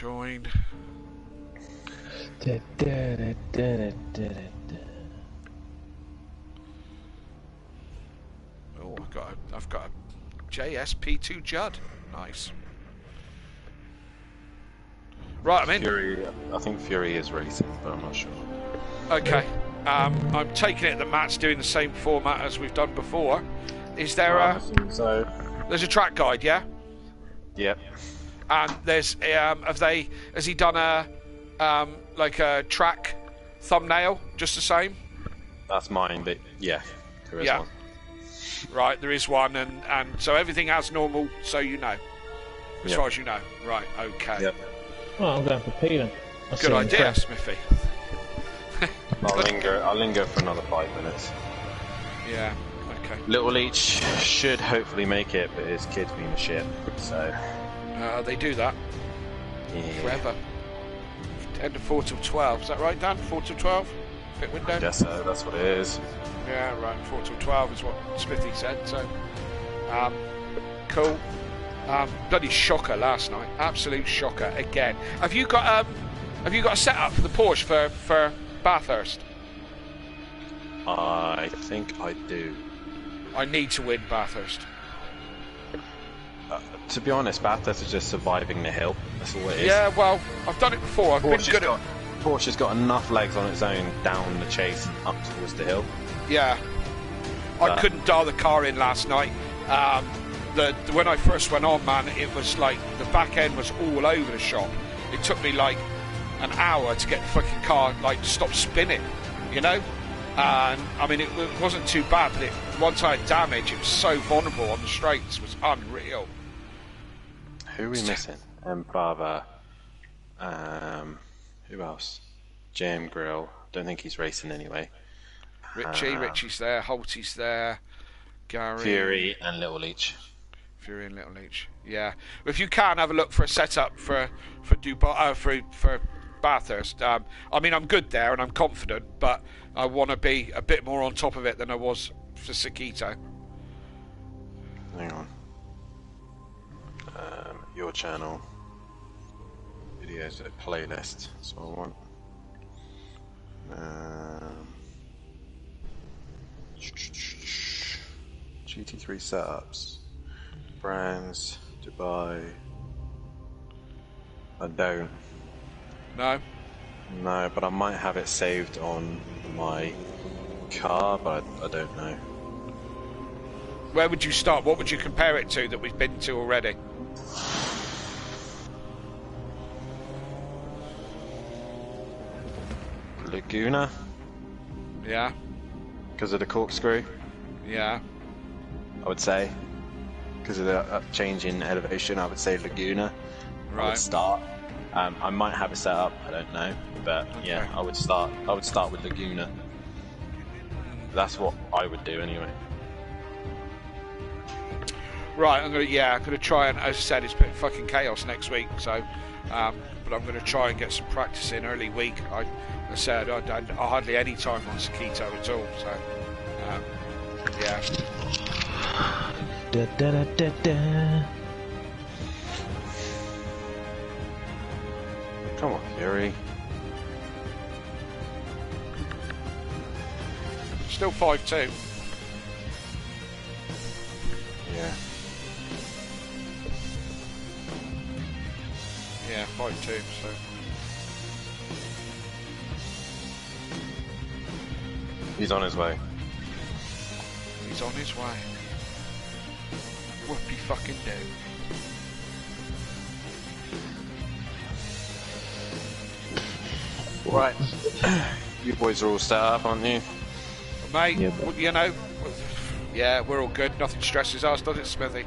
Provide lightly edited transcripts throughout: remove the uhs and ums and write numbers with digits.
Join. Oh, I've got a JSP2 Judd. Nice. Right, I'm in. Fury, I think Fury is racing, but I'm not sure. Okay. I'm taking it that Matt's doing the same format as we've done before. Is there I think so. There's a track guide, yeah? Yep. And there's has he done a like a track thumbnail just the same? That's mine, but yeah, there is one. Right, there is one, and so everything as normal, so you know. As far as you know. Right, okay. Yep. Well, I'm going for P then. Good idea, Smithy. I'll linger for another 5 minutes. Yeah, okay. Little Leech should hopefully make it, but his kid's been a shit, so... they do that. Yeah. Forever. 10 to 4 till 12, is that right, Dan? 4 till 12? Fit window? Yes, sir, that's what it is. Yeah, right, 4 till 12 is what Smithy said, so... cool. Bloody shocker last night. Absolute shocker again. Have you got a setup for the Porsche for Bathurst? I think I do. I need to win Bathurst. To be honest, Bathurst is just surviving the hill. That's all it is. Yeah, well, I've done it before. I've been good at... Porsche's got enough legs on its own down the chase and up towards the hill. Yeah. I couldn't dial the car in last night. When I first went on, man, it was like the back end was all over the shop. It took me like an hour to get the fucking car like to stop spinning, you know. And I mean, it wasn't too bad, but once I had damage, it was so vulnerable on the straights. It was unreal. Who are we missing? Brava. Who else? JM Grill. Don't think he's racing anyway. Richie's there. Holty's there. Gary. Fury and Little Leech. Fury and Little Leech. Yeah. If you can have a look for a setup for Dubai, for Bathurst. I mean, I'm good there and I'm confident, but I want to be a bit more on top of it than I was for Sakito. Hang on. Your channel. Videos at playlist. That's what I want. GT3 setups. Brands. Dubai. I don't. No? No, but I might have it saved on my car, but I don't know. Where would you start? What would you compare it to that we've been to already? Laguna. Yeah. Because of the corkscrew. Yeah. I would say. Because of the change in elevation, I would say Laguna. Right. I would start. I might have it set up. I don't know, but okay. Yeah, I would start with Laguna. That's what I would do anyway. Right, I'm gonna try and, as I said, it's a bit of fucking chaos next week, so but I'm gonna try and get some practice in early week. I said I hardly any time on Sakito at all, so yeah. Da, da, da, da, da. Come on, Fury. Still 5-2. Yeah. Yeah, 5-2, so... He's on his way. He's on his way. Whoopie fucking do. Right. You boys are all set up, aren't you? Mate, yeah, you know, yeah, we're all good. Nothing stresses us, does it, Smithy?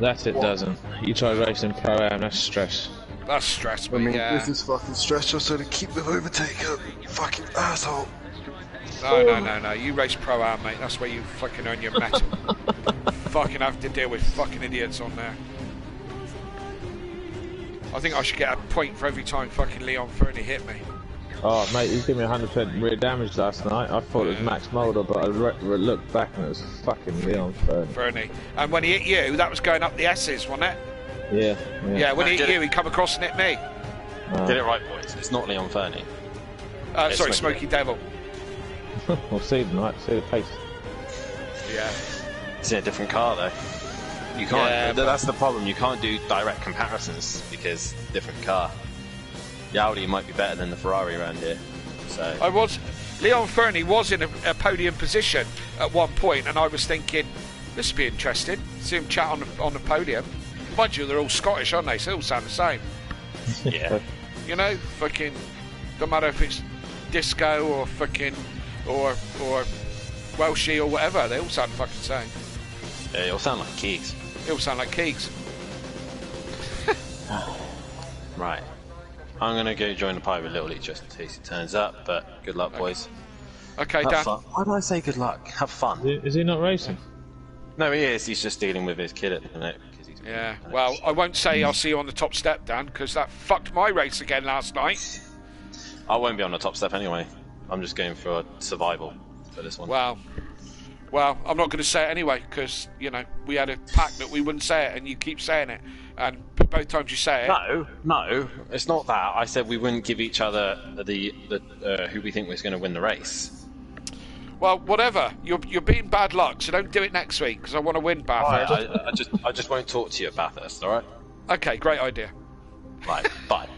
That it doesn't. You try racing Pro-Am, that's stress. That's stress, I mean, yeah. this is fucking stress just so to keep the overtaker, you fucking asshole. No. You race Pro-Am, mate. That's where you fucking earn your metal. Fucking have to deal with fucking idiots on there. I think I should get a point for every time fucking Leon Fernie hit me. Oh, mate, he gave me 100% rear damage last night. I thought it was Max Mulder, but I looked back and it was fucking Leon Fernie. And when he hit you, that was going up the S's, wasn't it? Yeah. Yeah, when he hit you, he come across and hit me. Get it right, boys. It's not Leon Fernie. Sorry, Smoky Devil. We'll see tonight. See the pace. Yeah. It's in a different car though. You can't. Yeah, that's the problem. You can't do direct comparisons because different car. The Audi might be better than the Ferrari around here. So Leon Fernie was in a podium position at one point, and I was thinking, this would be interesting. See him chat on the podium. Mind you, they're all Scottish, aren't they? So they all sound the same. Yeah. You know, fucking, don't matter if it's disco or fucking or Welshie or whatever. They all sound the fucking same. Yeah, they all sound like Keegs. They all sound like Keegs. Right. I'm going to go join the Pirate Little League just in case he turns up, but good luck, boys. Okay, Have Dan. fun. Why did I say good luck? Have fun. Is he not racing? No, he is. He's just dealing with his kid at the minute. Yeah, well, I won't say I'll see you on the top step, Dan, because that fucked my race again last night. I won't be on the top step anyway. I'm just going for survival for this one. Well, I'm not going to say it anyway, because, you know, we had a pact that we wouldn't say it, and you keep saying it. And both times you say it... No, it's not that. I said we wouldn't give each other the who we think was going to win the race. Well, whatever. You're being bad luck, so don't do it next week, because I want to win, Bathurst. I just won't talk to you at Bathurst, alright? Okay, great idea. Right, bye.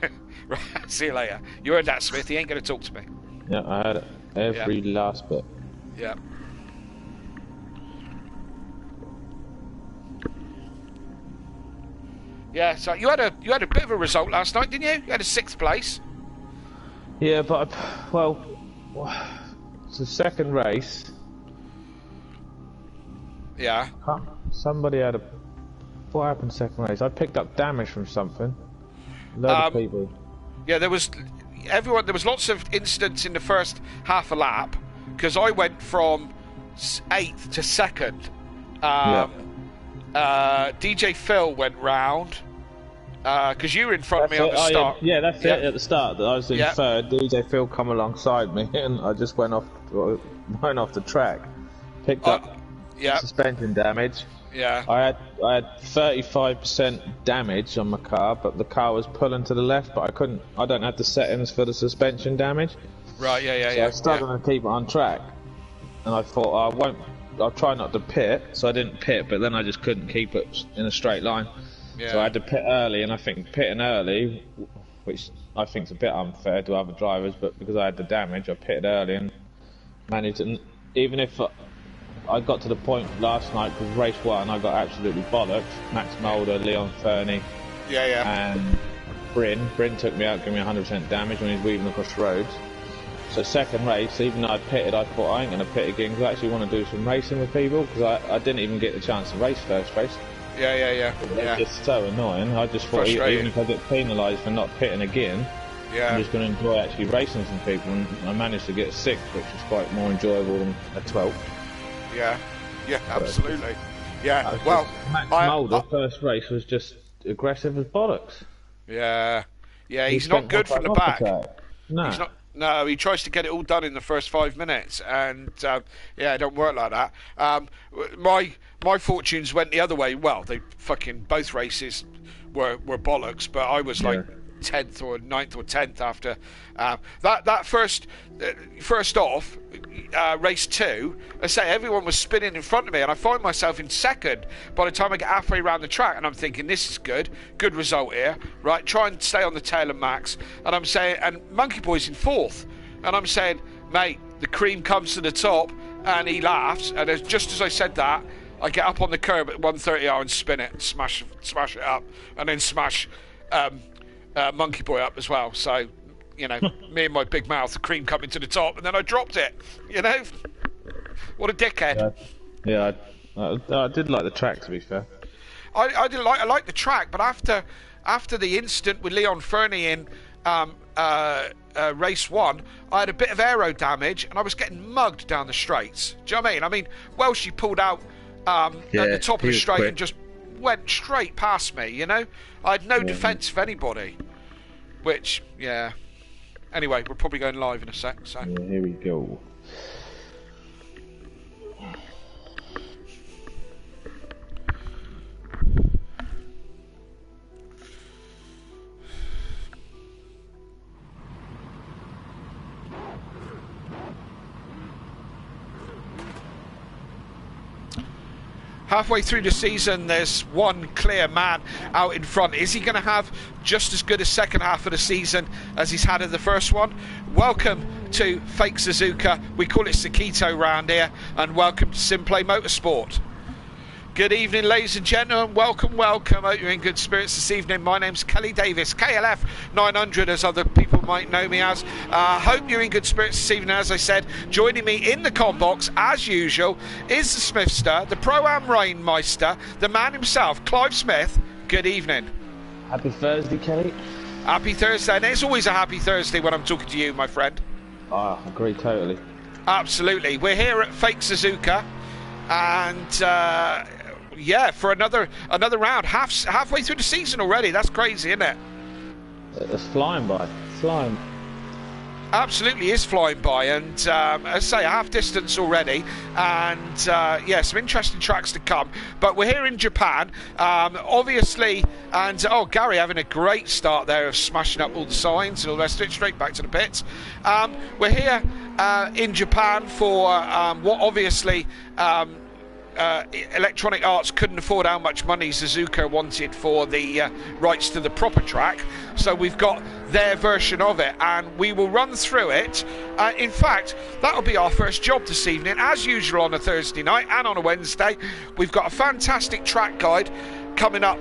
Right, see you later. You heard that, Smith. He ain't going to talk to me. Yeah, I had every last bit. Yeah. Yeah, so you had a bit of a result last night, didn't you? You had a 6th place. Yeah, but it's the second race. Yeah. Somebody had a. What happened second race? I picked up damage from something. Load of people. Yeah, there was lots of incidents in the first half a lap because I went from 8th to 2nd. DJ Phil went round because you were in front of me on the start. Yeah, that's it at the start. I was in third. DJ Phil come alongside me, and I just went off the track, picked up suspension damage. Yeah, I had 35% damage on my car, but the car was pulling to the left. But I don't have the settings for the suspension damage. Right. Yeah. So I struggled to keep it on track, and I thought I'll try not to pit, so I didn't pit, but then I just couldn't keep it in a straight line. Yeah. So I had to pit early, and I think pitting early, which I think is a bit unfair to other drivers, but because I had the damage, I pitted early and managed it. Even if I got to the point last night, because race 1, I got absolutely bollocks. Max Mulder, Leon Fernie, and Bryn. Bryn took me out, gave me 100% damage when he was weaving across the roads. So second race, even though I pitted, I thought I ain't going to pit again because I actually want to do some racing with people because I didn't even get the chance to race first race. Yeah. It's so annoying. I just thought even if I get penalised for not pitting again, I'm just going to enjoy actually racing some people, and I managed to get 6th, which is quite more enjoyable than a 12th. Yeah, absolutely. Yeah, well, Max Mulder, first race was just aggressive as bollocks. Yeah, he's not good from the back. No. He's not. No, he tries to get it all done in the first 5 minutes, and it don't work like that. My fortunes went the other way. Well, they fucking both races were bollocks, but I was like 10th or 9th or 10th after that first off race 2. I say everyone was spinning in front of me, and I find myself in 2nd by the time I get halfway around the track, and I'm thinking this is good result here, right? Try and stay on the tail of Max, and I'm saying, and Monkey Boy's in 4th, and I'm saying, mate, the cream comes to the top, and he laughs, and just as I said that, I get up on the curb at 130R and spin it, and smash it up, and then smash Monkey Boy up as well. So, you know, me and my big mouth, the cream coming to the top, and then I dropped it. You know, what a dickhead. Yeah, I did like the track, to be fair. I like the track, but after the incident with Leon Fernie in race 1, I had a bit of aero damage, and I was getting mugged down the straights. Do you know what I mean? Welshie pulled out at the top of the straight and just went straight past me, you know? I had no defence of anybody. Which, anyway, we're probably going live in a sec, so... Yeah, here we go. Halfway through the season, there's one clear man out in front. Is he going to have just as good a second half of the season as he's had in the first one? Welcome to Fake Suzuka. We call it Sakito round here, and welcome to Simplay Motorsport. Good evening, ladies and gentlemen. Welcome, welcome. Hope you're in good spirits this evening. My name's Kelly Davis, klf900 as other people might know me as. Hope you're in good spirits this evening. As I said, joining me in the com box, as usual, is the Smithster, the Pro-Am Rainmeister, the man himself, Clive Smith. Good evening. Happy Thursday, Kelly. Happy Thursday. And it's always a happy Thursday when I'm talking to you, my friend. I agree totally. Absolutely. We're here at Fake Suzuka, and yeah, for another round. Halfway through the season already. That's crazy, isn't it? It's flying by. Flying. Absolutely is flying by, and as I say, half distance already, and yeah, some interesting tracks to come. But we're here in Japan, obviously, and Gary having a great start there of smashing up all the signs and all the rest of it, straight back to the pits. We're here in Japan for what obviously Electronic Arts couldn't afford how much money Suzuka wanted for the rights to the proper track, so we've got their version of it, and we will run through it. In fact, that'll be our first job this evening, as usual on a Thursday night and on a Wednesday. We've got a fantastic track guide coming up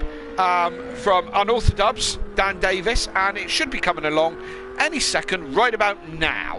from Unorthodox Dan Davis, and it should be coming along any second, right about now.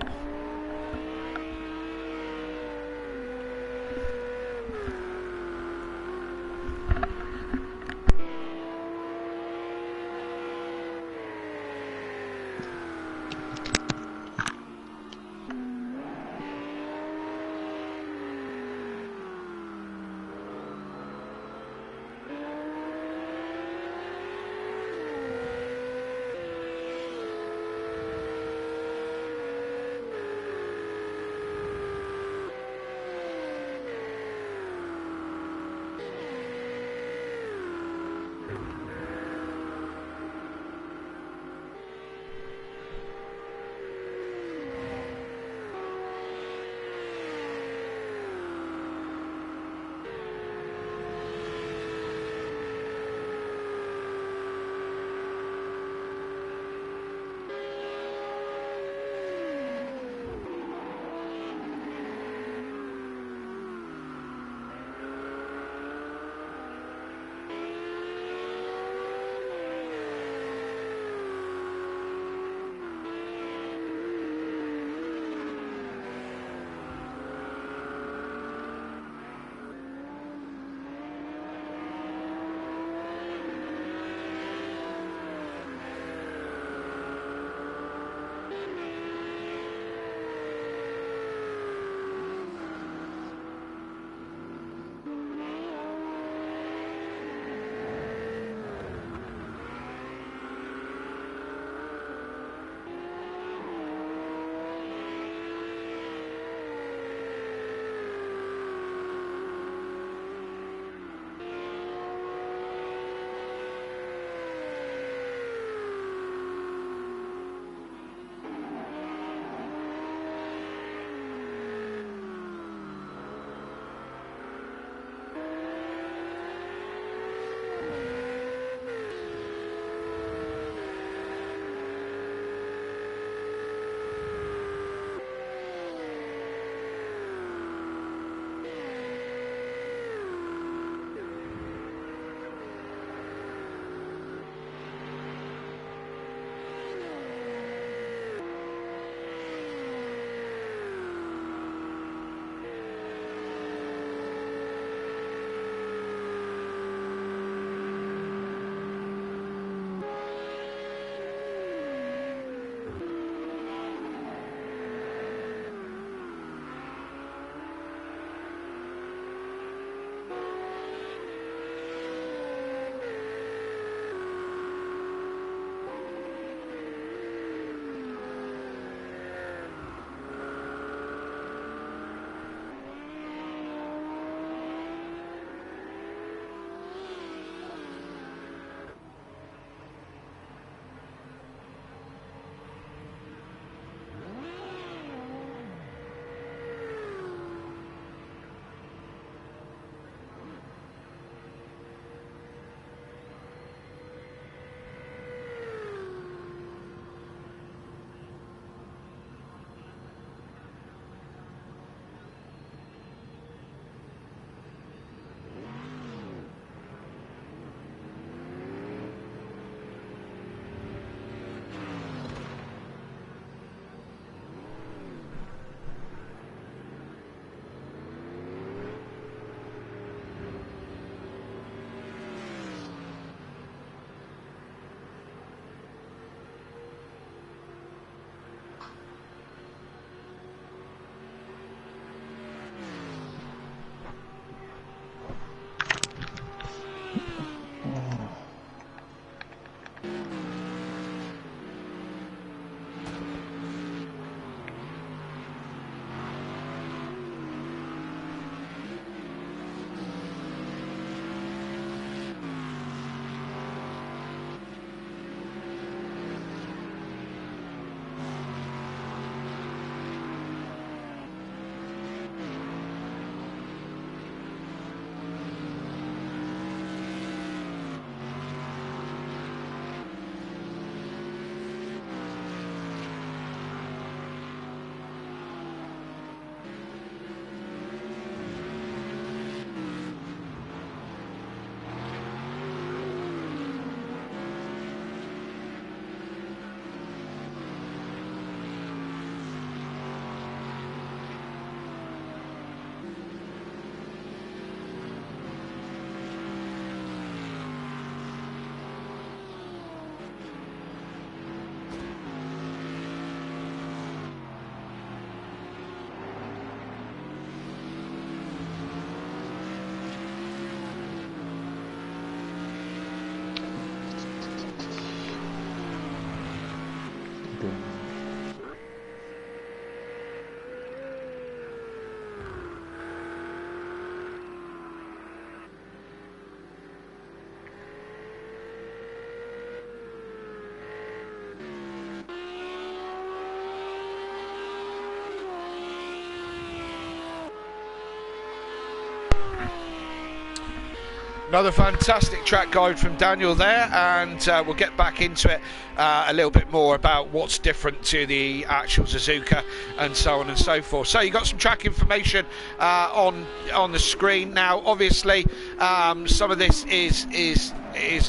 Another fantastic track guide from Daniel there, and we'll get back into it a little bit more about what's different to the actual Suzuka and so on and so forth. So you got some track information on the screen now. Obviously, some of this is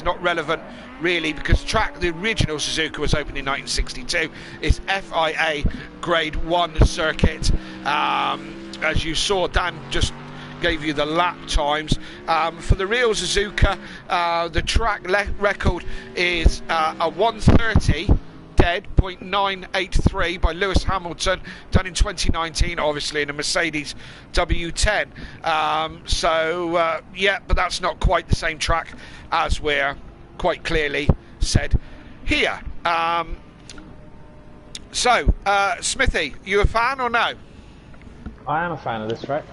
not relevant really, because the original Suzuka was opened in 1962. It's FIA Grade 1 circuit. As you saw, Dan just gave you the lap times. For the real Suzuka, the track record is a 130 dead, .983 by Lewis Hamilton, done in 2019, obviously in a Mercedes W10. Yeah, but that's not quite the same track as we're quite clearly said here. Smithy, you a fan or no? I am a fan of this track.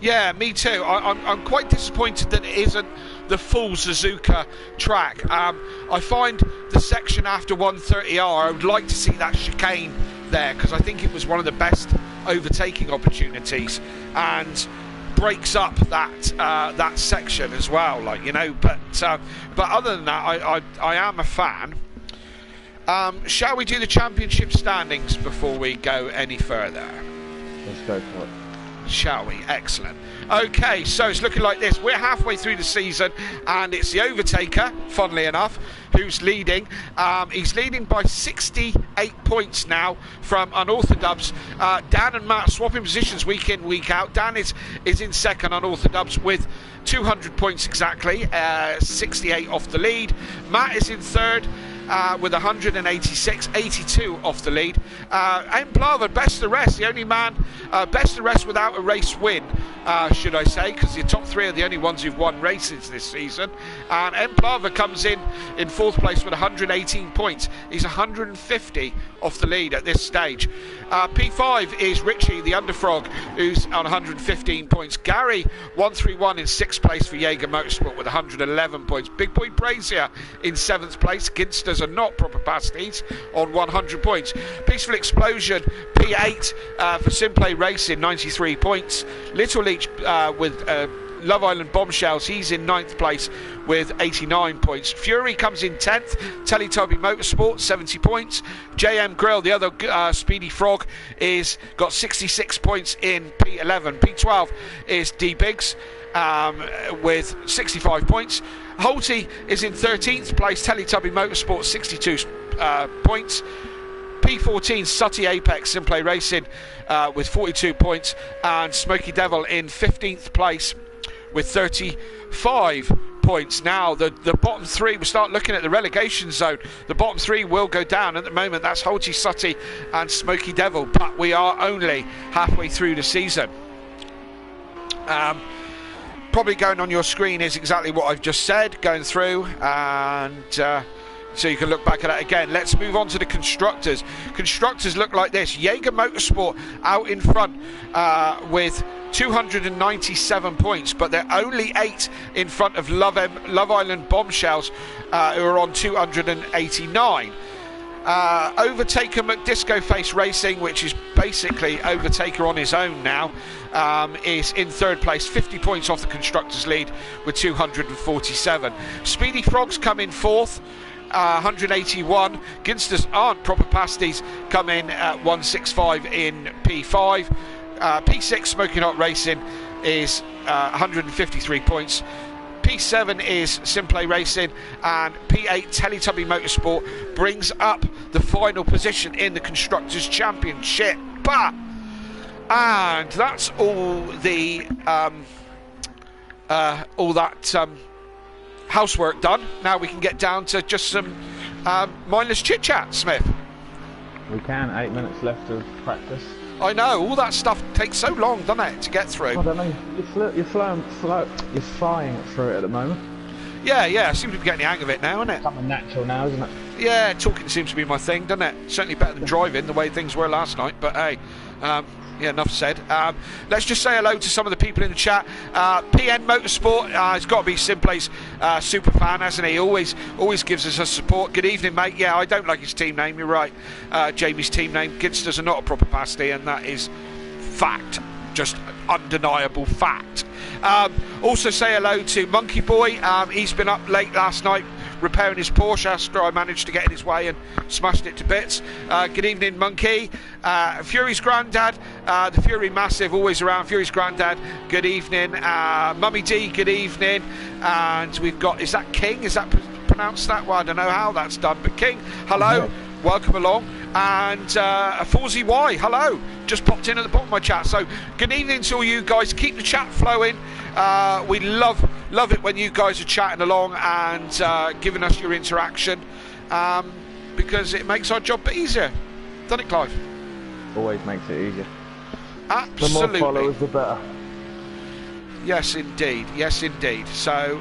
Yeah, me too. I'm quite disappointed that it isn't the full Suzuka track. I find the section after 130R, I would like to see that chicane there, because I think it was one of the best overtaking opportunities and breaks up that section as well. Like, you know, but other than that, I am a fan. Shall we do the championship standings before we go any further? Let's go for it. Shall we? Excellent. Okay, so it's looking like this. We're halfway through the season, and it's the overtaker, funnily enough, who's leading. He's leading by 68 points now from Unorthodox. Dan and Matt swapping positions week in, week out. Dan is in second, Unorthodox, with 200 points exactly, 68 off the lead. Matt is in third, with 186, 82 off the lead. Emplava, best of the rest, the only man, best of the rest without a race win, should I say, because the top three are the only ones who've won races this season. And Emplava comes in fourth place with 118 points. He's 150 off the lead at this stage. P5 is Richie, the Underfrog, who's on 115 points. Gary, 131 in sixth place for Jaeger Motorsport with 111 points. Big Boy Brazier in seventh place. Ginsters are not proper pasties on 100 points. Peaceful Explosion, P8 for Simplay Racing, 93 points. Little Leach with Love Island Bombshells, he's in ninth place with 89 points. Fury comes in 10th. Teletubby Motorsport, 70 points. JM Grill, the other Speedy Frog, is got 66 points in P11. P12 is D Biggs with 65 points. Holty is in 13th place. Teletubby Motorsport, 62 points. P14 Sutty Apex Simplay Racing with 42 points, and Smoky Devil in 15th place with 35 points. Now the bottom three, we'll start looking at the relegation zone. The bottom three will go down at the moment. That's Holty, Sutty and Smoky Devil, but we are only halfway through the season. Probably going on your screen is exactly what I've just said, going through, and so you can look back at that again. Let's move on to the constructors. Constructors look like this. Jaeger Motorsport out in front with 297 points, but they're only 8 in front of Love Island Bombshells, who are on 289. Overtaker McDisco Face Racing, which is basically Overtaker on his own now, is in third place, 50 points off the constructors lead with 247. Speedy Frogs come in fourth, 181. Ginsters aren't proper pasties, come in at 165 in P5. P6 Smoking Hot Racing is 153 points. P7 is Simplay Racing, and P8 Teletubby Motorsport brings up the final position in the Constructors' Championship. And that's all the housework done. Now we can get down to just some mindless chit chat, Smith. We can. 8 minutes left of practice. I know, all that stuff takes so long, doesn't it, to get through? I don't know. You're flying through it at the moment. Yeah, I seem to be getting the hang of it now, isn't it? Something natural now, isn't it? Yeah, talking seems to be my thing, doesn't it? Certainly better than driving, the way things were last night. But hey, yeah, enough said. Let's just say hello to some of the people in the chat. PN Motorsport, it's got to be Simplay's super fan, hasn't he? Always gives us a support. Good evening, mate. Yeah, I don't like his team name, you're right. Jamie's team name. Ginsters are not a proper pasty, and that is fact. Just undeniable fact. Also say hello to Monkey Boy. He's been up late last night repairing his Porsche after I managed to get in his way and smashed it to bits. Good evening, Monkey. Fury's granddad, the Fury Massive, always around. Fury's granddad, good evening. Mummy D, good evening. And we've got, is that King? Is that pronounced that? Well, I don't know how that's done, but King, hello, welcome along. And Forzy Y, hello, just popped in at the bottom of my chat. So good evening to all you guys. Keep the chat flowing. We love it when you guys are chatting along and giving us your interaction, because it makes our job a bit easier, doesn't it, Clive? Always makes it easier. Absolutely. The more followers, the better. Yes, indeed. Yes, indeed. So,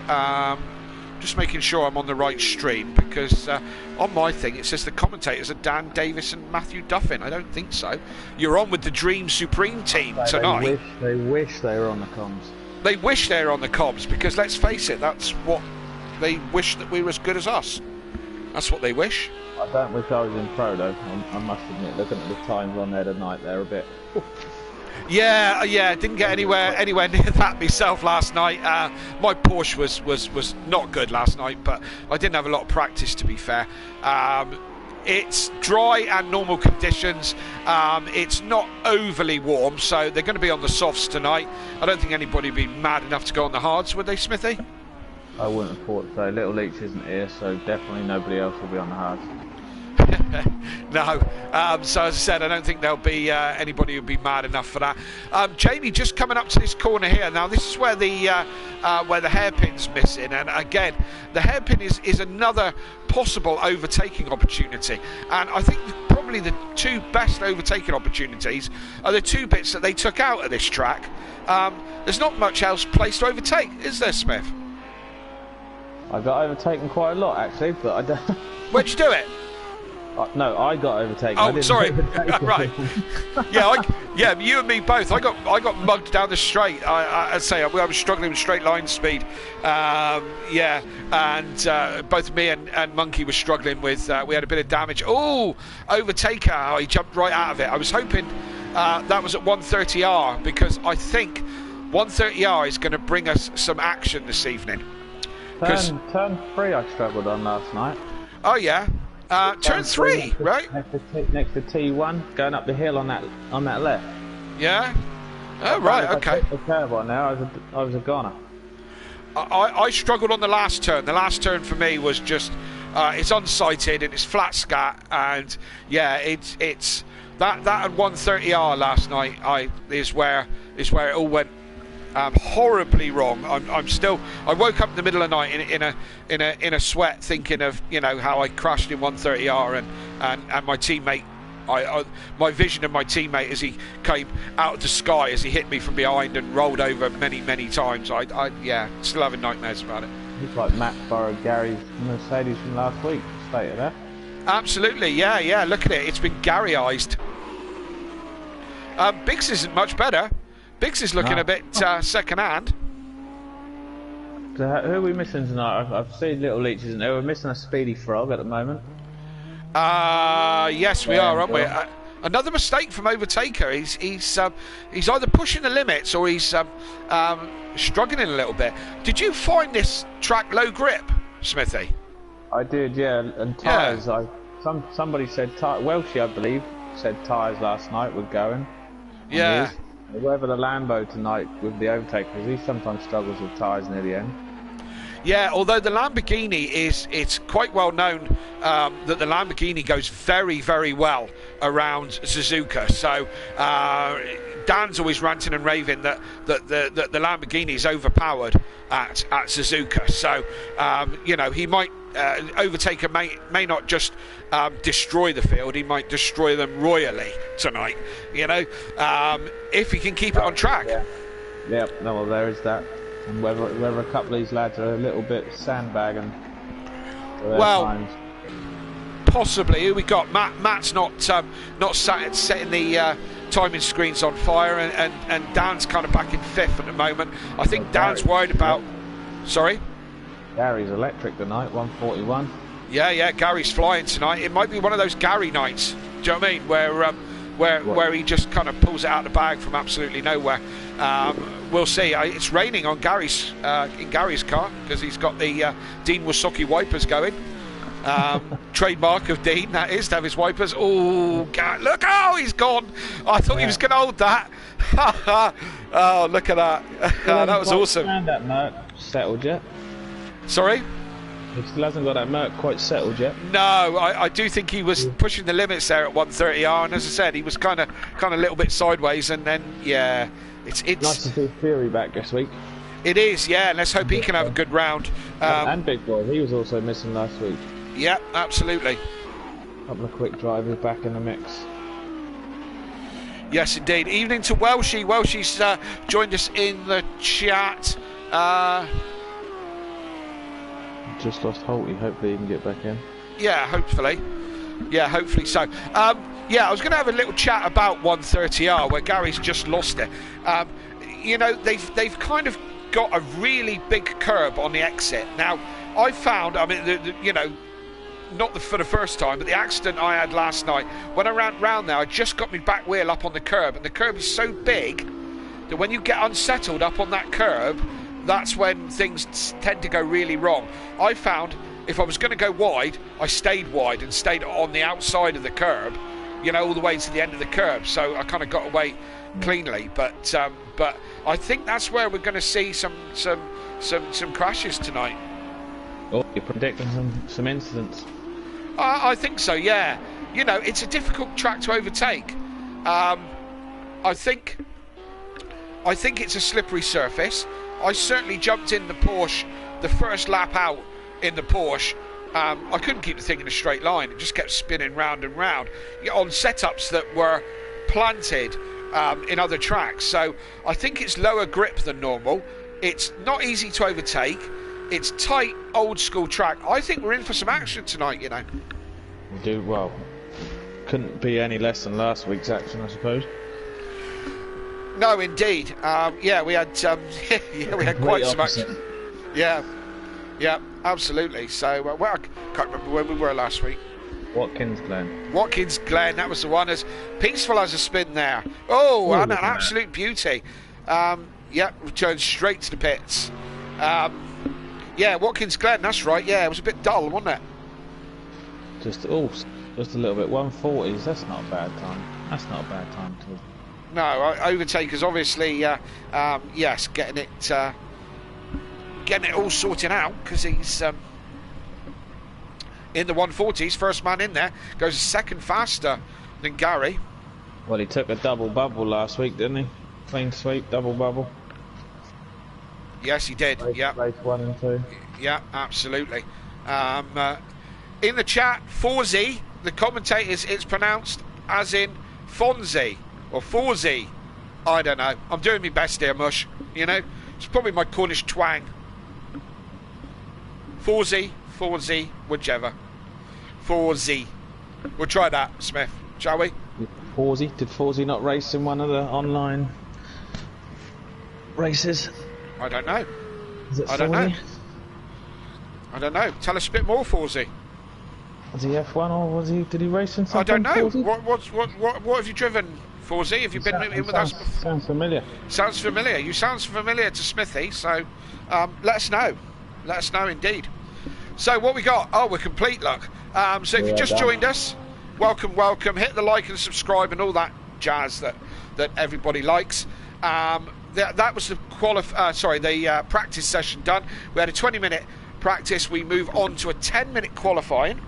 just making sure I'm on the right stream, because on my thing it says the commentators are Dan Davis and Matthew Duffin. I don't think so. You're on with the Dream Supreme team tonight. They wish they were on the comms. They wish they were on the comms, because let's face it, that's what they wish, that we were as good as us. That's what they wish. I don't wish I was in pro though. I must admit, looking at the times on there tonight, they're a bit. Yeah, didn't get anywhere near that myself last night. My Porsche was not good last night, but I didn't have a lot of practice, to be fair. It's dry and normal conditions. It's not overly warm, so they're going to be on the softs tonight. I don't think anybody would be mad enough to go on the hards, would they, Smithy? I wouldn't have thought so. Little Leach isn't here, so definitely nobody else will be on the hards. No, so as I said, I don't think there'll be anybody who'll be mad enough for that. Jamie, just coming up to this corner here. Now, this is where the hairpin's missing, and again, the hairpin is another possible overtaking opportunity. And I think probably the two best overtaking opportunities are the two bits that they took out of this track. There's not much else place to overtake, is there, Smith? I got overtaken quite a lot, actually, but I don't. Where'd you do it? No, I got overtaken. Oh, sorry. Right. Yeah, you and me both. I got mugged down the straight. I'd say I was struggling with straight line speed. And both me and Monkey were struggling with. We had a bit of damage. Oh, overtaker! Oh, he jumped right out of it. I was hoping that was at 130R, because I think 130R is going to bring us some action this evening. Turn 3 I struggled on last night. Oh yeah. Turn 3, right? Next to T1, going up the hill on that left. Yeah. Oh right, okay. The curve on there, I was a goner. I struggled on the last turn. The last turn for me was just it's unsighted and it's flat scat, and yeah, it's that at 130R last night is where it all went horribly wrong. I woke up in the middle of the night in a sweat, thinking of how I crashed in 130R and my teammate. My vision of my teammate as he came out of the sky, as he hit me from behind and rolled over many times. I still having nightmares about it. Looks like Matt borrowed Gary's Mercedes from last week. State of that. Absolutely, yeah. Look at it. It's been Garyized. Biggs isn't much better. Biggs is looking a bit second-hand. So who are we missing tonight? I've seen Little Leach, isn't there? We're missing a Speedy Frog at the moment. Yes, we are, aren't we? Another mistake from Overtaker. He's either pushing the limits or he's struggling a little bit. Did you find this track low grip, Smithy? I did, yeah. And tyres, yeah. Somebody said Welshie, I believe, said tyres last night were going. Yeah. Whoever the Lambo tonight with the overtake, because he sometimes struggles with tyres near the end. Yeah, although the Lamborghini it's quite well known that the Lamborghini goes very, very well around Suzuka. So Dan's always ranting and raving that the Lamborghini is overpowered at Suzuka. So he might Overtaker may not just destroy the field, he might destroy them royally tonight. If he can keep it on track. Yeah. No, well, there is that. And whether a couple of these lads are a little bit sandbagging. Times. Possibly. Who we got? Matt's not setting the timing screens on fire, and Dan's kind of back in fifth at the moment. I think Dan's worried about. Sorry. Gary's electric tonight, 141. Yeah, Gary's flying tonight. It might be one of those Gary nights. Do you know what I mean? Where where he just kind of pulls it out of the bag from absolutely nowhere. We'll see. It's raining on Gary's in Gary's car because he's got the Dean Wasocki wipers going. Trademark of Dean, that is, to have his wipers. Oh, look! Oh, he's gone. I thought he was going to hold that. Oh, look at that. That was awesome. That Merc settled yet? Sorry? He still hasn't got that Merc quite settled yet. No, I do think he was pushing the limits there at 130R, and as I said, he was kind of a little bit sideways, and then it's nice to see Fury back this week. It is, yeah. Let's hope he can have a good round. And Big Boy, he was also missing last week. Yeah, absolutely. A couple of quick drivers back in the mix. Yes, indeed. Evening to Welshie. Welshie's joined us in the chat. Just lost Holty. Hopefully he can get back in. Yeah, hopefully. Yeah, hopefully so. Yeah, I was going to have a little chat about 130R where Gary's just lost it. You know, they've kind of got a really big curb on the exit. Now, I found, I mean, you know, not for the first time, but the accident I had last night, when I ran round there, I just got my back wheel up on the curb, and the curb is so big that when you get unsettled up on that curb, that's when things tend to go really wrong. I found if I was going to go wide, I stayed wide and stayed on the outside of the curb, you know, all the way to the end of the curb, so I kind of got away cleanly. But I think that's where we're going to see some crashes tonight. Oh, you're predicting some incidents. I think so, yeah. You know, it's a difficult track to overtake. I think it's a slippery surface. I certainly jumped in the Porsche the first lap out in the Porsche. I couldn't keep the thing in a straight line. It just kept spinning round and round on setups that were planted in other tracks. So I think it's lower grip than normal. It's not easy to overtake. It's tight, old school track. I think we're in for some action tonight, you know. We do, well, couldn't be any less than last week's action, I suppose. No, indeed. Yeah, we had we had quite some action. Yeah, absolutely. So, well, I can't remember where we were last week. Watkins Glen, that was the one. As peaceful as a spin there. Oh, and an absolute beauty. Yeah, returned straight to the pits. Yeah, Watkins Glen, that's right. Yeah, it was a bit dull, wasn't it? Just a little bit. 140s. That's not a bad time. That's not a bad time to. No, overtakers obviously. Yes, getting it all sorted out because he's in the 140s. First man in there goes a second faster than Gary. Well, he took a double bubble last week, didn't he? Clean sweep, double bubble. Yes, he did. Yeah. Race 1 and 2. Yeah, absolutely. In the chat, Forzy, the commentators, it's pronounced as in Fonzie or Forzy. I don't know. I'm doing my best here, Mush. You know, it's probably my Cornish twang. Forzy, whichever. Forzy. We'll try that, Smith, shall we? Forzy? Did Forzy not race in one of the online races? I don't know. Is it I don't know. I don't know. Tell us a bit more, Forzy. Was he F1 or did he race in something? I don't know. Forzy? What have you driven, Forzy? Have you been in with us before? Sounds familiar. Sounds familiar. You sound familiar to Smithy, so let us know. Let us know indeed. So what we got? Oh, we're complete, look. So if you just joined us, welcome. Hit the like and subscribe and all that jazz that everybody likes. That was the practice session done. We had a 20-minute practice. We move on to a 10-minute qualifying,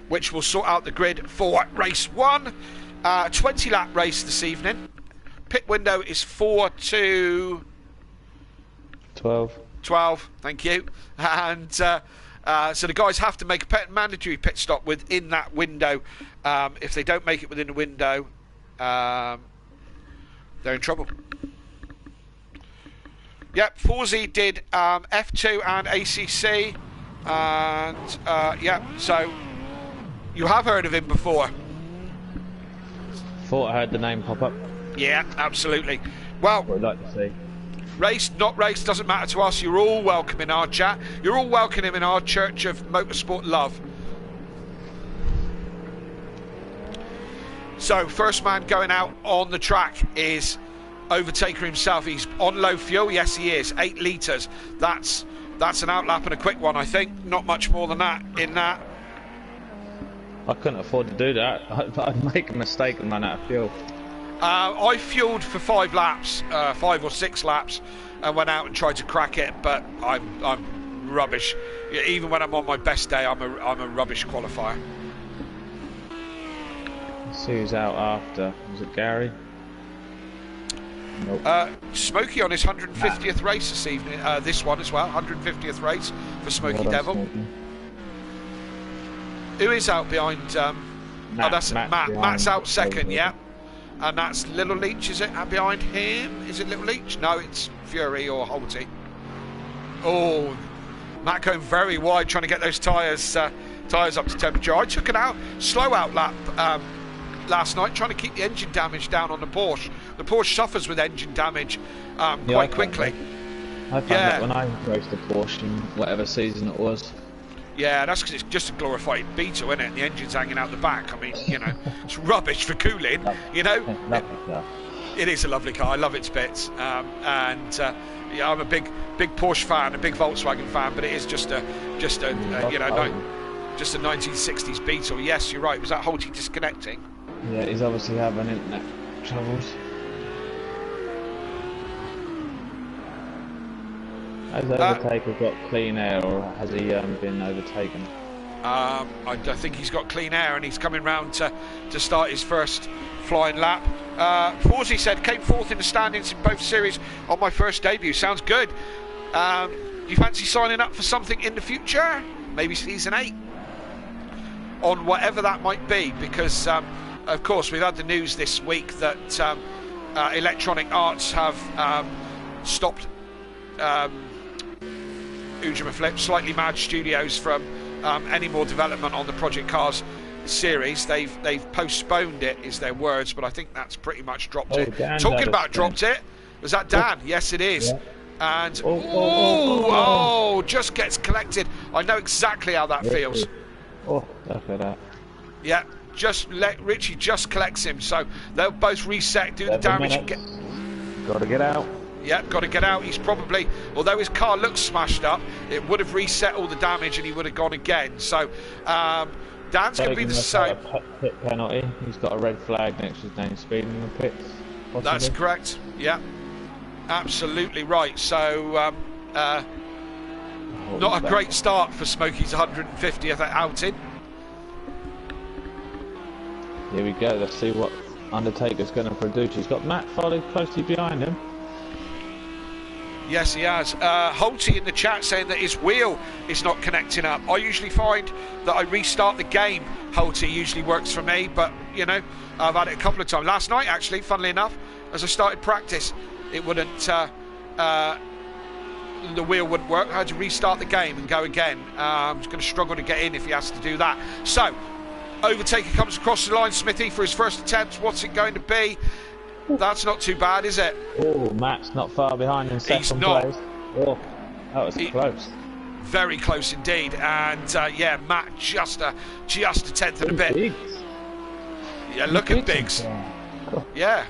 which will sort out the grid for race 1. 20-lap race this evening. Pit window is 4 to 12. Thank you. And so the guys have to make a mandatory pit stop within that window. If they don't make it within the window, they're in trouble. Yep, Forzy did F2 and ACC, and so you have heard of him before. Thought I heard the name pop up. Yeah, absolutely. Well, what I'd like to see. Race, not race, doesn't matter to us. You're all welcome in our chat. You're all welcome in our Church of Motorsport Love. So first man going out on the track is Overtaker himself. He's on low fuel. Yes, he is. 8 litres. That's an outlap and a quick one, I think. Not much more than that in that. I couldn't afford to do that. I'd make a mistake and run out of fuel. I fueled for 5 laps, 5 or 6 laps, and went out and tried to crack it. But I'm rubbish. Even when I'm on my best day, I'm a rubbish qualifier. Let's see who's out after. Was it Gary? Nope. Smokey on his 150th race this evening. This one as well, 150th race for Smokey Devil. Smokey. Who is out behind? Oh, that's Matt. Matt's out second, yeah. And that's Little Leech, is it? Behind him? Is it Little Leech? No, it's Fury or Holty. Oh, Matt going very wide, trying to get those tyres up to temperature. I took an slow out lap last night, trying to keep the engine damage down on the Porsche. The Porsche suffers with engine damage quite quickly. I found that when I raced the Porsche in whatever season it was. Yeah, that's because it's just a glorified Beetle, isn't it? And the engine's hanging out the back. I mean, you know, it's rubbish for cooling, you know. It is a lovely car. I love its bits. Yeah, I'm a big Porsche fan, a big Volkswagen fan, but it is just a 1960s Beetle. Yes, you're right. Was that Holty disconnecting? Yeah, he's obviously having internet troubles. Has Overtaker got clean air, or has he been overtaken? I think he's got clean air, and he's coming round to start his first flying lap. Forsey said, came fourth in the standings in both series on my first debut. Sounds good. You fancy signing up for something in the future? Maybe season 8? On whatever that might be, because of course we've had the news this week that Electronic Arts have stopped Slightly Mad Studios from any more development on the Project Cars series. They've postponed it, is their words, but I think that's pretty much dropped it. Dan Talking about dropped it, was that Dan? Yes, it is. Yeah. And just gets collected. I know exactly how that feels. Oh, look at that. Yeah, just let Richie just collects him, so they'll both reset, do the damage. Got to get out. Yeah, got to get out. He's probably, although his car looks smashed up, it would have reset all the damage and he would have gone again. So Dan's going to be the same. Pit penalty. He's got a red flag next to his name, speeding in the pits. Possibly. That's correct. Yeah, absolutely right. So not a great start for Smokey's 150th outing. Here we go. Let's see what Undertaker's going to produce. He's got Matt followed closely behind him. Yes, he has. Holty in the chat saying that his wheel is not connecting up. I usually find that I restart the game. Holty usually works for me, but you know, I've had it a couple of times. Last night, actually, funnily enough, as I started practice, it wouldn't. The wheel wouldn't work. I had to restart the game and go again. I'm going to struggle to get in if he has to do that. So, Overtaker comes across the line, Smithy, for his first attempt. What's it going to be? That's not too bad, is it? Oh, Matt's not far behind in second place. Oh, that was close. Very close indeed. And yeah, Matt just a tenth and a bit. Biggs. Yeah, look at Biggs. Yeah,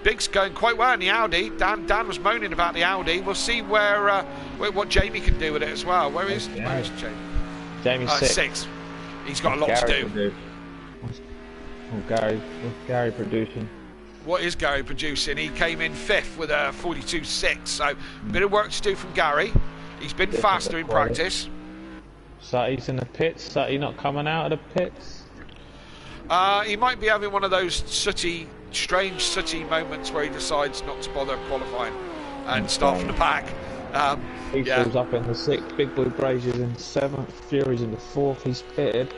Biggs going quite well in the Audi. Dan was moaning about the Audi. We'll see what Jamie can do with it as well. Where is Jamie? Jamie's sixth. He's got a lot to do. What's Gary producing? What is Gary producing? He came in 5th with a 42.6, so a bit of work to do from Gary. He's been faster in practice. Sutty's in the pits. Sutty not coming out of the pits. He might be having one of those strange sooty moments where he decides not to bother qualifying and start from the back. Beetle's up in the 6th. Big Boy Brazier's in 7th. Fury's in the 4th. He's pitted.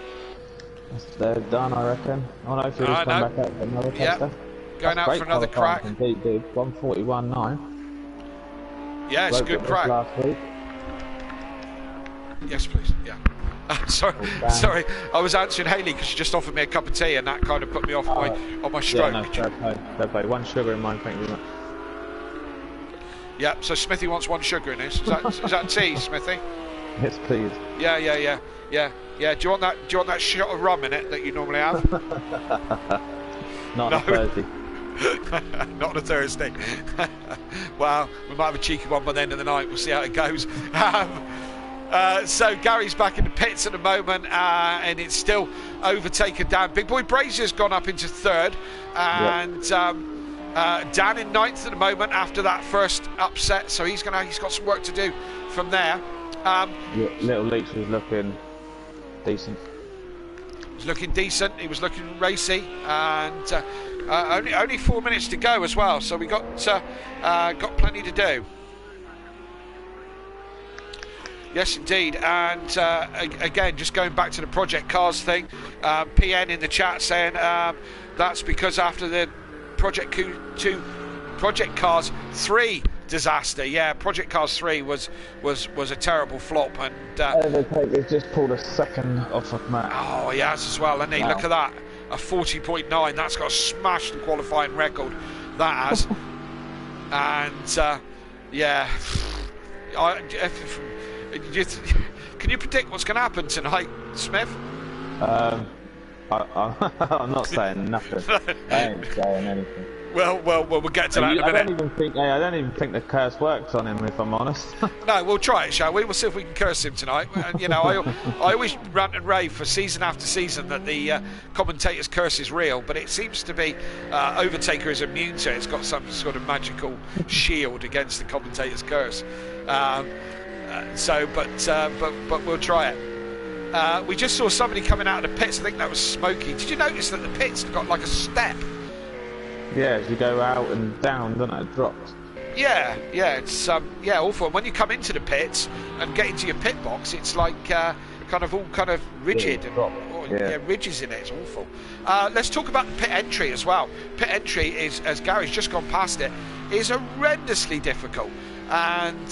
They're done, I reckon. Oh no, Fury's come back out for another tester. Going out for another crack. 141.9. Yeah, it's a good crack. Last week. Yes, please. Yeah. Sorry. I was answering Hayley because she just offered me a cup of tea, and that kind of put me off my stroke. Yeah, no, fair play. 1 sugar in mine, thank you very much. Yeah. So Smithy wants 1 sugar in this. Is that tea, Smithy? Yes, please. Yeah. Do you want that shot of rum in it that you normally have? Not on a Thursday. Not on a Thursday. Well, we might have a cheeky one by the end of the night. We'll see how it goes. So Gary's back in the pits at the moment, and it's still Overtaker Dan. Big Boy Brazier's gone up into third, and Dan in ninth at the moment after that first upset. So he's got some work to do from there. Little Leach was looking decent. He was looking decent. He was looking racy, and only 4 minutes to go as well. So we got plenty to do. Yes, indeed. And again, just going back to the Project Cars thing, PN in the chat saying that's because after the Project Cars 3 disaster. Yeah, Project Cars 3 was a terrible flop, and they've just pulled a second off of Matt. Oh, he has as well, and wow. Look at that, a 40.9. That's got a smashed the qualifying record. That has, and yeah. Can you predict what's going to happen tonight, Smith? I'm not saying nothing. I ain't saying anything. Well, we'll get to that in a minute. I don't even think the curse works on him, if I'm honest. No, we'll try it, shall we? We'll see if we can curse him tonight. And, you know, I always rant and rave for season after season that the commentator's curse is real, but it seems to be Overtaker is immune to it. It's got some sort of magical shield against the commentator's curse. But we'll try it. We just saw somebody coming out of the pits. I think that was Smokey. Did you notice that the pits have got like a step? Yeah, as you go out and down, doesn't it? It drops. Yeah, it's awful. And when you come into the pits and get into your pit box, it's like kind of rigid and ridges in it. It's awful. Let's talk about the pit entry as well. Pit entry is, as Gary's just gone past it, is horrendously difficult and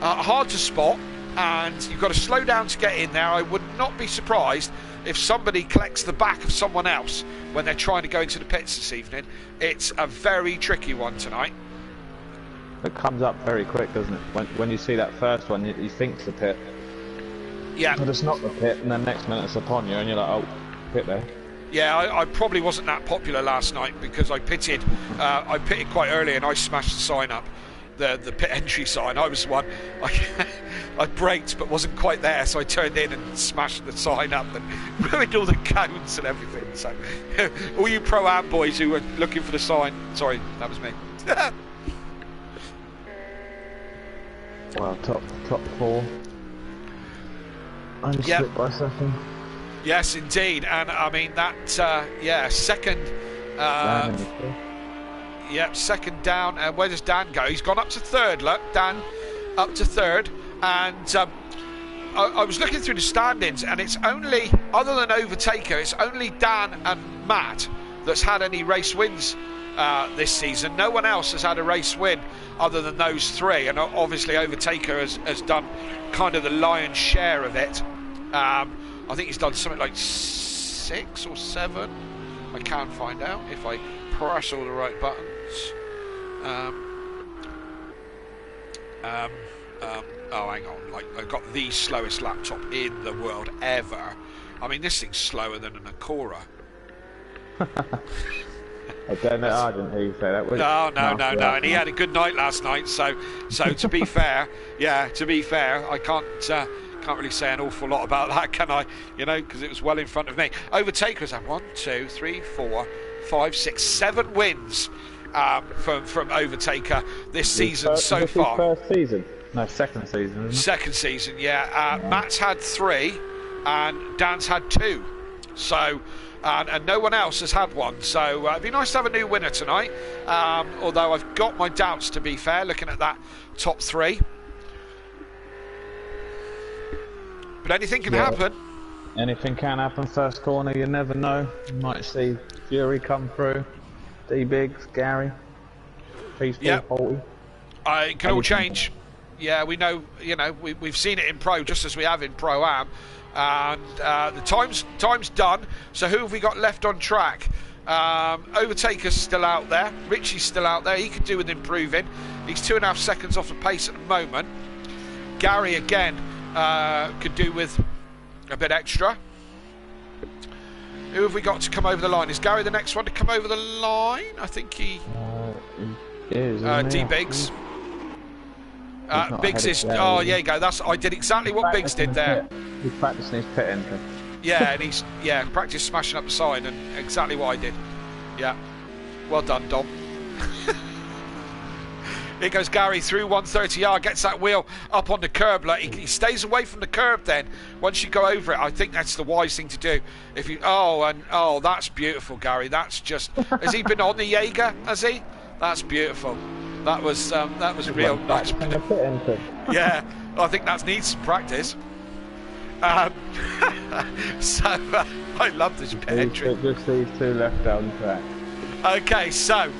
hard to spot. And you've got to slow down to get in there. I would not be surprised if somebody collects the back of someone else when they're trying to go into the pits this evening. It's a very tricky one tonight. It comes up very quick, doesn't it? When you see that first one, you think it's the pit. Yeah. But it's not the pit, and then next minute it's upon you, and you're like, oh, pit there. Yeah, I probably wasn't that popular last night because I pitted quite early and I smashed the sign up. The pit entry sign. I was the one. I braked but wasn't quite there, so I turned in and smashed the sign up and ruined all the cones and everything. So, all you Pro-Am boys who were looking for the sign, sorry, that was me. Well, top four. I just slipped by a second. Yes, indeed, and I mean that. Second. Yep, second down. And where does Dan go? He's gone up to third. Look, Dan up to third. And I was looking through the standings, and it's only, other than Overtaker, it's only Dan and Matt that's had any race wins this season. No one else has had a race win other than those three. And obviously Overtaker has done kind of the lion's share of it. I think he's done something like 6 or 7. I can find out if I press all the right buttons. Oh, hang on. Like, I've got the slowest laptop in the world ever. I mean, this thing's slower than an Acura. I don't know. I didn't hear you say that. No. And he had a good night last night. So to be fair, I can't really say an awful lot about that, can I? You know, because it was well in front of me. Overtaker's had 1, 2, 3, 4, 5, 6, 7 wins from Overtaker this season so far. First season? No, second season. Isn't it? Second season, yeah. Matt's had 3, and Dan's had 2. So, and no one else has had one. So it'd be nice to have a new winner tonight. Although I've got my doubts, to be fair, looking at that top 3. But anything can happen. Anything can happen. First corner, you never know. You might see Fury come through. D-Biggs, Gary. PS4 40. It can all change. Yeah, we know. You know, we've seen it in Pro just as we have in Pro-Am. And the time's done. So who have we got left on track? Overtaker's still out there. Richie's still out there. He could do with improving. He's 2.5 seconds off the pace at the moment. Gary again could do with a bit extra. Who have we got to come over the line? Is Gary the next one to come over the line? I think he is. D Biggs. Biggs is. Oh, there you go. I did exactly what Biggs did there. He's practicing his pit entry. Yeah, and he's practiced smashing up the side, and exactly what I did. Yeah, well done, Dom. Here goes Gary through 130R, gets that wheel up on the curb. Like he stays away from the curb. Then once you go over it, I think that's the wise thing to do. If you that's beautiful, Gary. That's just. Has he been on the Jaeger? Has he? That's beautiful. That was real nice. Yeah, I think that needs some practice. So I love this pit entry. Just these two left down track. Okay, so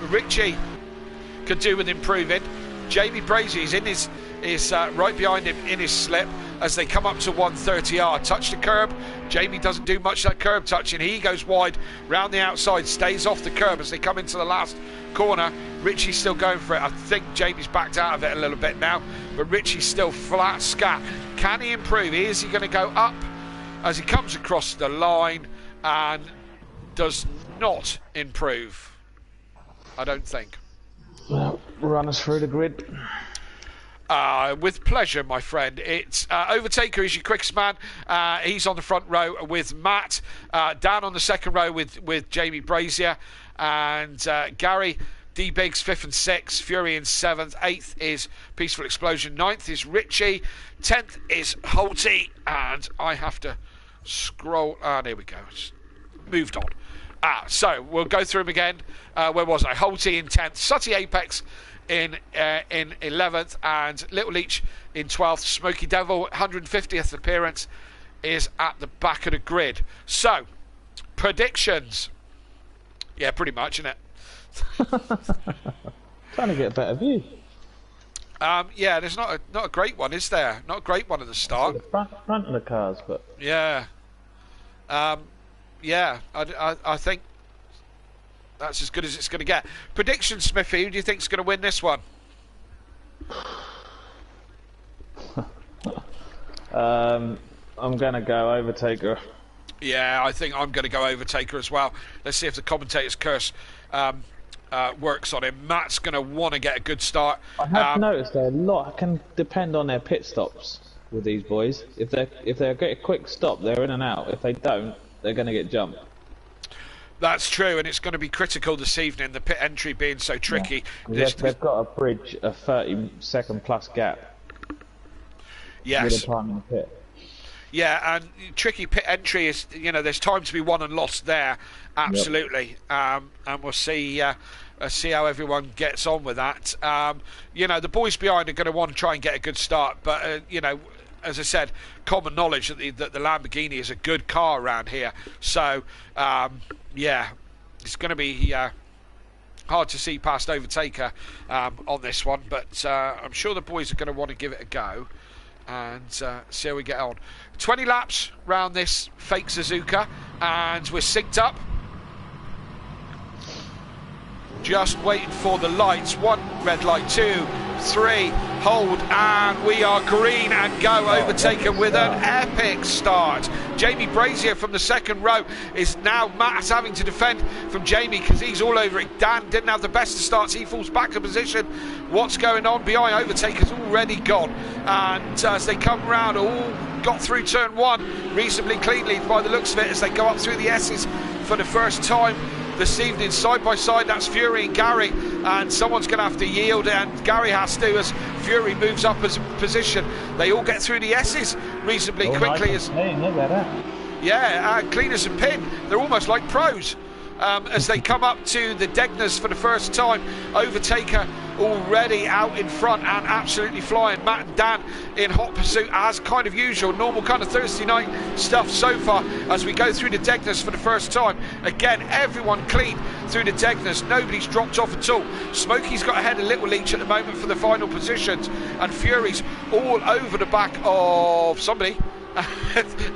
Richie could do with improving. Jamie Brazier is right behind him in his slip as they come up to 130R. Touch the curb. Jamie doesn't do much of that curb touching. He goes wide round the outside, stays off the curb as they come into the last corner. Richie's still going for it. I think Jamie's backed out of it a little bit now, but Richie's still flat scat. Can he improve? Is he going to go up as he comes across the line and does not improve? I don't think. Well, run us through the grid. With pleasure, my friend. It's Overtaker is your quickest man. He's on the front row with Matt. Dan on the second row with Jamie Brazier. And Gary, D Biggs 5th and 6th. Fury in 7th. 8th is Peaceful Explosion. 9th is Richie. 10th is Holty. And I have to scroll. There we go. It's moved on. So we'll go through them again. Where was I? Holty in 10th. Sutty Apex in 11th, and Little Leech in 12th. Smoky Devil 150th appearance is at the back of the grid. So predictions. Yeah, pretty much, isn't it? Trying to get a better view. Yeah, there's not a great one, is there? Not a great one at the start. The front of the cars, but yeah. Yeah, I think that's as good as it's going to get. Prediction, Smithy, who do you think is going to win this one? I'm going to go Overtaker. Yeah, I think I'm going to go Overtaker as well. Let's see if the commentator's curse works on him. Matt's going to want to get a good start. I have noticed that a lot can depend on their pit stops with these boys. If they get a quick stop, they're in and out. If they don't, they're going to get jumped. That's true, and it's going to be critical this evening, the pit entry being so tricky. Yeah. They've got to bridge a 30-second plus gap. Yes. With a time in the pit. Yeah, and tricky pit entry is, there's time to be won and lost there, absolutely. Yep. And we'll see how everyone gets on with that. The boys behind are going to want to try and get a good start, but, as I said, common knowledge that the Lamborghini is a good car around here. So, it's going to be hard to see past Overtaker on this one, but I'm sure the boys are going to want to give it a go and see how we get on. 20 laps round this fake Suzuka, and we're synced up. Just waiting for the lights. 1 red light, 2, 3, hold, and we are green and go. Overtaker with an epic start. Jamie Brazier from the second row is now Matt having to defend from Jamie because he's all over it. Dan didn't have the best of starts. He falls back a position. What's going on behind? Overtaker's already gone, and as they come round, all got through turn 1 reasonably cleanly by the looks of it as they go up through the S's for the first time this evening, side by side. That's Fury and Gary, and someone's going to have to yield, and Gary has to as Fury moves up as a position. They all get through the S's reasonably quickly. Nice. Look at that. Yeah, clean as a pin. They're almost like pros as they come up to the Degnas for the first time. Overtaker already out in front and absolutely flying. Matt and Dan in hot pursuit as kind of usual, normal kind of Thursday night stuff so far as we go through the Degnas for the first time. Again, everyone clean through the Degnas, nobody's dropped off at all. Smokey's got ahead of Little Leech at the moment for the final positions, and Fury's all over the back of somebody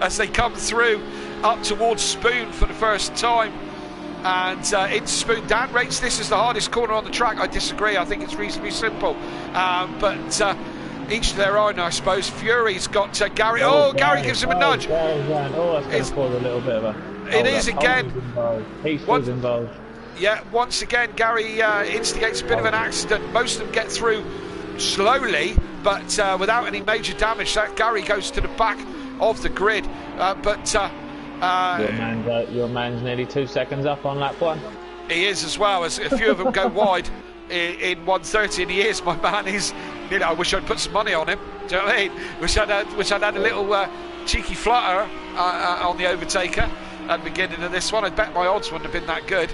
as they come through up towards Spoon for the first time. And into Spoon. Dan rates this as the hardest corner on the track. I disagree. I think it's reasonably simple. But each to their own, I suppose. Fury's got Gary. Oh, Gary gives him a nudge. That's going to cause a little bit of a... It is again. He's involved. Yeah, once again, Gary instigates a bit of an accident. Most of them get through slowly, but without any major damage. That Gary goes to the back of the grid. Your man's nearly 2 seconds up on lap 1. He is as well, as a few of them go wide in 1:30, and he is. My man is. I wish I'd put some money on him. Do you know what I mean? Wish I'd had a little cheeky flutter on the overtaker at the beginning of this one. I bet my odds wouldn't have been that good.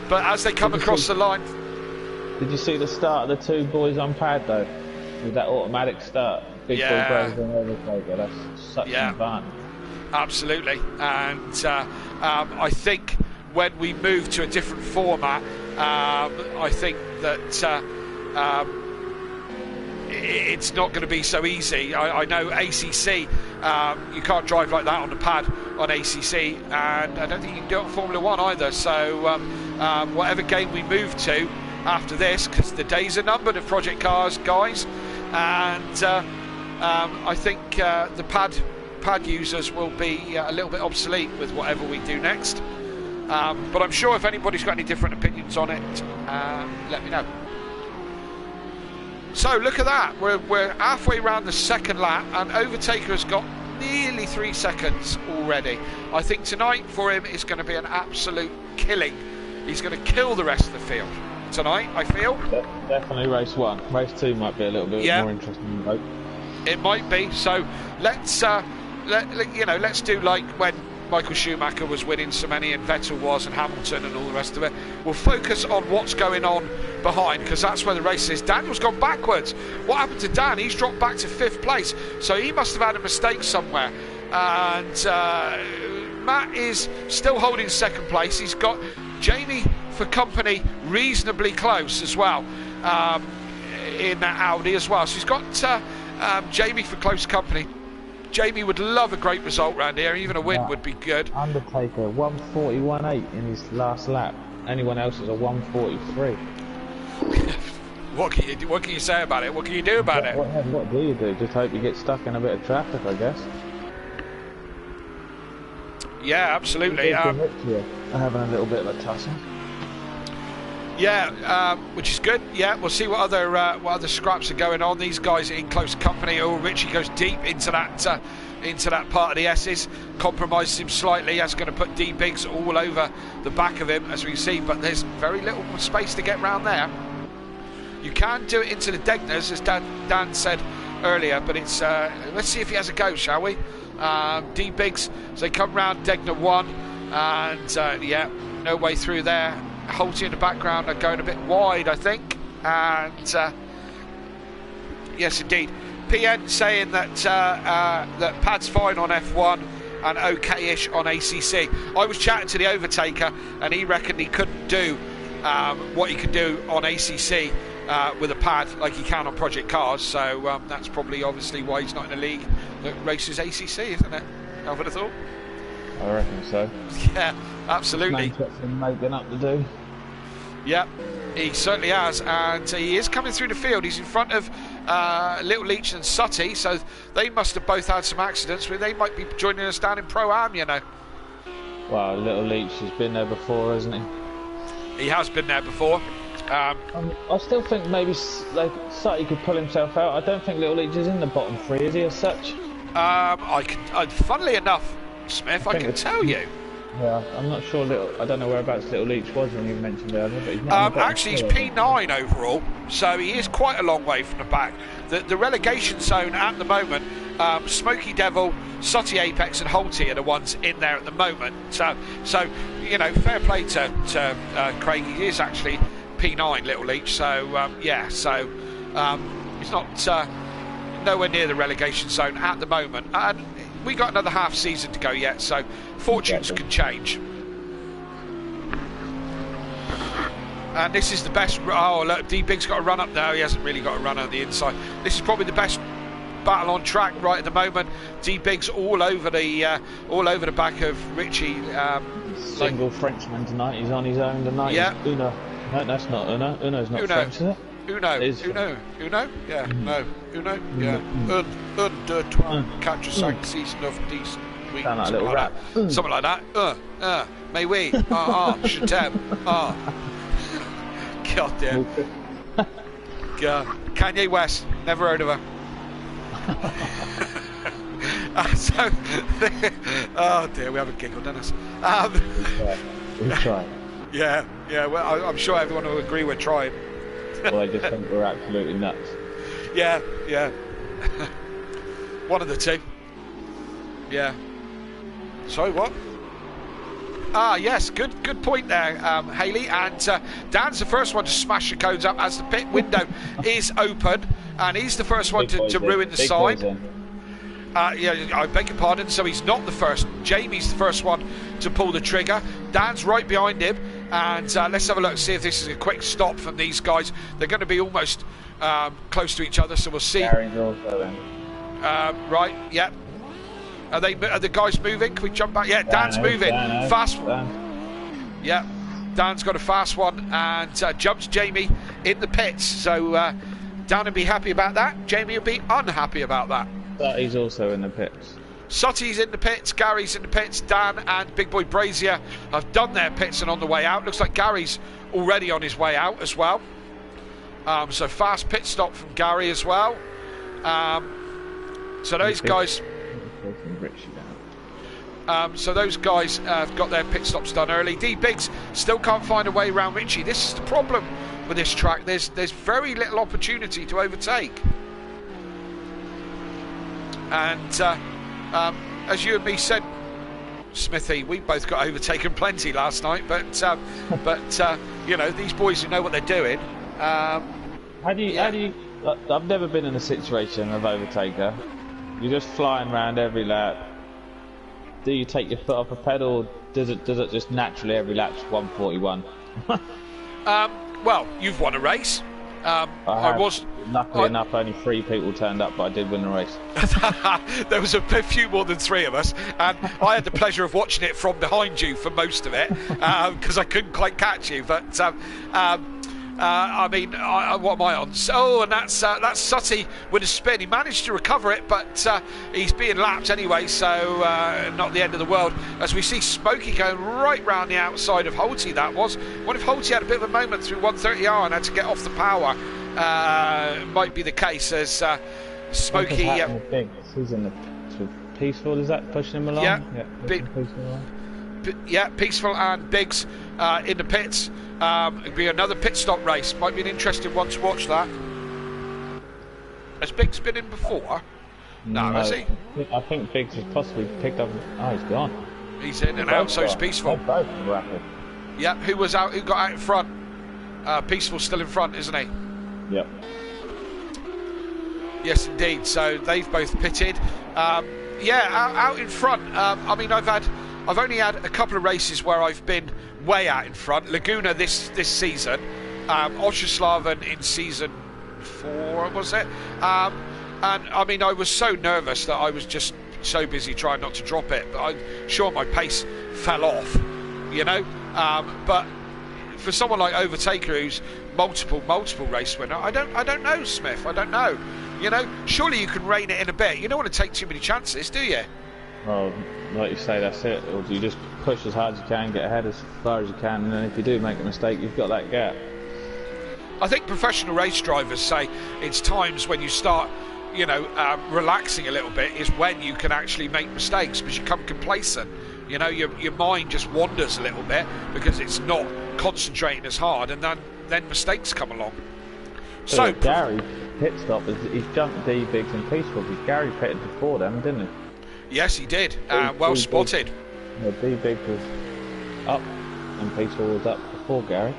But as they come across the line... Did you see the start of the two boys on pad though? With that automatic start? Big boy goes on overtaker. That's such an advantage. Absolutely. And I think when we move to a different format, I think that it's not going to be so easy. I know ACC, you can't drive like that on the pad on ACC, and I don't think you can do it on Formula 1 either. So whatever game we move to after this, because the days are numbered of Project Cars, guys, and I think the pad users will be a little bit obsolete with whatever we do next. But I'm sure if anybody's got any different opinions on it, let me know. So look at that, we're halfway around the second lap, and Overtaker has got nearly 3 seconds already. I think tonight for him is going to be an absolute killing. He's going to kill the rest of the field tonight, I feel. Definitely race 1. Race 2 might be a little bit more interesting, though. It might be. So let's let's do like when Michael Schumacher was winning so many, and Vettel was, and Hamilton, and all the rest of it. We'll focus on what's going on behind, because that's where the race is. Daniel's gone backwards. What happened to Dan? He's dropped back to 5th place, so he must have had a mistake somewhere. And Matt is still holding 2nd place. He's got Jamie for company reasonably close as well in that Audi as well. So he's got Jamie for close company. Jamie would love a great result round here. Even a win would be good. Undertaker 141.8 in his last lap. Anyone else is a 143. What can you say about it? What can you do about it? What do you do? Just hope you get stuck in a bit of traffic, I guess. Yeah, absolutely. Having a little bit of a tussle. Yeah, which is good. Yeah, we'll see what other scraps are going on. These guys are in close company. Oh, Richie goes deep into that part of the S's, compromises him slightly. That's going to put D Biggs all over the back of him, as we see. But there's very little space to get round there. You can do it into the Degners, as Dan said earlier. But it's let's see if he has a go, shall we? D Biggs, so they come round Degner 1, and yeah, no way through there. Holty in the background are going a bit wide, I think, and yes, indeed. PN saying that that pad's fine on F1 and okay-ish on ACC. I was chatting to the Overtaker, and he reckoned he couldn't do what he could do on ACC with a pad like he can on Project Cars. So that's probably obviously why he's not in a league that races ACC, isn't it? I would have thought. I reckon so. Yeah, absolutely. Got some making up to do. Yeah, he certainly has, and he is coming through the field. He's in front of Little Leach and Sutty, so they must have both had some accidents. They might be joining us down in Pro-Am, you know. Well, Little Leach has been there before, hasn't he? He has been there before. I still think maybe like Sutty could pull himself out. I don't think Little Leach is in the bottom 3, is he, as such? Funnily enough, Smith, I can tell you. Yeah, I'm not sure. I don't know whereabouts Little Leach was when you mentioned it earlier, but he's not. Actually, he's P9 overall, so he is quite a long way from the back. The relegation zone at the moment, Smoky Devil, Sutty Apex, and Holty are the ones in there at the moment. So you know, fair play to Craig. He is actually P9, Little Leach. So yeah, so he's not nowhere near the relegation zone at the moment. And we got another half season to go yet, so fortunes can change. And this is the best. Oh, look, D Big's got a run up now. He hasn't really got a run on the inside. This is probably the best battle on track right at the moment. D Big's all over the back of Richie. Single Frenchman tonight. He's on his own tonight. Yeah. Uno. No, that's not Uno. Uno's not French, is it? Uno. Yeah, no. Uno. Yeah. Un, deux, trois, quatre, cinq, six, neuf, dix. Sound like a little rap. Something like that. Mais oui. Je t'aime. God damn. God. Kanye West. Never heard of her. Oh dear, we haven't giggled, done us. We tried. Yeah. Well, I'm sure everyone will agree we're trying. Well, I just think we're absolutely nuts. Yeah. One of the two. Yeah. Sorry, what? Yes, good point there, Hayley. And Dan's the first one to smash the cones up as the pit window is open, and he's the first one to ruin the sign. Yeah, I beg your pardon. So he's not the first. Jamie's the first one to pull the trigger. Dan's right behind him, and let's have a look, see if this is a quick stop from these guys. They're going to be almost close to each other, so we'll see. Gary's also in. Right, yeah. Are the guys moving? Can we jump back? Yeah, Dan's moving. Fast one. Yeah, Dan's got a fast one and jumps Jamie in the pits. So Dan will be happy about that. Jamie will be unhappy about that. But he's also in the pits. Sutty's in the pits, Gary's in the pits, Dan and Big Boy Brazier have done their pits and on the way out. Looks like Gary's already on his way out as well. So fast pit stop from Gary as well. So those guys... so those guys have got their pit stops done early. D Biggs still can't find a way around Richie. This is the problem with this track. There's very little opportunity to overtake. And as you and me said, Smithy, we both got overtaken plenty last night. But you know, these boys who know what they're doing. How do you? I've never been in a situation of overtaker. You're just flying around every lap. Do you take your foot off a pedal, or does it just naturally every lap's 141? Well, you've won a race. Luckily enough, only 3 people turned up, but I did win the race. There was a few more than 3 of us, and I had the pleasure of watching it from behind you for most of it, because I couldn't quite catch you. But I mean, what am I on? Oh, and that's Sutty with a spin. He managed to recover it, but he's being lapped anyway, so not the end of the world. As we see Smokey going right round the outside of Holty, that was. What if Holty had a bit of a moment through 130R and had to get off the power? Might be the case as Smokey... He's in the Peaceful, is that pushing him along? Yeah, Peaceful and Biggs in the pits. It'll be another pit stop race. Might be an interesting one to watch that. Has Biggs been in before? No, has he? I think Biggs has possibly picked up... Oh, he's gone. He's in and out, so it's Peaceful. Both rapid. Yeah, who got out in front? Peaceful's still in front, isn't he? Yep. Yes, indeed. So they've both pitted. Out in front. I mean, I've only had a couple of races where I've been way out in front. Laguna this season, Oscherslaven in season 4, was it? And I mean, I was so nervous that I was just so busy trying not to drop it. But I'm sure my pace fell off, you know. But for someone like Overtaker, who's multiple race winner, I don't know, Smith. I don't know. You know, surely you can rein it in a bit. You don't want to take too many chances, do you? Well, like you say, that's it. Or you just push as hard as you can, get ahead as far as you can, and then if you do make a mistake, you've got that gap. I think professional race drivers say it's times when you start, you know, relaxing a little bit is when you can actually make mistakes, because you become complacent. You know, your mind just wanders a little bit because it's not concentrating as hard, and then mistakes come along. So Gary pit stop, he's jumped D Biggs and Peaceful, because Gary pitted before them, didn't he? Yes, he did. Well spotted. Yeah, D Biggs was up and Peaceful was up before Gary.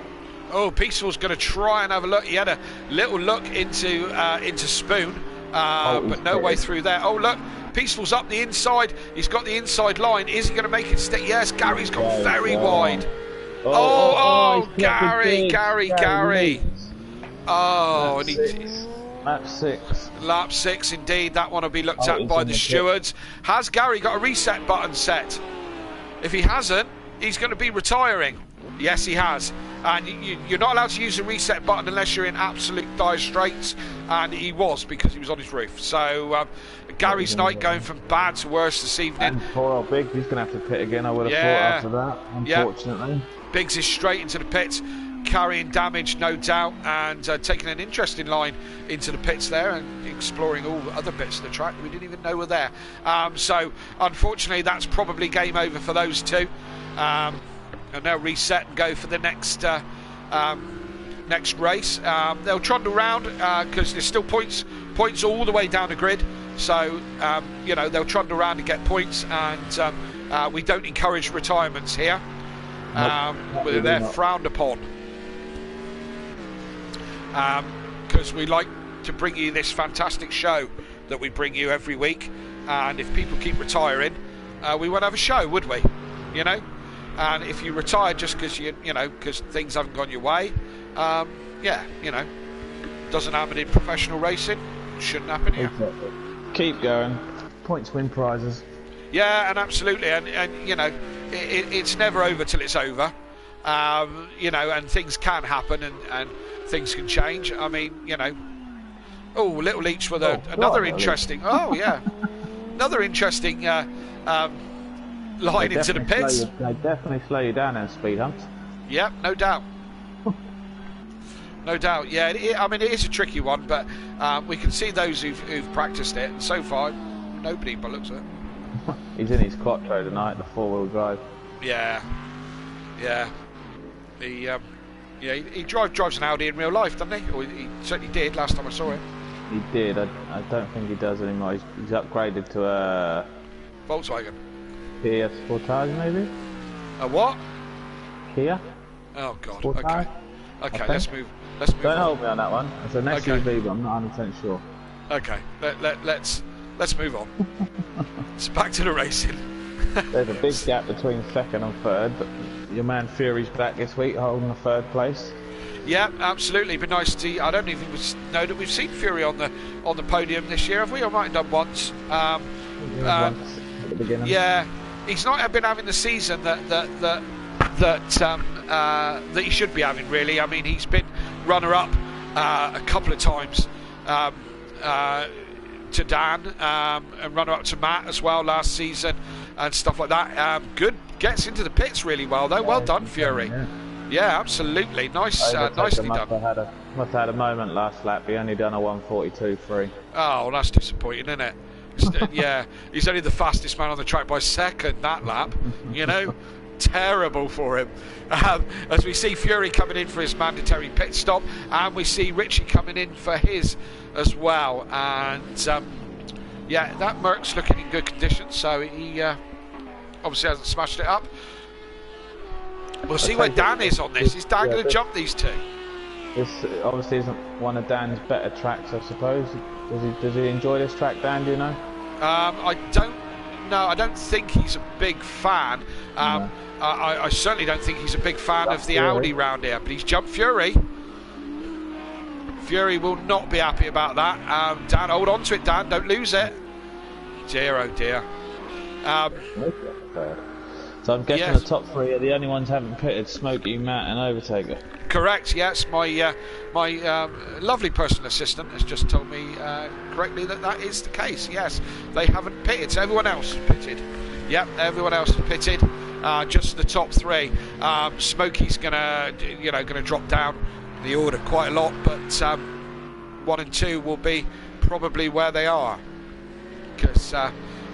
Oh, Peaceful's going to try and have a look. He had a little look into Spoon, but no way through there. Oh, look, Peaceful's up the inside. He's got the inside line. Is he going to make it stick? Yes, Gary's gone very wide. Gary. Oh, and Lap 6. Lap 6, indeed. That one will be looked at by the stewards. Has Gary got a reset button set? If he hasn't, he's going to be retiring. Yes, he has. and you're not allowed to use the reset button unless you're in absolute dire straits, and he was, because he was on his roof. So Gary's night going from bad to worse this evening. And poor old Biggs, he's going to have to pit again, I would have thought, after that, unfortunately. Yeah. Biggs is straight into the pits, carrying damage, no doubt, and taking an interesting line into the pits there and exploring all the other bits of the track we didn't even know were there. So unfortunately that's probably game over for those two, and they'll reset and go for the next next race. They'll trundle around because there's still points all the way down the grid, so you know, they'll trundle around to get points, and we don't encourage retirements here. They're frowned upon, because we like to bring you this fantastic show that we bring you every week, and if people keep retiring, we won't have a show, would we? You know, and if you retire just because you know, because things haven't gone your way, yeah, you know, doesn't happen in professional racing, shouldn't happen here. Keep going, points win prizes. Yeah, and absolutely, and you know, it's never over till it's over. You know, and things can happen, and things can change. I mean, you know, Little Leach with another interesting. Oh yeah, another interesting line into the pits. They definitely slow you down in speed humps. Yep, no doubt. No doubt. Yeah, I mean, it is a tricky one, but we can see those who've practiced it, and so far, nobody by looks at it. He's in his Quattro tonight, the 4-wheel drive. Yeah, yeah. He drives an Audi in real life, doesn't he? Or he certainly did last time I saw him. He did. I don't think he does anymore. He's upgraded to a Volkswagen. PS4 Sportage, maybe. A what? Kia. Oh God. Sportage? Okay. Let's move. Don't hold me on that one. It's an SUV, but I'm not 100% sure. Okay. Let's move on. It's back to the racing. There's a big gap between second and third, but your man Fury's back this week, holding the third place. Yeah, absolutely. It'd be nice to see. I don't even know that we've seen Fury on the podium this year, have we? I might have done once. Once at the beginning. Yeah, he's not been having the season that he should be having, really. I mean, he's been runner-up a couple of times to Dan, and runner-up to Matt as well last season and stuff like that. Good, gets into the pits really well though. Well done, Fury. Yeah, absolutely. Nicely done. Must have had a moment last lap. He only done a 1:42.3. Oh, well, that's disappointing, isn't it? Yeah, he's only the fastest man on the track by a second that lap. You know, terrible for him. As we see Fury coming in for his mandatory pit stop, and we see Richie coming in for his as well. And yeah, that Merc's looking in good condition, so he obviously hasn't smashed it up. We'll see where Dan is on this. Is Dan going to jump these two? This obviously isn't one of Dan's better tracks, I suppose. Does he enjoy this track, Dan? Do you know? I don't know. I don't think he's a big fan. No. I certainly don't think he's a big fan of the Fury. Audi round here. But he's jumped Fury. Fury will not be happy about that. Dan, hold on to it, Dan. Don't lose it. Dear, oh dear. So I'm guessing the top three are the only ones haven't pitted: Smokey, Matt, and Overtaker. Correct. Yes, my lovely personal assistant has just told me correctly that is the case. Yes, they haven't pitted. So everyone else has pitted. Yep, everyone else has pitted. Just the top three. Smokey's gonna drop down the order quite a lot, but 1 and 2 will be probably where they are, because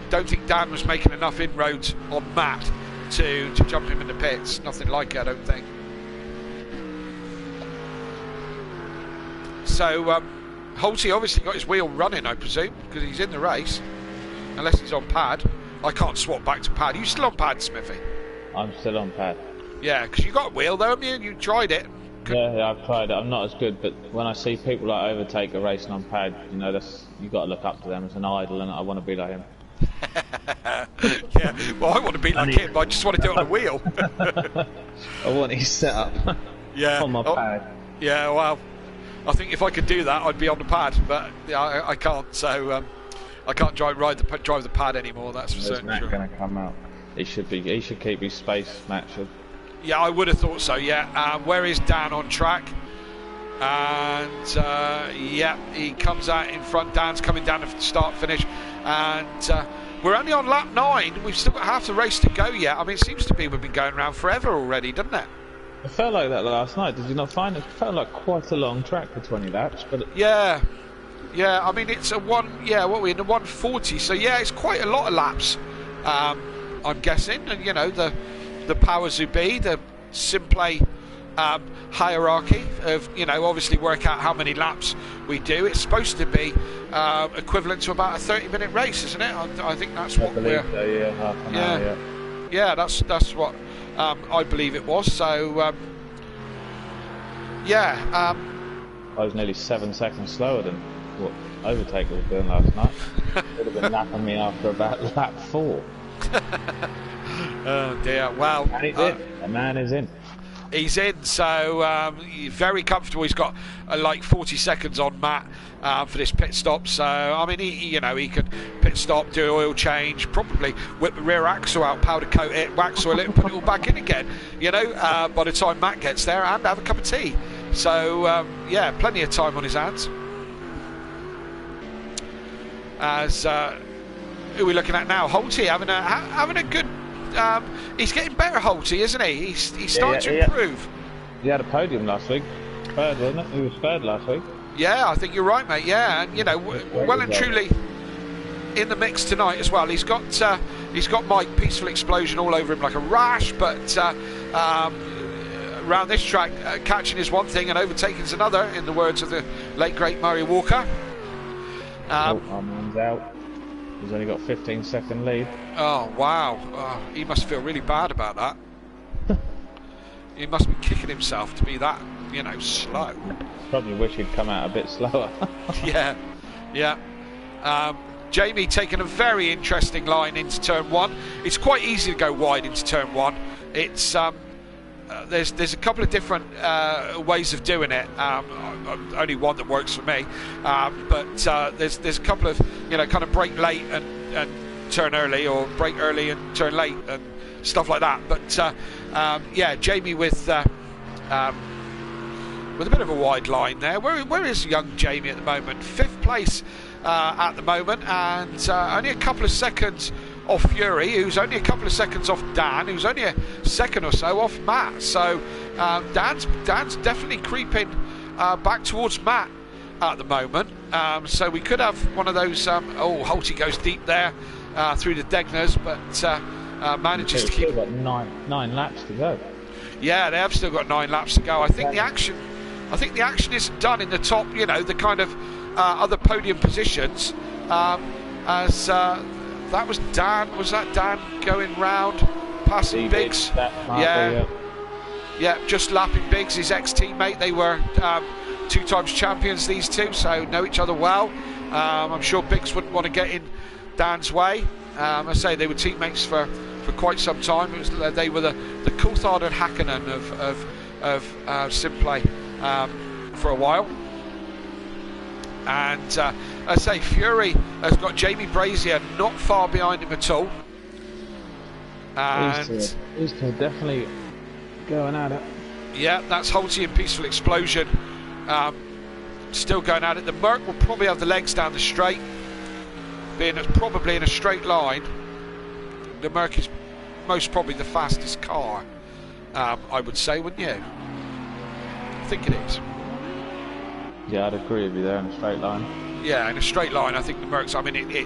don't think Dan was making enough inroads on Matt to jump him in the pits. Nothing like it, I don't think. So Holty obviously got his wheel running, I presume, because he's in the race, unless he's on pad. I can't swap back to pad. Are you still on pad, Smithy? I'm still on pad. Yeah, because you got a wheel though, haven't you? You tried it. Yeah, I've tried it. I'm not as good, but when I see people like Overtaker racing on pad, you know, you got to look up to them as an idol, and I want to be like him. Yeah, well, I want to be like him, but I just want to do it on a wheel. I want his setup. Yeah, on my pad. Yeah, well, I think if I could do that, I'd be on the pad, but yeah, I can't. So I can't drive the pad anymore. That's for certain. Matt going to come out? He should keep his space, Matt should. Yeah, I would have thought so. Yeah. Where is Dan on track? And yeah, he comes out in front. Dan's coming down to start finish, and we're only on lap 9. We've still got half the race to go yet. I mean, it seems to be we've been going around forever already, doesn't it? It felt like that last night. Did you not find it? It felt like quite a long track for 20 laps, but yeah. I mean, it's a one. Yeah, what are we in the 140? So yeah, it's quite a lot of laps. I'm guessing, and you know the powers who be, the Simplay hierarchy of, you know, obviously work out how many laps we do. It's supposed to be equivalent to about a 30-minute race, isn't it? I think that's what we're. So, yeah, half an hour, yeah, that's what I believe it was. So yeah, I was nearly 7 seconds slower than what Overtaker was doing last night. Would have been lapping me after about lap 4. Oh dear. Well, and he's in. The man is in. He's in, so very comfortable. He's got like 40 seconds on Matt for this pit stop. So I mean, he can pit stop, do an oil change, probably whip the rear axle out, powder coat it, wax oil it, and put it all back in again. You know, by the time Matt gets there, and have a cup of tea. So yeah, plenty of time on his hands. As who are we looking at now? Holty having a good. He's getting better, Holty, isn't he? He's starting to improve. He had a podium last week. Third, wasn't it? He was third last week. Yeah, I think you're right, mate. Yeah, and you know, well and truly in the mix tonight as well. He's got Mike Peaceful Explosion all over him like a rash, but around this track, catching is one thing and overtaking is another, in the words of the late great Murray Walker. Our man's out. He's only got 15-second lead. Oh wow! Oh, he must feel really bad about that. He must be kicking himself to be that, you know, slow. Probably wish he'd come out a bit slower. Yeah. Jamie taking a very interesting line into turn 1. It's quite easy to go wide into turn 1. It's there's a couple of different ways of doing it. Only one that works for me, but there's a couple of, you know, kind of brake late and turn early, or brake early and turn late and stuff like that. But yeah, Jamie with a bit of a wide line there. Where is young Jamie at the moment? 5th place at the moment, and only a couple of seconds off Fury, who's only a couple of seconds off Dan, who's only a second or so off Matt. So Dan's definitely creeping back towards Matt at the moment. So we could have one of those. Holty goes deep there through the Degners, but manages to keep. Still got nine laps to go. Yeah, they have still got 9 laps to go. I think the action isn't done in the top. You know, the kind of other podium positions. As that was Dan. Was that Dan going round, passing Biggs? Yeah, just lapping Biggs, his ex-teammate. They were 2 times champions, these two, so know each other well. I'm sure Biggs wouldn't want to get in Dan's way. I say they were teammates for quite some time. They were the Coulthard and Hakkinen of Simplay for a while. And I say Fury has got Jamie Brazier not far behind him at all. And these two definitely going at it. Yeah, that's Holty and Peaceful Explosion still going at it. The Merc will probably have the legs down the straight, being it's probably in a straight line. The Merc is most probably the fastest car, I would say, wouldn't you? I think it is. Yeah, I'd agree with you there in a straight line. Yeah, in a straight line, I think the Mercs. I mean, it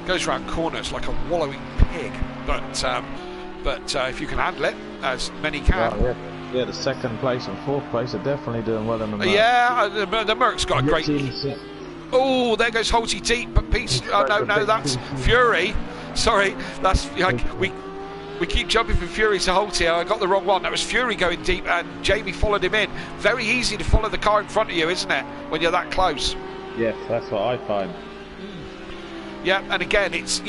goes around corners like a wallowing pig. But if you can handle it, as many can. Well, yeah, the 2nd place and 4th place are definitely doing well in the Merc. Yeah, the Merc's got a great. Oh, there goes Holty deep, but Peace. No, that's Fury. Sorry, that's like we keep jumping from Fury to Holty. I got the wrong one. That was Fury going deep, and Jamie followed him in. Very easy to follow the car in front of you, isn't it, when you're that close? Yes, that's what I find. Yeah, and again, it's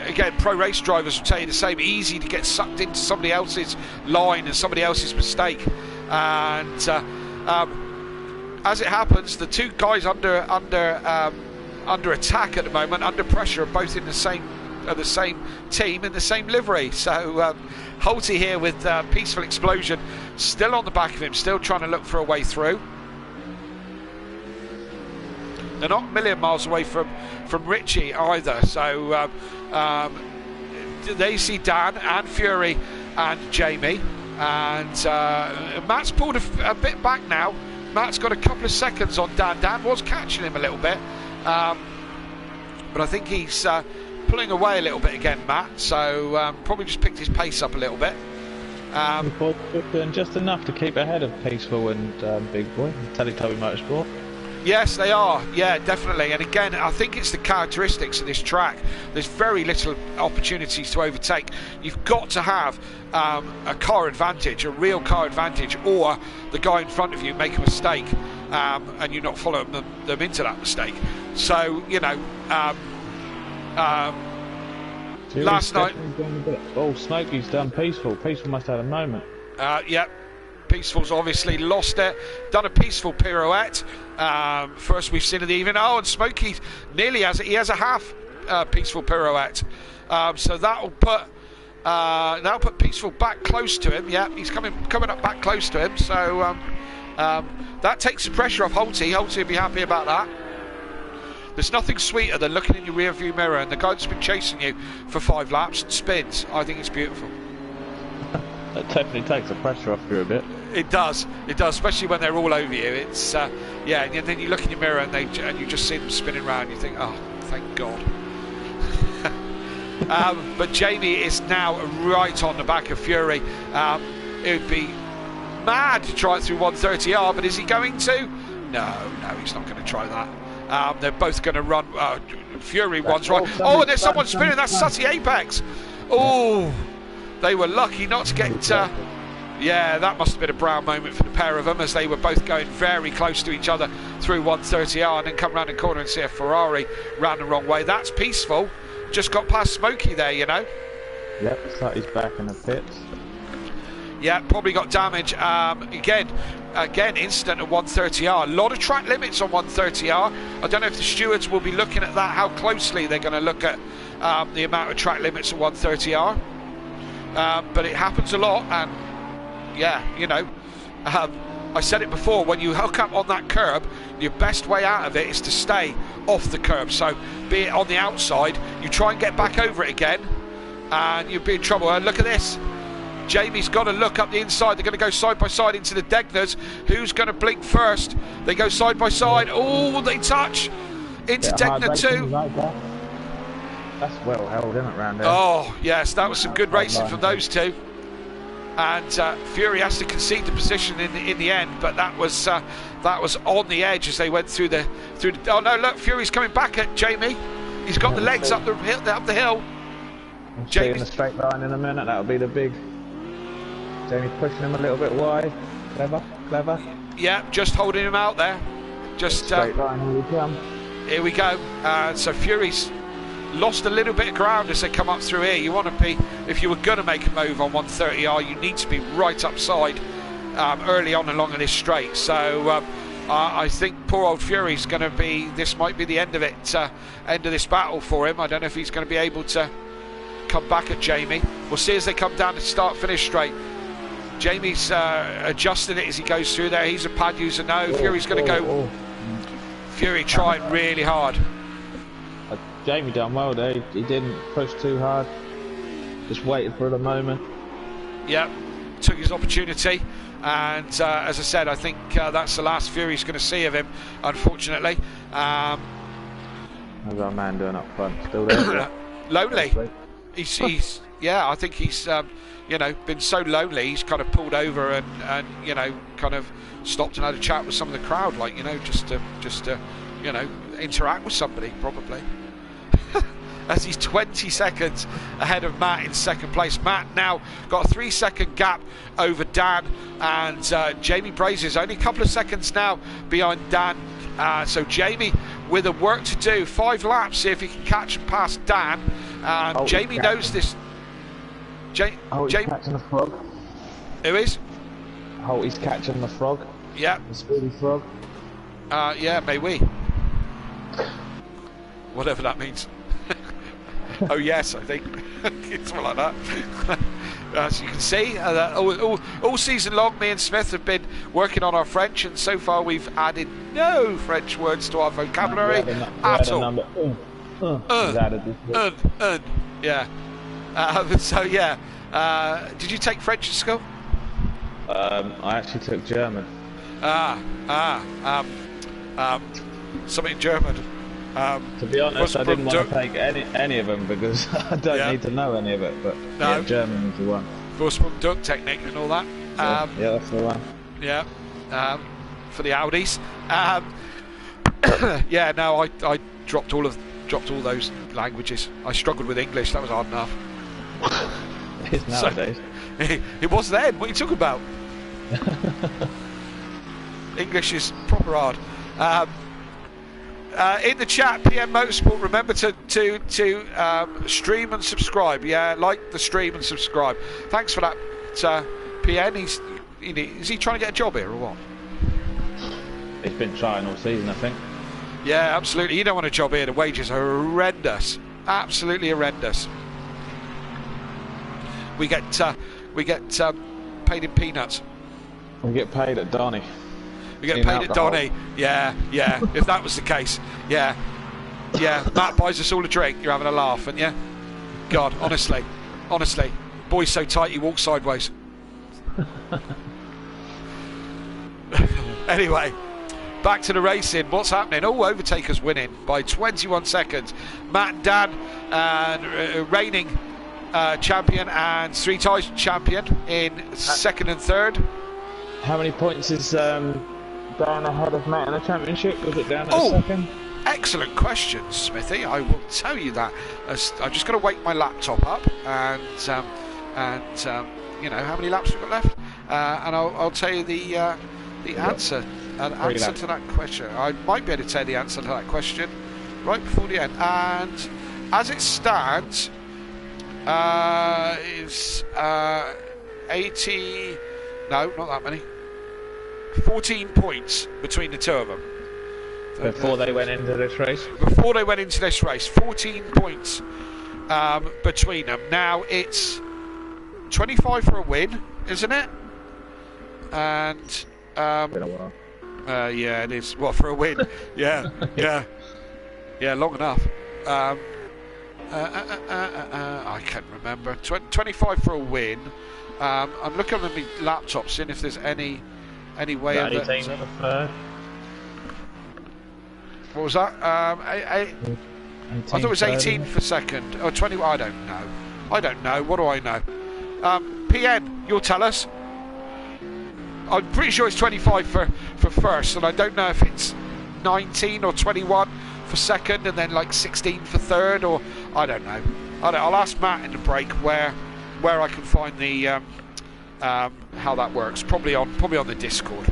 again, pro race drivers will tell you the same. Easy to get sucked into somebody else's line and somebody else's mistake. And as it happens, the 2 guys under attack at the moment, under pressure, are both in the same are the same team in the same livery. So Holty here with Peaceful Explosion still on the back of him, still trying to look for a way through. They're not a million miles away from Richie either. So they see Dan and Fury and Jamie, and Matt's pulled a bit back now. Matt's got a couple of seconds on Dan. Dan was catching him a little bit, but I think he's pulling away a little bit again, Matt. So probably just picked his pace up a little bit. Doing just enough to keep ahead of Peaceful and Big Boy, Teletubby Motorsport. Yes, they are. Yeah, definitely. And again, I think it's the characteristics of this track. There's very little opportunities to overtake. You've got to have a car advantage, a real car advantage, or the guy in front of you make a mistake and you're not following them into that mistake. So, you know, last night... Oh, Smokey's done Peaceful. Peaceful must have had a moment. Yep. Peaceful's obviously lost it, done a Peaceful pirouette. First we've seen of the evening. Oh, and Smokey nearly has it. He has a half Peaceful pirouette. So that'll put Peaceful back close to him. Yeah, he's coming up back close to him. So that takes the pressure off Holty. Holty will be happy about that. There's nothing sweeter than looking in your rear view mirror and the guy that's been chasing you for 5 laps spins. I think it's beautiful. That definitely takes the pressure off you a bit. It does, especially when they're all over you. It's yeah, and then you look in your mirror and you just see them spinning around. You think, oh, thank God. But Jamie is now right on the back of Fury. It would be mad to try it through 130R, but is he going to? No, he's not going to try that. They're both going to run. Fury one's right. Oh, and there's someone spinning. That's Sussy Apex. Oh. They were lucky not to get... yeah, that must have been a brown moment for the pair of them, as they were both going very close to each other through 130R and then come round the corner and see a Ferrari ran the wrong way. That's Peaceful. Just got past Smokey there, you know. Yep, so he's back in the pits. Yeah, probably got damage. Again, incident at 130R. A lot of track limits on 130R. I don't know if the stewards will be looking at that, how closely they're going to look at the amount of track limits at 130R. But it happens a lot, and yeah, you know, I said it before, when you hook up on that curb, your best way out of it is to stay off the curb. So be it on the outside, you try and get back over it again and you'll be in trouble. And look at this, Jamie's got to look up the inside. They're going to go side by side into the Degners. Who's going to blink first? They go side by side. Oh, they touch into Degner 2. That's well held, isn't it, round there? Oh, yes, that was some good racing from those two. And Fury has to concede the position in the end, but that was on the edge as they went through the. Oh no, look, Fury's coming back at Jamie. He's got the legs up the hill. Jamie in the straight line in a minute. That'll be the big. Jamie's pushing him a little bit wide. Clever. Yeah, just holding him out there. Just straight line. Here we come. Here we go. So Fury's lost a little bit of ground as they come up through here. You want to be, if you were going to make a move on 130R, you need to be right upside early on along this straight. So I think poor old Fury's going to be, this might be the end of it, end of this battle for him. I don't know if he's going to be able to come back at Jamie. We'll see as they come down to start-finish straight. Jamie's adjusting it as he goes through there. He's a pad user now. Fury's going to go. Fury trying really hard. Jamie done well there. He didn't push too hard. Just waited for the moment. Yep, took his opportunity. And as I said, I think that's the last Fury's going to see of him, unfortunately. How's our man doing up front? Still there? Lonely. He's yeah, I think he's you know, been so lonely. He's kind of pulled over and you know, kind of stopped and had a chat with some of the crowd, like, you know, just to you know, interact with somebody probably. As he's 20 seconds ahead of Matt in second place. Matt now got a 3-second gap over Dan, and Jamie Brazier only a couple of seconds now behind Dan. So Jamie with a work to do, 5 laps, see if he can catch and pass Dan. Jamie knows this. He's catching the frog. Who is? He's catching the frog. Yeah. The speedy frog. Yeah, may we. Whatever that means. Oh yes, I think it's something like that. As you can see, all season long, me and Smith have been working on our French, and so far we've added no French words to our vocabulary at all. Yeah. So yeah. Did you take French at school? I actually took German. Something German. To be honest, I didn't want to take any of them because I don't need to know any of it. But no. Yeah, German was the one. Vorsprung duck technique and all that. Yeah, that's the one. Yeah, for the Audis. Yeah, no, I dropped all those languages. I struggled with English. That was hard enough. It is nowadays. So, it was then. What are you talking about? English is proper hard. In the chat, PM Motorsport, remember to stream and subscribe. Yeah, like the stream and subscribe. Thanks for that, PN. Is he trying to get a job here or what? He's been trying all season, I think. Yeah, absolutely. You don't want a job here. The wages are horrendous. Absolutely horrendous. We get paid in peanuts. We get paid at Donny. We get paid at Donny. Yeah. If that was the case, yeah. Matt buys us all a drink. You're having a laugh, aren't you? God, honestly, boy's so tight he walks sideways. Anyway, back to the racing. What's happening? Oh, Overtaker's winning by 21 seconds. Matt and Dan, reigning champion and 3-time champion in second and third. How many points is Dan ahead of Matt in the championship? Was it down at second? Excellent question, Smithy. I will tell you that. I'm just going to wake my laptop up and you know how many laps we've got left, and I'll tell you the answer to that question. I might be able to tell you the answer to that question right before the end. And as it stands, is 80? No, not that many. 14 points between the two of them. Before they went into this race? Before they went into this race, 14 points between them. Now it's 25 for a win, isn't it? And been a while. Yeah, it is. Well, for a win, yeah, long enough. I can't remember. 25 for a win. I'm looking on my laptop, seeing if there's any way of it. 18 for third. What was that? I thought it was 18 for second. Or 20. I don't know. What do I know? PN, you'll tell us. I'm pretty sure it's 25 for first, and I don't know if it's 19 or 21 for second, and then like 16 for third, or I don't know. I'll ask Matt in the break where I can find the how that works. Probably on the Discord.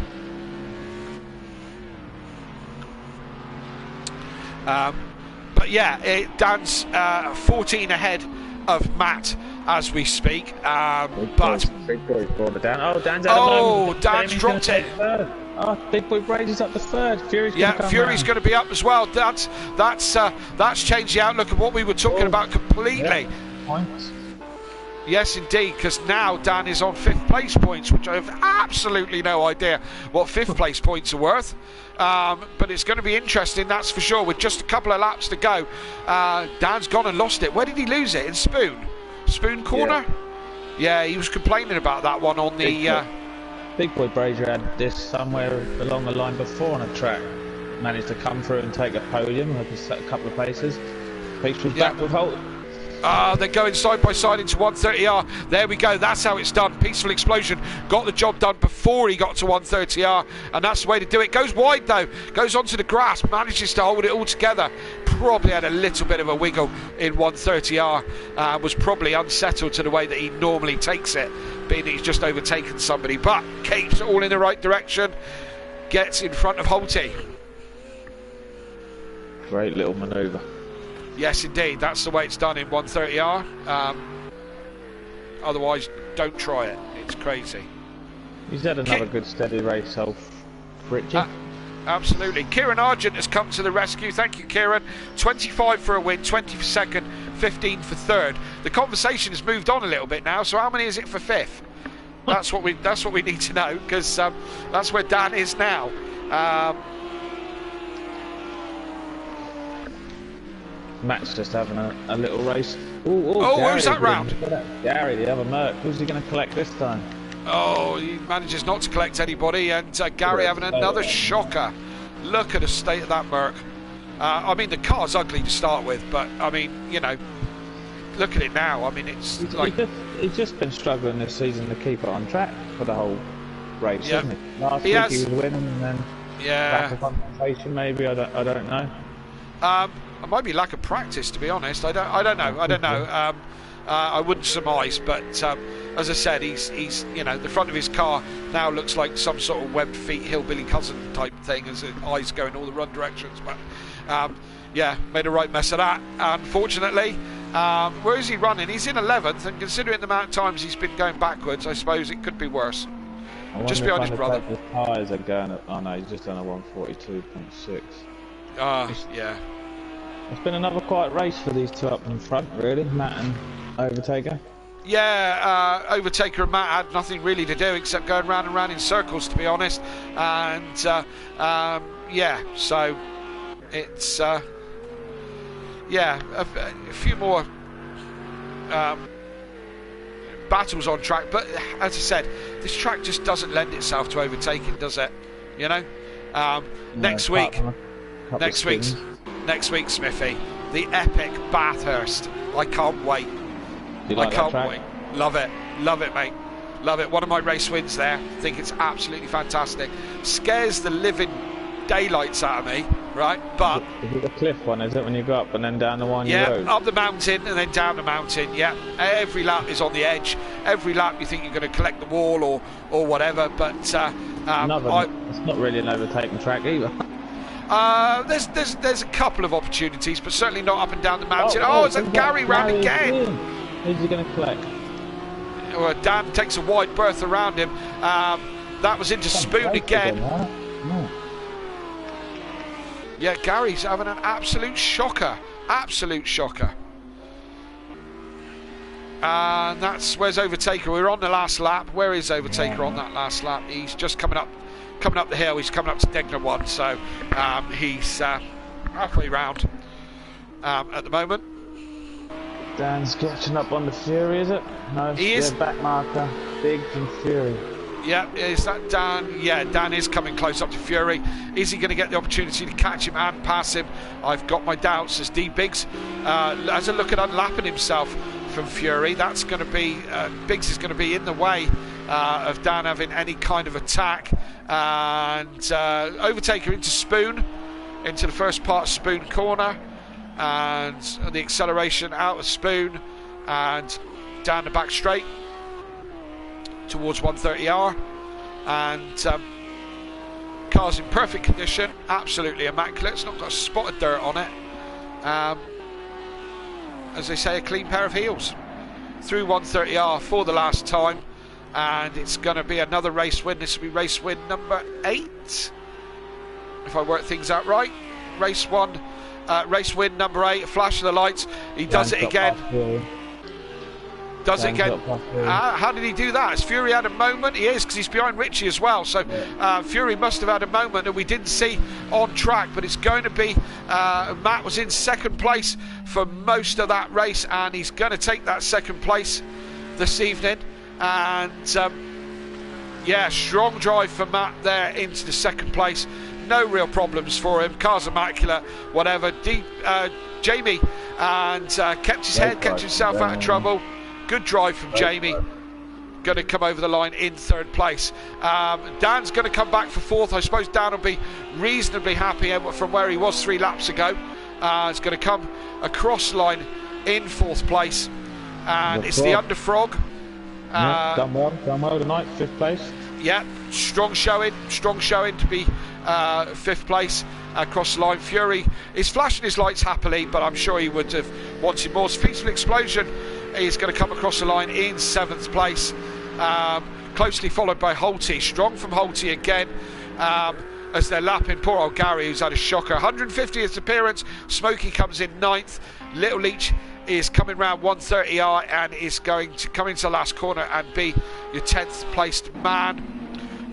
But yeah, Dan's 14 ahead of Matt as we speak. But big boy brought it down. Oh, Dan's dropped it. Oh, big boy Brady's up to third. Fury's going to be up as well. That's changed the outlook of what we were talking about completely. Yeah. Yes, indeed, because now Dan is on 5th place points, which I have absolutely no idea what 5th place points are worth. But it's going to be interesting, that's for sure. With just a couple of laps to go, Dan's gone and lost it. Where did he lose it? In Spoon corner? Yeah, he was complaining about that one on the... Big boy Brazier had this somewhere along the line before on a track. Managed to come through and take a podium, had a couple of places. Peach was back with Holt. They're going side by side into 130R. There we go. That's how it's done. Peaceful Explosion got the job done before he got to 130R, and that's the way to do it. Goes wide though. Goes onto the grass. Manages to hold it all together. Probably had a little bit of a wiggle in 130R. Was probably unsettled to the way that he normally takes it, being that he's just overtaken somebody. But keeps it all in the right direction. Gets in front of Holty. Great little manoeuvre. Yes, indeed. That's the way it's done in 130R. Otherwise, don't try it. It's crazy. He's had another good steady race, Richie. Absolutely. Kieran Argent has come to the rescue. Thank you, Kieran. 25 for a win, 20 for second, 15 for third. The conversation has moved on a little bit now. So how many is it for fifth? That's what we need to know, because that's where Dan is now. Matt's just having a little race. Who's that round? Gary, the other Merc. Who's he going to collect this time? Oh, he manages not to collect anybody, and Gary having another shocker. Look at the state of that Merc. I mean, the car's ugly to start with, but I mean, you know, look at it now. I mean, he's just been struggling this season to keep it on track for the whole race, hasn't he? Last week he was winning, and then lack of concentration, maybe. I don't know. It might be lack of practice, to be honest. I don't know. I wouldn't surmise, but as I said, he's you know, the front of his car now looks like some sort of webbed feet hillbilly cousin type thing, as his eyes go in all the run directions. But yeah, made a right mess of that, unfortunately. Where is he running? He's in 11th, and considering the amount of times he's been going backwards, I suppose it could be worse. Just behind his brother. The tyres are going up. Oh no, he's just done a 142.6. Yeah. It's been another quiet race for these two up in front, really, Matt and Overtaker. Yeah, Overtaker and Matt had nothing really to do except going round and round in circles, to be honest. And yeah, so it's yeah, a few more battles on track. But as I said, this track just doesn't lend itself to overtaking, does it? You know, next week, Smithy, the epic Bathurst. I can't wait. I can't wait. Love it, mate. Love it. One of my race wins there. Think it's absolutely fantastic. Scares the living daylights out of me, right? But is it the cliff one? Is it when you go up and then down the one? Yeah, road? Up the mountain and then down the mountain. Yeah, every lap is on the edge. Every lap you think you're going to collect the wall or whatever. But it's not really an overtaking track either. There's a couple of opportunities, but certainly not up and down the mountain. It's a Gary round again. Who's he going to collect? Well, Dan takes a wide berth around him. That was into Spoon again. Yeah, Gary's having an absolute shocker. Absolute shocker. And where's Overtaker? We're on the last lap. Where is Overtaker on that last lap? He's just coming up the hill. He's coming up to Degner 1, so he's halfway round at the moment. Dan's catching up on the Fury, is it? No, he is. Back marker, big from Fury. Yeah, is that Dan? Yeah, Dan is coming close up to Fury. Is he going to get the opportunity to catch him and pass him? I've got my doubts, as D Biggs has a look at unlapping himself from Fury. That's going to be Biggs is going to be in the way of Dan having any kind of attack. And Overtaker into Spoon, into the first part of Spoon corner, and the acceleration out of Spoon and down the back straight towards 130R, and car's in perfect condition, absolutely immaculate. It's not got a spot of dirt on it. As they say, a clean pair of heels through 130R for the last time, and it's going to be another race win. This will be race win number 8, if I work things out right. Race win number 8. A flash of the lights. He does it again. Does it again? How did he do that? Has Fury had a moment? He is, because he's behind Richie as well. So Fury must have had a moment that we didn't see on track. But it's going to be Matt was in second place for most of that race, and he's going to take that second place this evening. And yeah, strong drive for Matt there into the second place. No real problems for him. Car's immaculate, whatever. Jamie and kept his head, kept himself out of trouble. Good drive from Jamie. Going to come over the line in third place. Dan's going to come back for fourth. I suppose Dan will be reasonably happy from where he was 3 laps ago. It's going to come across the line in fourth place. And it's the Underfrog. Done well tonight, 5th place. Yeah, strong showing to be 5th place across the line. Fury is flashing his lights happily, but I'm sure he would have wanted more. Peaceful Explosion is going to come across the line in 7th place, closely followed by Holty. Strong from Holty again, as they're lapping poor old Gary, who's had a shocker. 150th appearance. Smokey comes in 9th. Little Leach is coming round 130R and is going to come into the last corner and be your 10th placed man.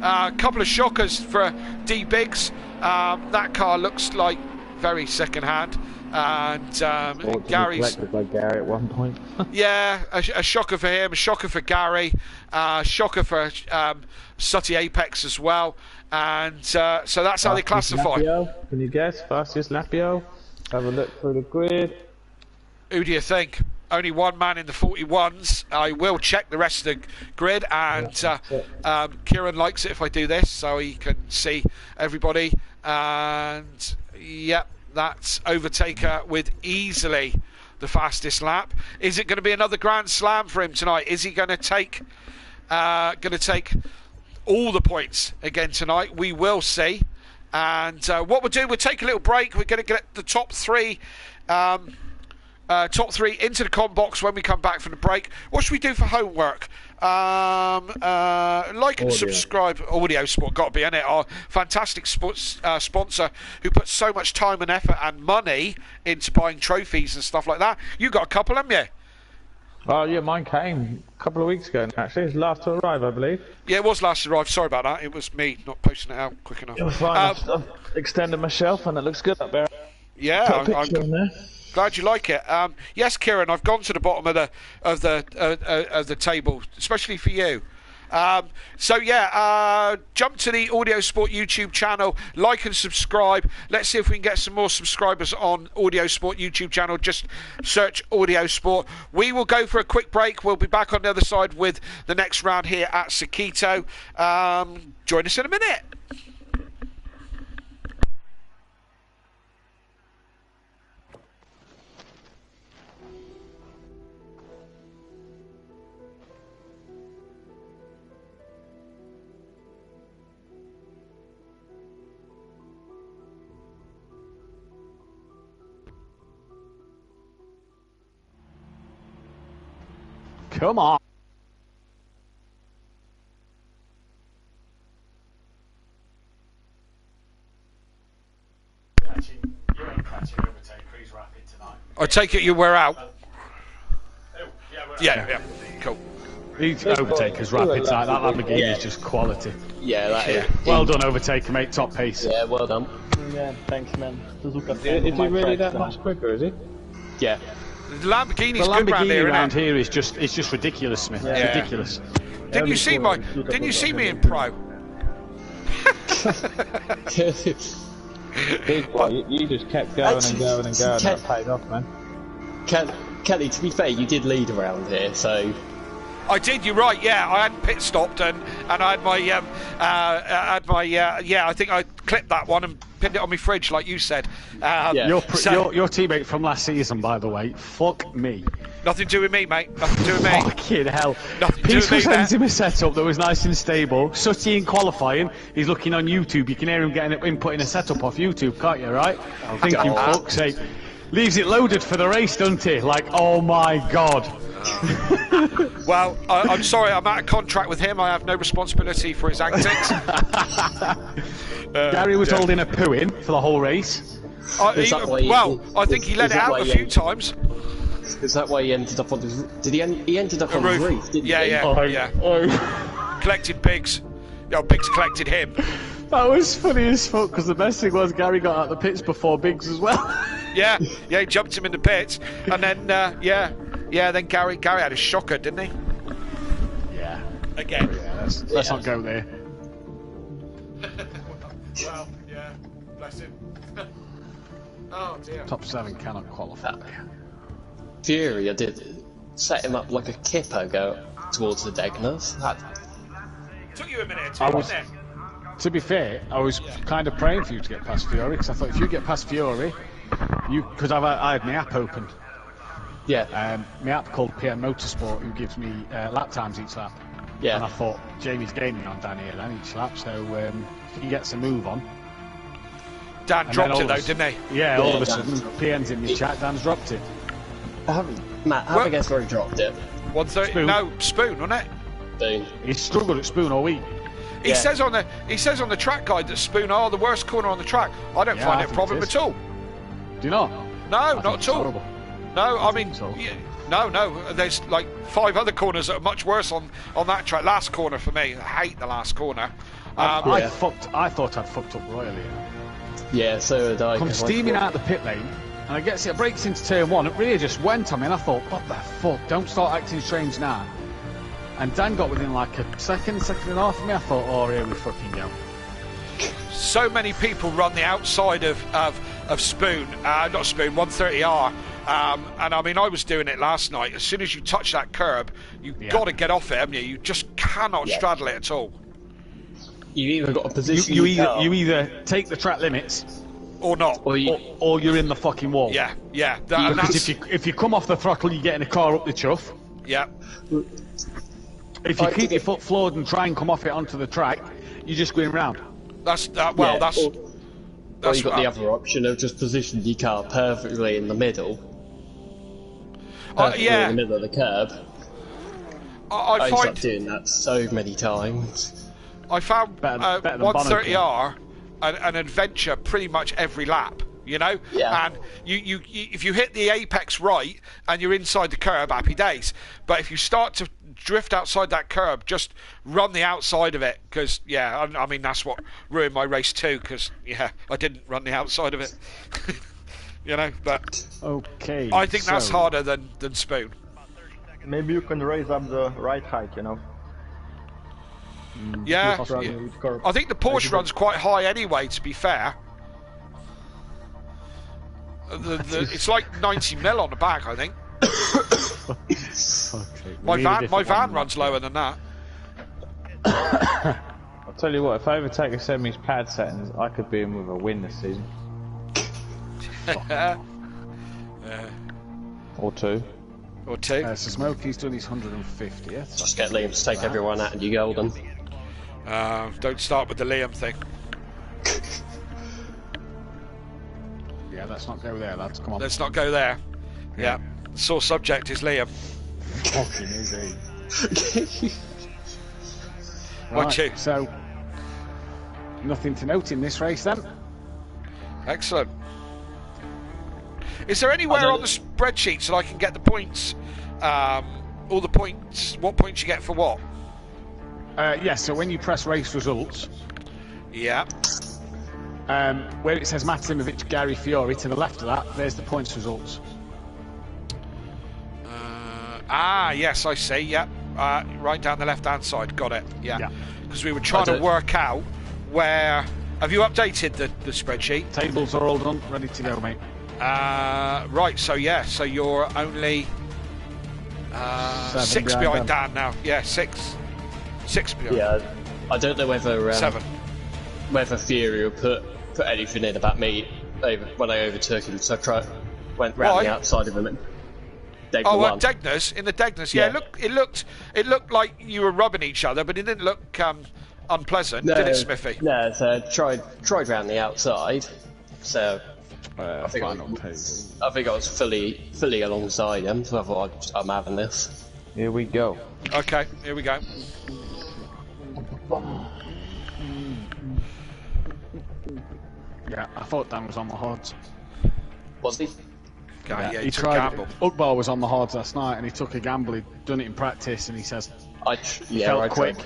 A couple of shockers for D Biggs. That car looks like very second hand. And Gary's collected by Gary at one point. yeah, a shocker for him, a shocker for Gary, shocker for Sutty Apex as well, and so that's how they classify. Lapio? Can you guess? Fastest Lapio? Have a look through the grid. Who do you think? Only one man in the 41s. I will check the rest of the grid, and Kieran likes it if I do this, so he can see everybody. And yep. That's Overtaker with easily the fastest lap. Is it going to be another Grand Slam for him tonight? Is he going to take all the points again tonight? We will see. And what we'll do, we'll take a little break. We're going to get the top three into the com box when we come back from the break. What should we do for homework? Like and subscribe. Audio Sport, got to be in it. Our fantastic sports sponsor who puts so much time and effort and money into buying trophies and stuff like that. You got a couple, haven't you? Oh yeah, mine came a couple of weeks ago. Actually, it's last to arrive, I believe. Yeah, it was last to arrive. Sorry about that. It was me not posting it out quick enough. You're fine. I've extended my shelf and it looks good up there. Yeah, I'm there. Glad you like it. Yes, Kieran, I've gone to the bottom of the table, especially for you. So yeah, jump to the Audio Sport YouTube channel, like and subscribe. Let's see if we can get some more subscribers on Audio Sport YouTube channel. Just search Audio Sport. We will go for a quick break. We'll be back on the other side with the next round here at Sakito. Join us in a minute. Come on. You ain't catching Overtaker, he's rapid tonight. I take it you were out. Yeah, Cool. He's Overtaker's rapid tonight. That Lamborghini is just quality. Yeah, that is. Well done, Overtaker, mate. Top pace. Yeah, well done. Yeah, thanks, man. Is he really that much quicker, is he? Yeah. The Lamborghini's The good round Lamborghini here, around isn't it? here is just ridiculous, Smith. It's Yeah. ridiculous. Didn't you see me in pro? Big boy, you just kept going and going and going. That paid off, man. Kelly, to be fair, you did lead around here, so... I did. You're right. Yeah, I hadn't pit stopped and I had my I think I clipped that one and pinned it on my fridge, like you said. Your teammate from last season, by the way. Fuck me. Nothing to do with me, mate. Nothing to do with me. Fucking hell. Nothing to do with me, Peace sent him a setup that was nice and stable. Sutty in qualifying. He's looking on YouTube. You can hear him getting inputting a setup off YouTube, can't you? Right? Thinking, fuck's sake. Leaves it loaded for the race, doesn't he? Like, oh my god. Well, I'm sorry, I'm out of contract with him. I have no responsibility for his antics. Gary was holding a poo in for the whole race. I think he let it out a few times. Is that why he ended up on his... He ended up on his roof, didn't he? Yeah. Collected Biggs. No, Biggs collected him. That was funny as fuck, because the best thing was Gary got out the pits before Biggs as well. Yeah, he jumped him in the pits, and then then Gary had a shocker, didn't he? Yeah. Again. Yeah, let's not go there. Well, yeah, bless him. Oh dear. Top 7 cannot qualify. Fury, I did set him up like a kipper go towards the Degners. Took you a minute or two, wasn't it? To be fair, I was kind of praying for you to get past Fury, because I thought if you get past Fury, because I had my app open. Yeah. My app called PM Motorsport, who gives me lap times each lap. Yeah. And I thought Jamie's gaining on Dan here then each lap, so if he gets a move on. Dan dropped it though, didn't he? Yeah, all of a sudden, PN's in the chat, Dan's dropped it. Matt, have a guess where he dropped it. 130? No, Spoon, wasn't it? Spoon. He's struggled at Spoon all week. He says on the track guide that Spoon are the worst corner on the track. I don't find it a problem at all. Do you not? No, not at all. Horrible. No, I mean, no. There's like 5 other corners that are much worse on that track. Last corner for me. I hate the last corner. I thought I'd fucked up royally. Yeah, so did I. Come steaming out the pit lane, and I get it breaks into turn 1. It really just went on me, and I thought, what the fuck? Don't start acting strange now. And Dan got within like a second and a half of me. I thought, oh, here we fucking go. So many people run the outside of Spoon, not Spoon, 130R. And I mean, I was doing it last night. As soon as you touch that curb, you've got to get off it, haven't you? You just cannot straddle it at all. You either got a position. You either take the track limits, or not, or you're in the fucking wall. Yeah. Because if you come off the throttle, you get in a car up the chuff. Yeah. If you keep your foot floored and try and come off it onto the track, you're just going round. Or you got the other option of just positioning your car perfectly in the middle. In the middle of the curb. I ended up doing that so many times. I found 130R an adventure pretty much every lap. You know, and you if you hit the apex right and you're inside the curb, happy days. But if you start to drift outside that curb, just run the outside of it, because I mean that's what ruined my race too, because I didn't run the outside of it. You know, but okay, I think that's harder than Spoon. Maybe you can raise up the right height, you know. I think the Porsche runs quite high anyway, to be fair. It's like 90 mil on the back, I think. My van runs lower than that. I'll tell you what, if I overtake a semi's pad settings, I could be in with a win this season. Or two. So Smokey's done his 150th. Just get Liam to take everyone out and you golden. Don't start with the Liam thing. Yeah, let's not go there, lads. Come on. Let's not go there. Yeah. The sore subject is Liam. Fucking is he? Right, so nothing to note in this race then. Excellent. Is there anywhere on the spreadsheet so I can get the points? All the points. What points you get for what? So when you press race results. Yeah. Where it says Matt Simovic, Gary Fiore, to the left of that, there's the points results. Yes, I see, yeah. Right down the left-hand side, got it, yeah. Because we were trying to work out where... Have you updated the spreadsheet? Tables are all done, ready to go, mate. Right, so you're only 6 behind Dan now. Yeah, 6 behind. Yeah, I don't know whether... 7. Whether Fury will put anything in about me when I overtook him, so I went round the outside of him and Degners, in the Degners, it looked like you were rubbing each other, but it didn't look unpleasant, did it, Smithy? No, so I tried round the outside, so I think I was fully alongside him, so I thought I'm having this. Here we go. Okay, here we go. Yeah, I thought Dan was on the hards. Was he? Yeah, he tried. Ukbar was on the hards last night, and he took a gamble. He'd done it in practice, and he says, he felt quick.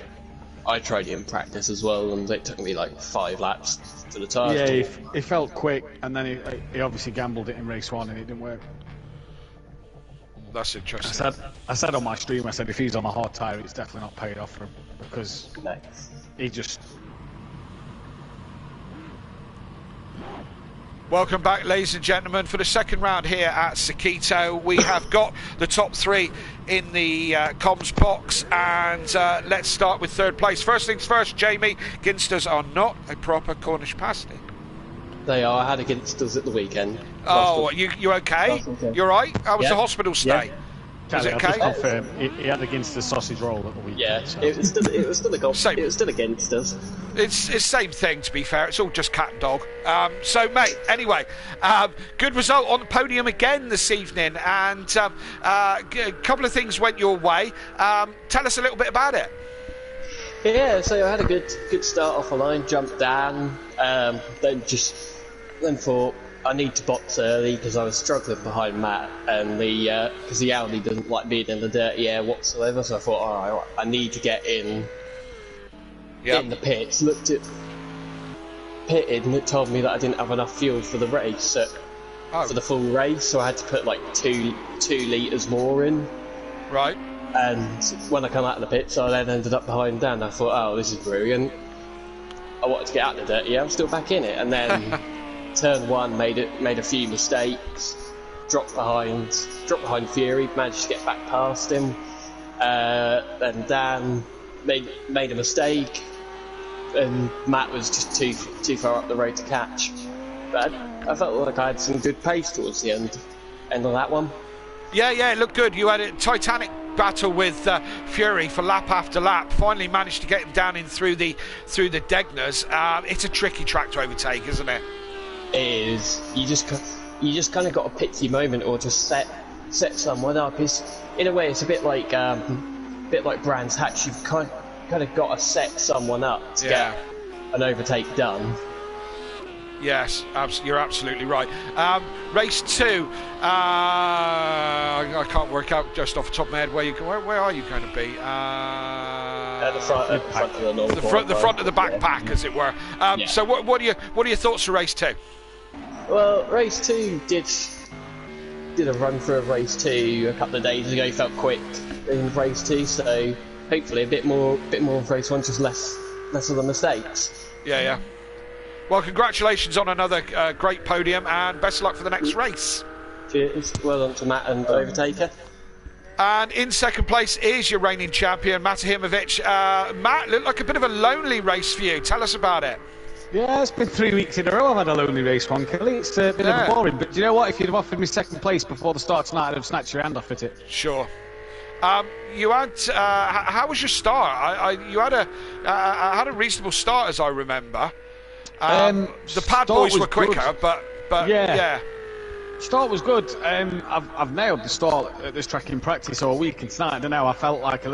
I tried it in practice as well, and it took me like 5 laps to the tyre. Yeah, he felt quick, and then he obviously gambled it in race 1, and it didn't work. That's interesting. I said on my stream, I said if he's on a hard tyre, it's definitely not paid off for him, because he just... Welcome back, ladies and gentlemen, for the second round here at Sakito. We have got the top 3 in the comms box, and let's start with third place. First things first, Jamie, Ginsters are not a proper Cornish pasty. They are. I had a Ginsters at the weekend. Oh, you okay? You're right? How was the hospital stay? Yeah. Is it okay? I'll just confirm, he had against the sausage roll at the weekend. Yeah, so. it was still against us. It's same thing, to be fair. It's all just cat and dog. So, mate, anyway, good result on the podium again this evening, and a couple of things went your way. Tell us a little bit about it. Yeah, so I had a good start off the line, jumped down, then thought I need to box early because I was struggling behind Matt, and because the Audi doesn't like being in the dirty air whatsoever. So I thought, all right, I need to get in the pits. Looked at pitted, and it told me that I didn't have enough fuel for the race for the full race, so I had to put like 2 litres more in. Right. And when I come out of the pits, I then ended up behind Dan. I thought, oh, this is brilliant. I wanted to get out of the dirt. Yeah, I'm still back in it. And then turn 1 made a few mistakes. Dropped behind Fury. Managed to get back past him. Then Dan made a mistake, and Matt was just too far up the road to catch. But I felt like I had some good pace towards the end of that one. Yeah, it looked good. You had a titanic battle with Fury for lap after lap. Finally managed to get him down in through the Degners. It's a tricky track to overtake, isn't it? It is. You just kind of got a pitsy moment, or just set someone up. In a way, it's a bit like Brands Hatch. You've kind of got to set someone up to get an overtake done. Yes, you're absolutely right. Race 2, I can't work out just off the top of my head where are you going to be? The front of the backpack, as it were. So what are your thoughts for race 2? Well, race 2 did a run through of race 2 a couple of days ago. Felt quick in race 2, so hopefully a bit more of race 1, just less of the mistakes. Yeah. Well, congratulations on another great podium, and best of luck for the next race. Cheers. Well done to Matt and Overtaker. And in second place is your reigning champion, Matahimovic. Matt, looked like a bit of a lonely race for you. Tell us about it. Yeah, it's been 3 weeks in a row I've had a lonely race one, Kelly. It's a bit of boring, but do you know what? If you'd have offered me second place before the start tonight, I'd have snatched your hand off at it. Sure. You had how was your start? You had a reasonable start, as I remember. The pad boys were quicker, but yeah. Start was good. I've nailed the start at this track in practice all week, and tonight I don't know. I felt like I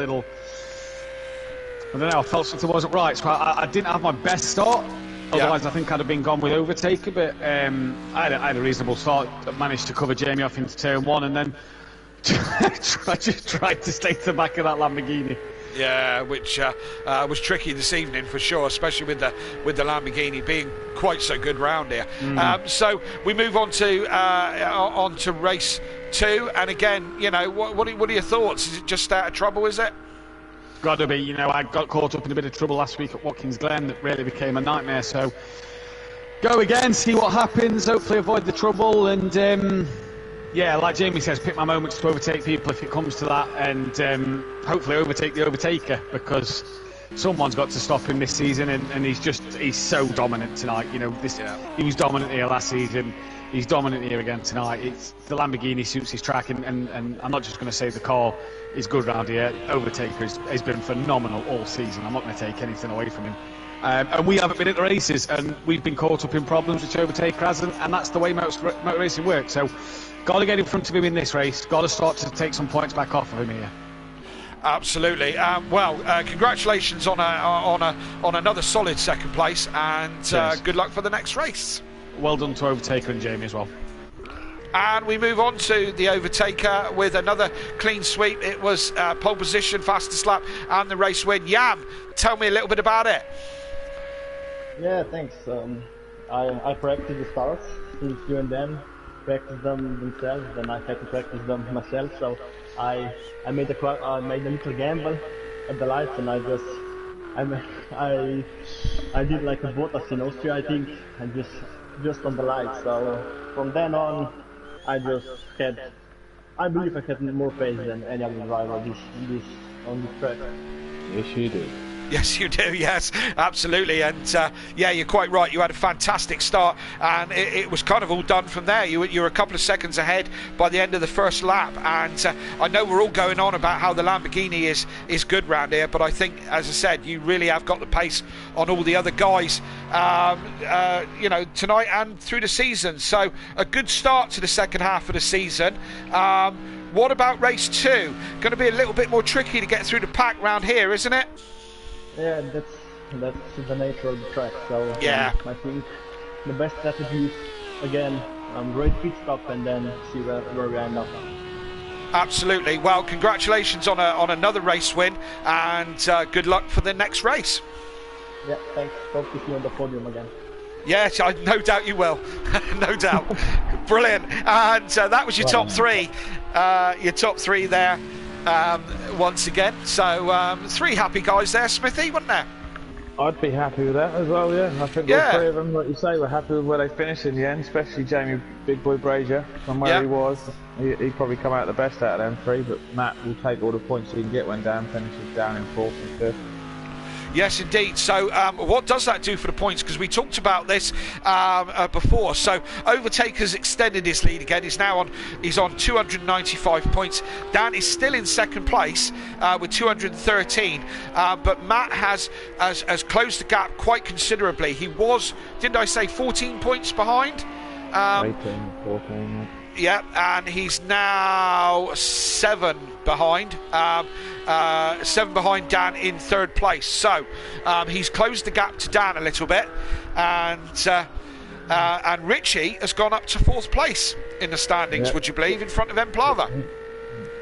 felt something wasn't right. So I didn't have my best start. Otherwise, I think I'd have been gone with Overtaker. But I had a reasonable start. I managed to cover Jamie off into turn 1, and then just tried to stay to the back of that Lamborghini. Yeah, which was tricky this evening for sure, especially with the Lamborghini being quite so good round here. So we move on to race 2, and again, what are your thoughts? Is it just out of trouble? Is it? Got to be. I got caught up in a bit of trouble last week at Watkins Glen that really became a nightmare. So go again, see what happens. Hopefully avoid the trouble, and like Jamie says, pick my moments to overtake people if it comes to that, and hopefully overtake the Overtaker, because someone's got to stop him this season, and he's so dominant tonight. He was dominant here last season. He's dominant here again tonight. The Lamborghini suits his track, and I'm not just going to say the car is good around here. Overtaker has been phenomenal all season. I'm not going to take anything away from him. And we haven't been at the races, and we've been caught up in problems which Overtaker hasn't, and that's the way motor racing works. So, got to get in front of him in this race. Got to start to take some points back off of him here. Absolutely. Congratulations on another solid second place, and good luck for the next race. Well done to Overtaker and Jamie as well. And we move on to the Overtaker with another clean sweep. It was pole position, fastest lap, and the race win. Yam, tell me a little bit about it. Yeah, thanks. I practiced the starts, since you and them practice them themselves, then I had to practice them myself. So I made a little gamble at the lights, and I did like a Bottas in Austria, I think, and just on the lights. So from then on, I believe I had more pace than any other driver on this track. Yes, you do. Yes, you do. Yes, absolutely. And you're quite right. You had a fantastic start, and it was kind of all done from there. You were a couple of seconds ahead by the end of the first lap. And I know we're all going on about how the Lamborghini is good round here, but I think, as I said, you really have got the pace on all the other guys, tonight and through the season. So a good start to the second half of the season. What about race 2? Going to be a little bit more tricky to get through the pack round here, isn't it? Yeah, that's the nature of the track. So I think the best strategy is, again, great pit stop and then see where we end up. Absolutely. Well, congratulations on another race win, and good luck for the next race. Yeah, thanks. Hope to see you on the podium again. Yes, no doubt you will. No doubt. Brilliant. And that was your top three. Your top three there once again. So 3 happy guys there, Smithy, wasn't there? I'd be happy with that as well, yeah. I think all 3 of them, like you say, were happy with where they finished in the end, especially Jamie Big Boy Brazier from where he was. He'd probably come out the best out of them 3, but Matt will take all the points he can get when Dan finishes down in 4th and 5th. Yes, indeed. So what does that do for the points? Because we talked about this before. So Overtaker's extended his lead again. He's on 295 points. Dan is still in 2nd place with 213. But Matt has closed the gap quite considerably. He was, didn't I say, 14 points behind? 18, 14, yeah, and he's now 7 behind. 7 behind Dan in 3rd place. So he's closed the gap to Dan a little bit, and Richie has gone up to 4th place in the standings. Would you believe, in front of Emplava?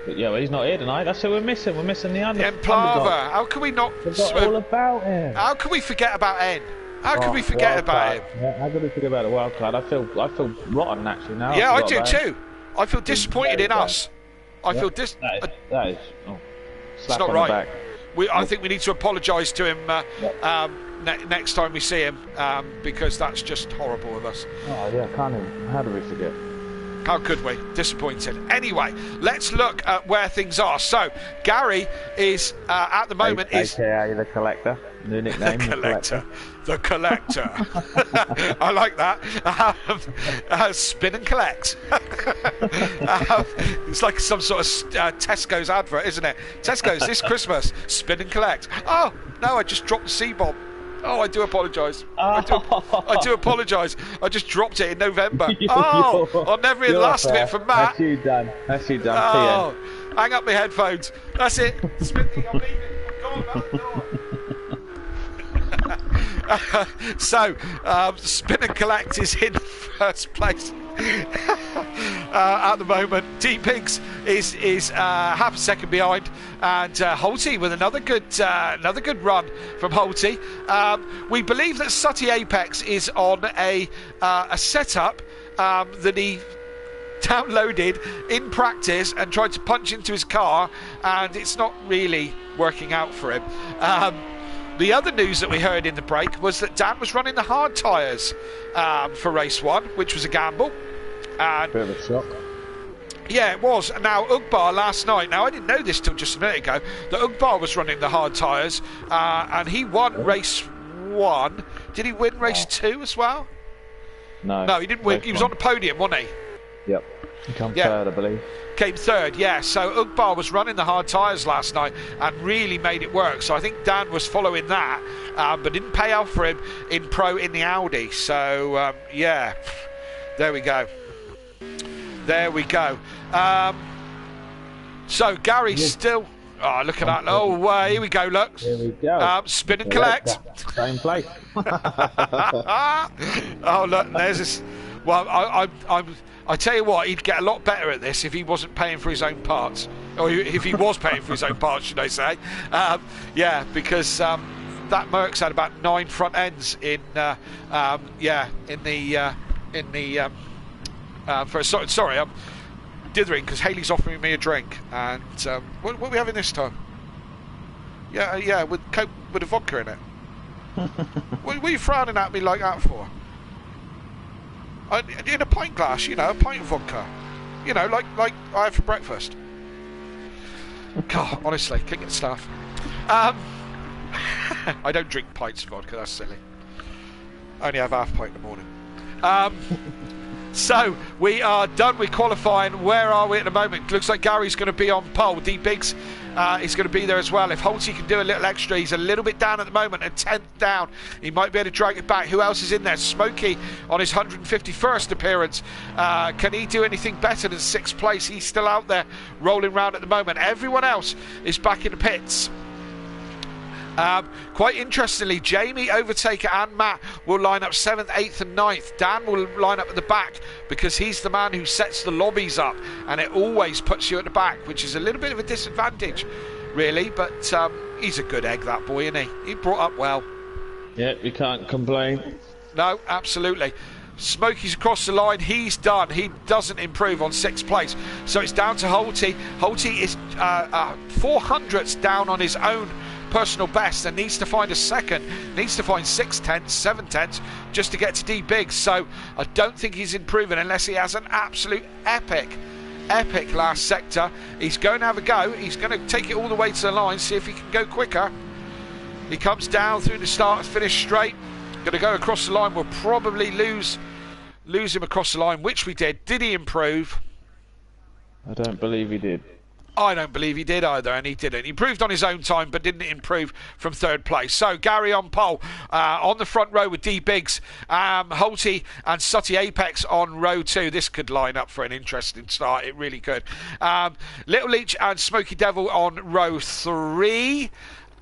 Yeah, well, he's not here tonight. That's who we're missing. We're missing the Emplava. How can we not? Forgot all about him. How can we forget about N? How can we forget about him? Yeah, how can we forget about the wild card? I feel rotten actually now. Yeah, I do too. I feel disappointed in us. I feel that is it's not right. I think we need to apologise to him next time we see him, because that's just horrible of us. Oh yeah, can't even. How do we forget? How could we? Disappointed. Anyway, let's look at where things are. So, Gary is at the moment AKA the Collector. New nickname. The Collector. I like that. Spin and collect. It's like some sort of Tesco's advert, isn't it? Tesco's this Christmas. Spin and collect. Oh no! I just dropped the C-bomb. Oh, I do apologise. I do apologise. I just dropped it in November. Oh, I'll never hear the last of it from Matt. That's you done. Oh, hang up my headphones. That's it. Smithy, I'm leaving. I'm gone out the door. So, Spin and Collect is in 1st place at the moment. D-Pigs is half a second behind, and Holty with another good run from Holty. We believe that Sutty Apex is on a setup that he downloaded in practice and tried to punch into his car, and it's not really working out for him. The other news that we heard in the break was that Dan was running the hard tyres for race 1, which was a gamble. And bit of a shock. Yeah, it was. Now, Ugbar last night, now I didn't know this till just a minute ago, that Ugbar was running the hard tyres, and he won race 1. Did he win race 2 as well? No, he didn't win. He was on the podium, wasn't he? Yep. He came 3rd, I believe. Came 3rd, yeah. So Ugbar was running the hard tyres last night and really made it work. So I think Dan was following that, but didn't pay off for him in the Audi. So yeah, there we go. So Gary's still. Oh, look at that! Oh, here we go. Look. Here we go. Spin and collect. Same place. Oh, look. There's this. Well, I tell you what, he'd get a lot better at this if he wasn't paying for his own parts, or if he was paying for his own parts, should I say? Yeah, because that Merc's had about 9 front ends in the. Sorry, I'm dithering because Haley's offering me a drink, and what are we having this time? Yeah, with Coke with a vodka in it. What are you frowning at me like that for? In a pint glass, a pint of vodka. Like I have for breakfast. God, honestly, can't get stuff. I don't drink pints of vodka, that's silly. I only have half a pint in the morning. So, we are done with qualifying. Where are we at the moment? Looks like Gary's going to be on pole. D-Biggs is going to be there as well. If Holty can do a little extra, he's a little bit down at the moment, a 10th down. He might be able to drag it back. Who else is in there? Smokey on his 151st appearance. Can he do anything better than 6th place? He's still out there rolling around at the moment. Everyone else is back in the pits. Quite interestingly, Jamie, Overtaker and Matt will line up 7th, 8th and 9th. Dan will line up at the back because he's the man who sets the lobbies up, and it always puts you at the back, which is a little bit of a disadvantage, really, but he's a good egg, that boy, isn't he? He brought up well. Yeah, you can't complain. No, absolutely. Smokey's across the line. He's done. He doesn't improve on 6th place. So it's down to Holty. Holty is 400ths down on his own personal best and needs to find a second. Needs to find 6 tenths, 7 tenths just to get to D Biggs. So I don't think he's improving unless he has an absolute epic last sector. He's going to have a go. He's going to take it all the way to the line, see if he can go quicker. He comes down through the start, finish straight. Going to go across the line. We'll probably lose him across the line, which we did. Did he improve? I don't believe he did. I don't believe he did either, and he didn't. He improved on his own time, but didn't improve from 3rd place. So Gary on pole, on the front row with D Biggs, Holty and Sutty Apex on row 2. This could line up for an interesting start. It really could. Little Leech and Smoky Devil on row 3.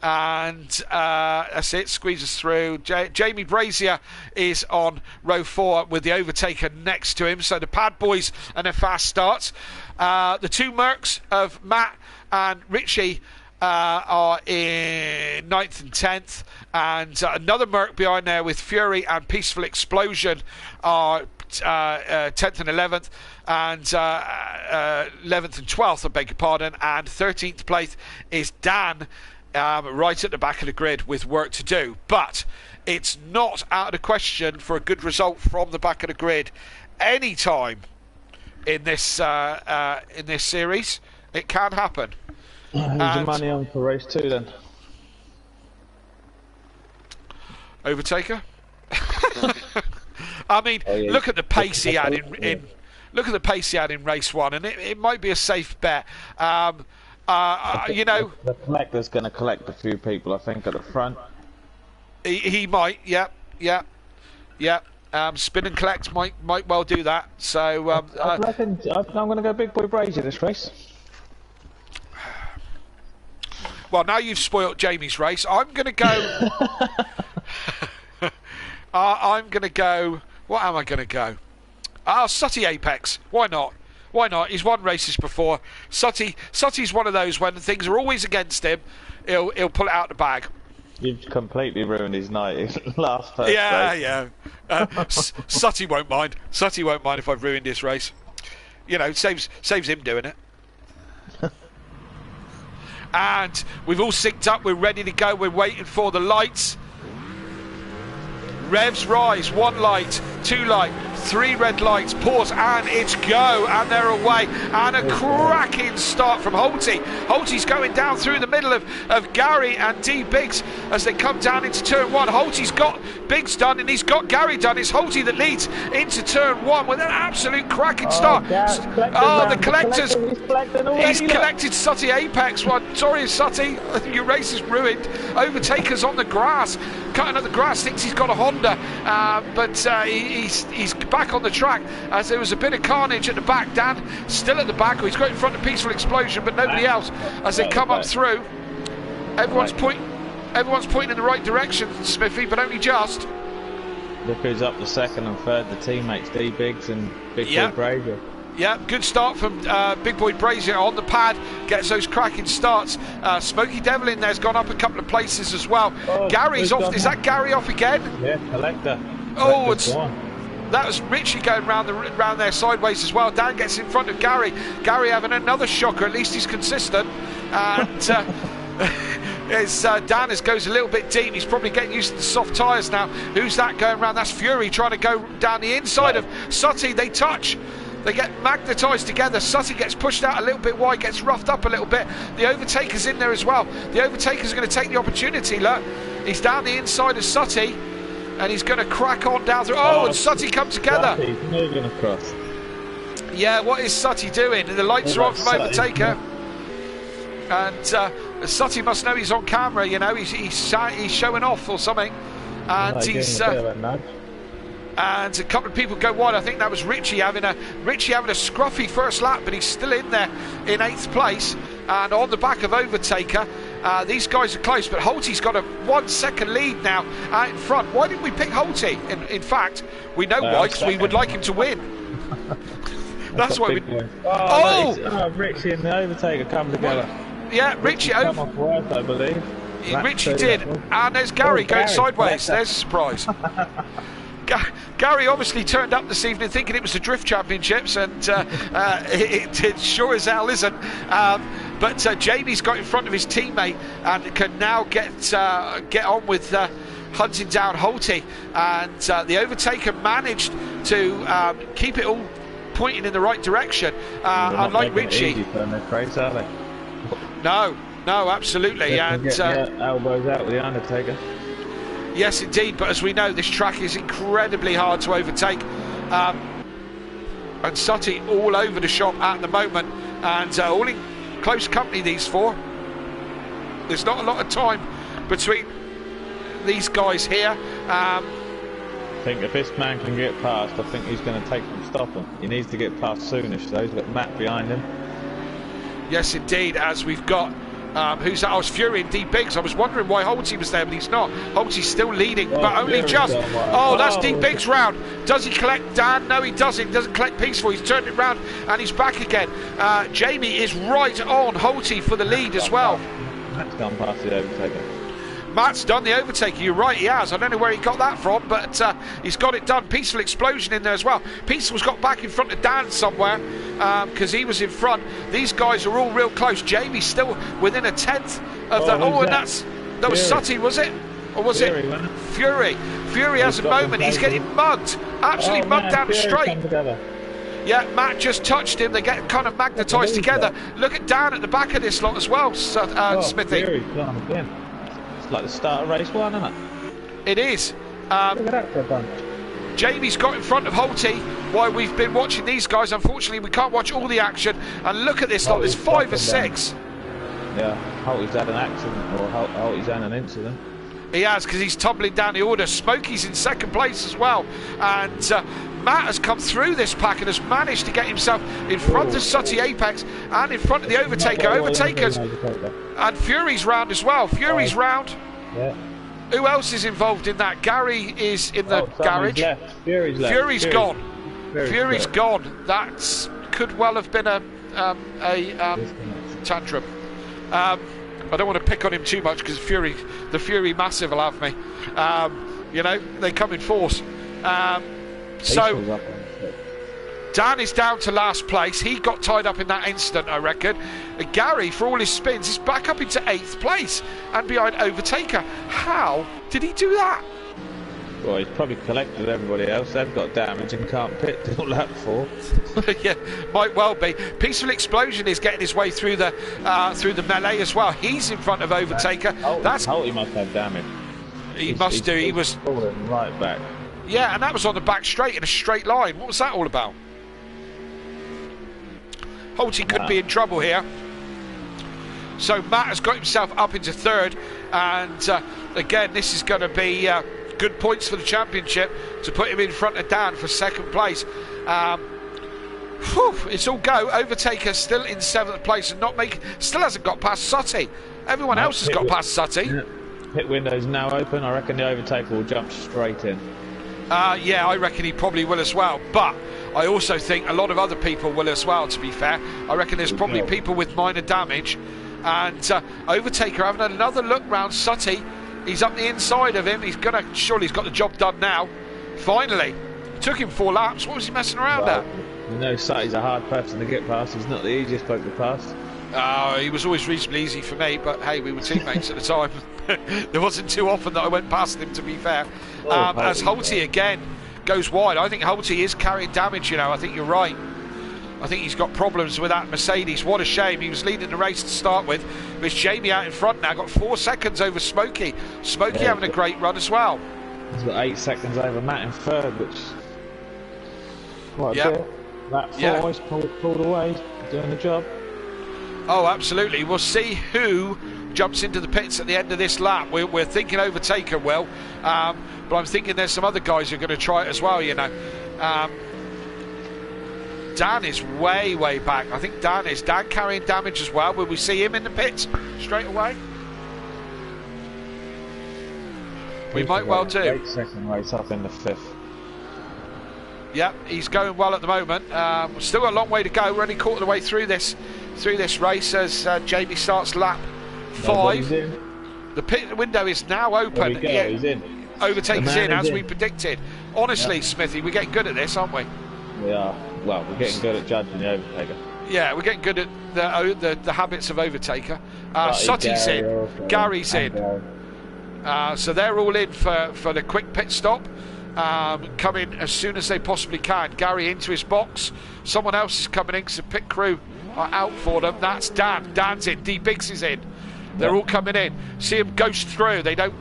And that's it, squeezes through. Jamie Brazier is on row 4 with the Overtaker next to him. So the Pad Boys and their fast starts. The 2 Mercs of Matt and Richie are in 9th and 10th. And another Merc behind there with Fury and Peaceful Explosion are 10th and 11th. And 11th and 12th, I beg your pardon. And 13th place is Dan. Right at the back of the grid with work to do, but it's not out of the question for a good result from the back of the grid any time in this series. It can happen. Who's the money on for race 2 then? Overtaker. I mean, look at the pace he had in look at the pace he had in race 1, and it might be a safe bet. You know, the collector's going to collect a few people, I think, at the front. He might, yeah. Spin and collect might well do that. So I reckon I'm going to go Big Boy Brazier this race. Well, now you've spoilt Jamie's race. I'm going to go. I'm going to go. What am I going to go? Sutty Apex. Why not? Why not? He's won races before. Sutty's one of those when things are always against him, he'll pull it out the bag. You've completely ruined his night. Last race. Yeah. Sutty won't mind. Sutty won't mind if I've ruined his race. You know, saves him doing it. And we've all synced up. We're ready to go. We're waiting for the lights. Revs rise. 1 light, 2 light, 3 red lights, pause, and it's go, and they're away, and a cracking start from Holty. Holty's going down through the middle of Gary and D Biggs as they come down into turn 1. Holty's got Biggs done and he's got Gary done. It's Holty that leads into turn 1 with an absolute cracking start. The collectors. He's collected Sutty Apex. Well, sorry, Sutty, your race is ruined. Overtaker's on the grass, cutting up the grass, thinks he's got a Honda, but he's back on the track as there was a bit of carnage at the back. Dan still at the back, he's got in front of Peaceful Explosion, but nobody else as they come up through. Everyone's pointing in the right direction, Smithy, but only just. Look who's up the 2nd and 3rd, the teammates D Biggs and Big Boy Brazier. Yeah, good start from Big Boy Brazier on the pad, gets those cracking starts. Smoky Devil in there's gone up a couple of places as well. Gary's off. Is that Gary off again? Yeah, collector. Oh, that was Richie going round there sideways as well. Dan gets in front of Gary. Gary having another shocker. At least he's consistent. And Dan goes a little bit deep. He's probably getting used to the soft tyres now. Who's that going round? That's Fury trying to go down the inside of Sutty. They touch. They get magnetised together. Sutty gets pushed out a little bit wide, gets roughed up a little bit. The Overtaker's in there as well. The Overtaker's going to take the opportunity. Look, he's down the inside of Sutty, and he's going to crack on down through. And Sutty come together. Sutty's moving across. Yeah, what is Sutty doing? The lights are on from Overtaker. And Sutty must know he's on camera, you know, he's showing off or something. And he's... and a couple of people go wide. I think that was Richie having a scruffy first lap, but he's still in there in 8th place and on the back of Overtaker. These guys are close, but Holty's got a 1 second lead now out in front. Why didn't we pick Holty? In fact, we know why, because we would like him to win. That's why we... Richie and the Overtaker come together. Yeah, Richie... Come off work, I believe. Richie did. And there's Gary going sideways. There's a surprise. Gary obviously turned up this evening thinking it was the Drift Championships, and it sure as hell isn't. But Jamie's got in front of his teammate and can now get on with hunting down Holty. And the Overtaker managed to keep it all pointing in the right direction, unlike Richie. Race, are they? No, absolutely. And get elbows out with the Undertaker. Yes, indeed. But as we know, this track is incredibly hard to overtake. And Sutty all over the shop at the moment, and all in close company, these four. There's not a lot of time between these guys here. I think if this man can get past, I think he's going to take them, stop him. He needs to get past soonish, though. He's got Matt behind him. Yes, indeed, as we've got... who's that? I was Fury and D Biggs. I was wondering why Holty was there, but he's not. Holty's still leading, but only just. That's D Biggs round. Does he collect Dan? No, he doesn't. He doesn't collect Peaceful. He's turned it round and he's back again. Jamie is right on Holty for the lead as well. Matt's gone past the Overtaker. Matt's done the Overtaker, you're right, he has. I don't know where he got that from, but he's got it done. Peaceful Explosion in there as well. Peaceful's got back in front of Dan somewhere, because he was in front. These guys are all real close. Jamie's still within a tenth of that was Sutty, was it? Or was Fury, it Fury? Fury has a moment, he's getting mugged. Absolutely mugged down the straight. Yeah, Matt just touched him. They get kind of magnetised together. Look at Dan at the back of this lot as well, Smithy. Fury's gone again. It's like the start of race 1, isn't it? It is. Look at that for a bunch. Jamie's got in front of Holty while we've been watching these guys. Unfortunately, we can't watch all the action. And look at this lot, there's 5 or 6. Yeah, Holty's had an accident, or Holty's had an incident. He has, because he's tumbling down the order. Smokey's in second place as well. And Matt has come through this pack and has managed to get himself in front of Sutty Apex and in front of the Overtaker. Overtakers. And Fury's round as well. Fury's round. Yeah. Who else is involved in that? Gary is in the garage. Fury's left. Fury's gone. Fury's gone. That could well have been a tantrum. I don't want to pick on him too much because the Fury Massive will have me. You know, they come in force. So Dan is down to last place. He got tied up in that incident, I reckon. Gary, for all his spins, is back up into 8th place and behind Overtaker. How did he do that? Well, he's probably collected everybody else. They've got damage and can't pit till lap 4. Yeah, might well be. Peaceful Explosion is getting his way through the melee as well. He's in front of Overtaker. Holty must have damage. He must do. He was falling right back. Yeah, and that was on the back straight in a straight line. What was that all about? Holty could be in trouble here. So Matt has got himself up into 3rd, and again, this is going to be good points for the championship to put him in front of Dan for 2nd place. It's all go. Overtaker still in 7th place and still hasn't got past Sutty. Everyone else has got past Sutty. Yeah. Pit window's now open. I reckon the Overtaker will jump straight in. Yeah, I reckon he probably will as well. But I also think a lot of other people will as well, to be fair. I reckon there's probably people with minor damage. And Overtaker having another look round Sutty. He's up the inside of him. Surely he's got the job done now. Finally. It took him 4 laps. What was he messing around at? You know, Sutty's a hard person to get past. He's not the easiest bloke to pass. He was always reasonably easy for me, but hey, we were teammates at the time. There wasn't too often that I went past him, to be fair. As Holty again goes wide. I think Holty is carrying damage, you know. I think you're right. I think he's got problems with that Mercedes. What a shame. He was leading the race to start with. But it's Jamie out in front now. Got 4 seconds over Smokey. Smokey having a great run as well. He's got 8 seconds over Matt in 3rd, which... Quite a bit. That 4 is pulled away, doing the job. Oh, absolutely. We'll see who jumps into the pits at the end of this lap. We're thinking Overtaker will, but I'm thinking there's some other guys who are going to try it as well, you know. Dan is way back. I think Dan carrying damage as well. Will we see him in the pits straight away? We might well do. Great second race up in the 5th. Yep, he's going well at the moment. Still a long way to go. We're only quarter of the way through this race as Jamie starts lap 5. The pit window is now open. There we go, he's in. Overtaker's in, as we predicted. Honestly, Smithy, we're getting good at this, aren't we? We are. Well, we're getting good at judging the overtaker. Yeah, we're getting good at the habits of overtaker. Sutty's in. Gary's in. So they're all in for the quick pit stop. Coming as soon as they possibly can. Gary into his box. Someone else is coming in because the pit crew are out for them. That's Dan. Dan's in. D Biggs is in. They're all coming in. See him ghost through. They don't.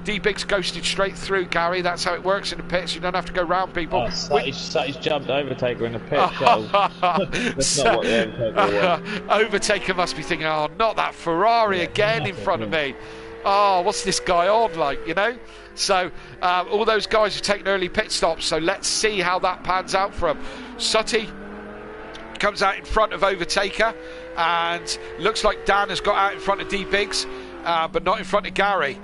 D Biggs ghosted straight through Gary. That's how it works in the pits. You don't have to go round people. Sutty's jumped Overtaker in the pit. That's not what the Overtaker was. Overtaker must be thinking, oh, not that Ferrari again in front of me. Oh, what's this guy on like, you know? So all those guys have taken early pit stops, so let's see how that pans out for him. Sutty comes out in front of Overtaker, and looks like Dan has got out in front of D Biggs, but not in front of Gary.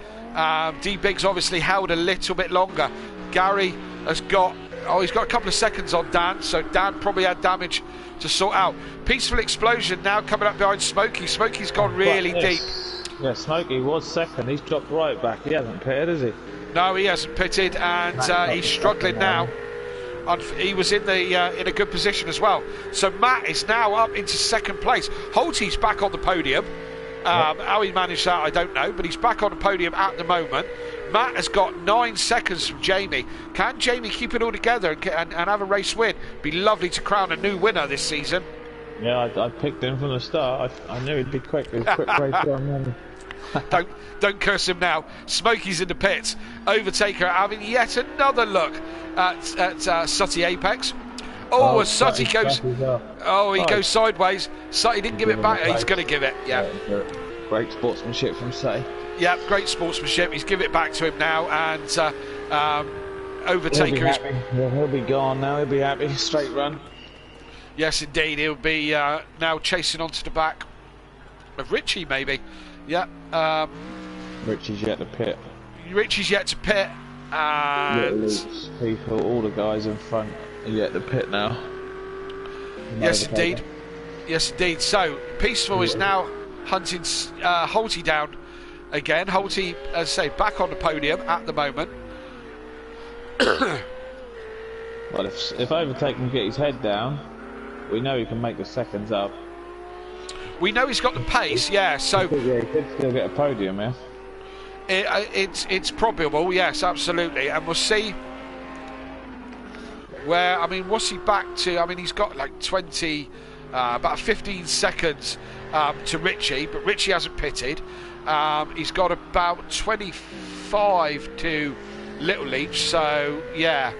D Biggs obviously held a little bit longer. Gary has got, he's got a couple of seconds on Dan, so Dan probably had damage to sort out. Peaceful Explosion now coming up behind Smokey. Smokey's gone really deep. Yeah, Smokey was second. He's dropped right back. He hasn't pitted, has he? No, he hasn't pitted, and he's struggling now. He was in a good position as well. So Matt is now up into second place. Holty's back on the podium. How he managed that, I don't know, but he's back on the podium at the moment. Matt has got 9 seconds from Jamie. Can Jamie keep it all together and have a race win? Be lovely to crown a new winner this season. Yeah, I picked him from the start. I knew he'd be quick. He was quick race on. Don't curse him now. Smokey's in the pits. Overtaker having yet another look at Sutty Apex. Oh, as Sutty goes. Oh, he goes sideways. Sutty didn't give it back. He's going to give it. Yeah. Great sportsmanship from Sutty. Yeah, great sportsmanship. He's given it back to him now, and Overtaker is. He'll be gone now. He'll be happy. Straight run. Yes, indeed. He'll be now chasing onto the back of Richie, maybe. Yeah. Richie's yet to pit. Richie's yet to pit. And people, all the guys in front are yet to pit now. Yes, indeed. Yes, indeed. So, Peaceful is now hunting Holty down again. Holty, as I say, back on the podium at the moment. Well, if Overtake can get his head down, we know he can make the seconds up. We know he's got the pace, yeah. So yeah, he could still get a podium, yeah. It's probable, yes, absolutely, and we'll see. Where, I mean, what's he back to? I mean, he's got like 20, about 15 seconds to Richie, but Richie hasn't pitted. He's got about 25 to Little Leach, so yeah.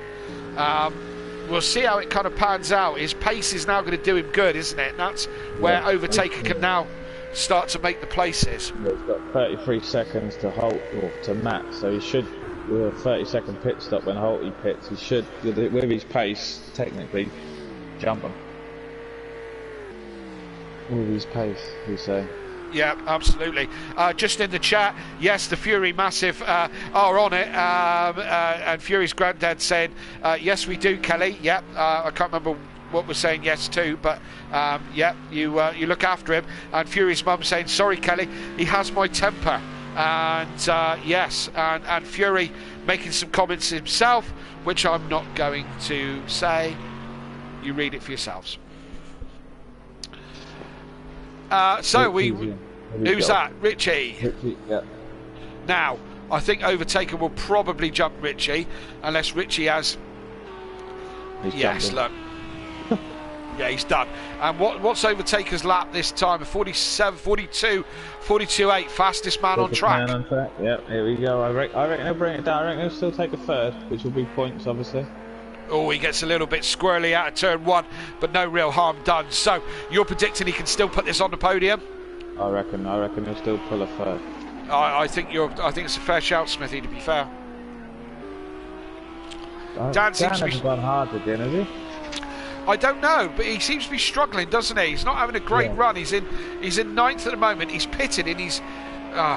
We'll see how it kind of pans out. His pace is now going to do him good, isn't it? And that's where Overtaker can now start to make the places. He's got 33 seconds to Holt, or to Matt, so he should, with a 30-second pit stop when Holty pits, he should, with his pace, technically, jump him. With his pace, you say. Yeah, absolutely. Just in the chat, yes, the Fury Massive are on it, and Fury's granddad saying, yes, we do, Kelly. Yep, I can't remember what we're saying yes to, but yeah, you look after him. And Fury's mum saying, sorry, Kelly, he has my temper. And yes, and Fury making some comments himself, which I'm not going to say. You read it for yourselves. So who's that? Richie. Richie, yeah. Now, I think Overtaker will probably jump Richie, unless Richie has. Yes, look. Yeah, he's done. And what's Overtaker's lap this time? A 42.8, fastest man on track. Man on track. Yep, here we go. I reckon he'll bring it down. I reckon he'll still take a third, which will be points, obviously. Oh, he gets a little bit squirrely out of turn 1, but no real harm done. So, you're predicting he can still put this on the podium? I reckon he'll still pull a third. I think it's a fair shout, Smithy, to be fair. Dan seems to be gone hard again, has he? I don't know, but he seems to be struggling, doesn't he? He's not having a great run. He's in 9th at the moment. He's pitted in his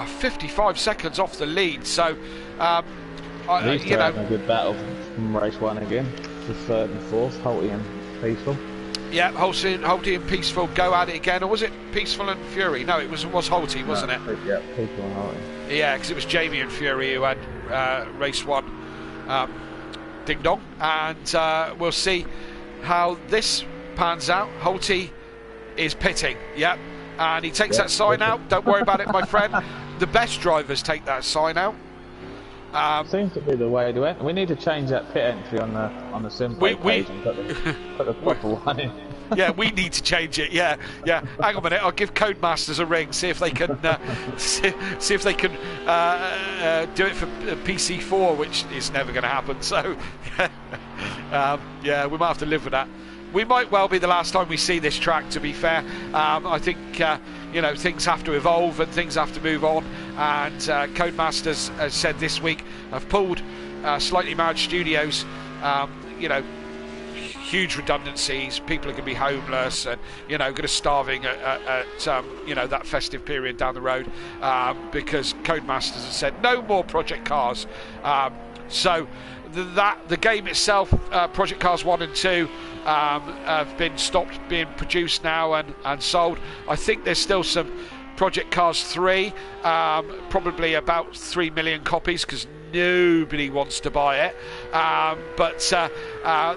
55 seconds off the lead. So, These two having a good battle from race 1 again. The 3rd and 4th, Holty and Peaceful. Yeah, Holty and Peaceful go at it again. Or was it Peaceful and Fury? No, it was Holty, wasn't it? Yeah, Peaceful and Holty. Yeah, because it was Jamie and Fury who had race 1 ding dong, and we'll see how this pans out. Holty is pitting, yep, and he takes that sign out. Don't worry about it, my friend. The best drivers take that sign out. Seems to be the way to it. We need to change that pit entry on the Simplay page and put the proper one in. Yeah, we need to change it. Yeah. Hang on a minute. I'll give Codemasters a ring. See if they can see if they can do it for PC4, which is never going to happen. So, yeah, we might have to live with that. We might well be the last time we see this track, to be fair. I think things have to evolve and things have to move on. And Codemasters has said this week have pulled Slightly Mad Studios. Huge redundancies. People are going to be homeless and going to starving at that festive period down the road because Codemasters has said no more Project Cars. So the game itself, Project Cars 1 and 2, have been stopped being produced now and sold. I think there's still some Project Cars 3, probably about 3 million copies because nobody wants to buy it. But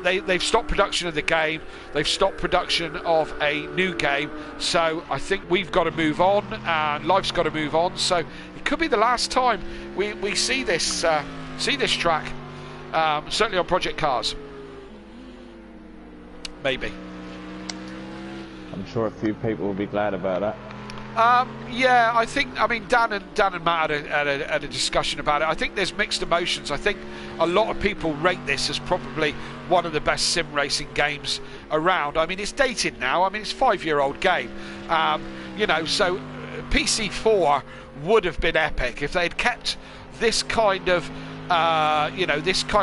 they've stopped production of the game. They've stopped production of a new game. So I think we've got to move on, and life's got to move on. So it could be the last time we see this track. Certainly on Project Cars. Maybe. I'm sure a few people will be glad about that. Yeah, I mean, Dan and Matt had a discussion about it. I think there's mixed emotions. I think a lot of people rate this as probably one of the best sim racing games around. I mean, it's dated now. I mean, it's a 5-year-old game. So PC4 would have been epic if they had kept this kind of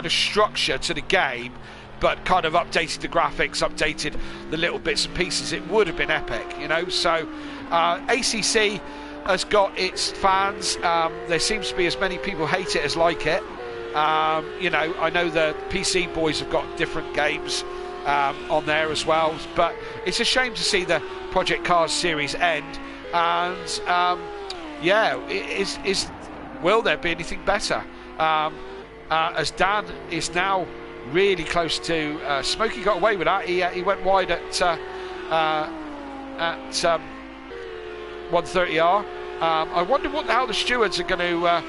structure to the game, but kind of updated the graphics, updated the little bits and pieces. It would have been epic, So ACC has got its fans. There seems to be as many people hate it as like it. I know the PC boys have got different games on there as well, but it's a shame to see the Project Cars series end. And will there be anything better? As Dan is now really close to Smokey got away with that. He went wide at 130R. I wonder how the stewards are going to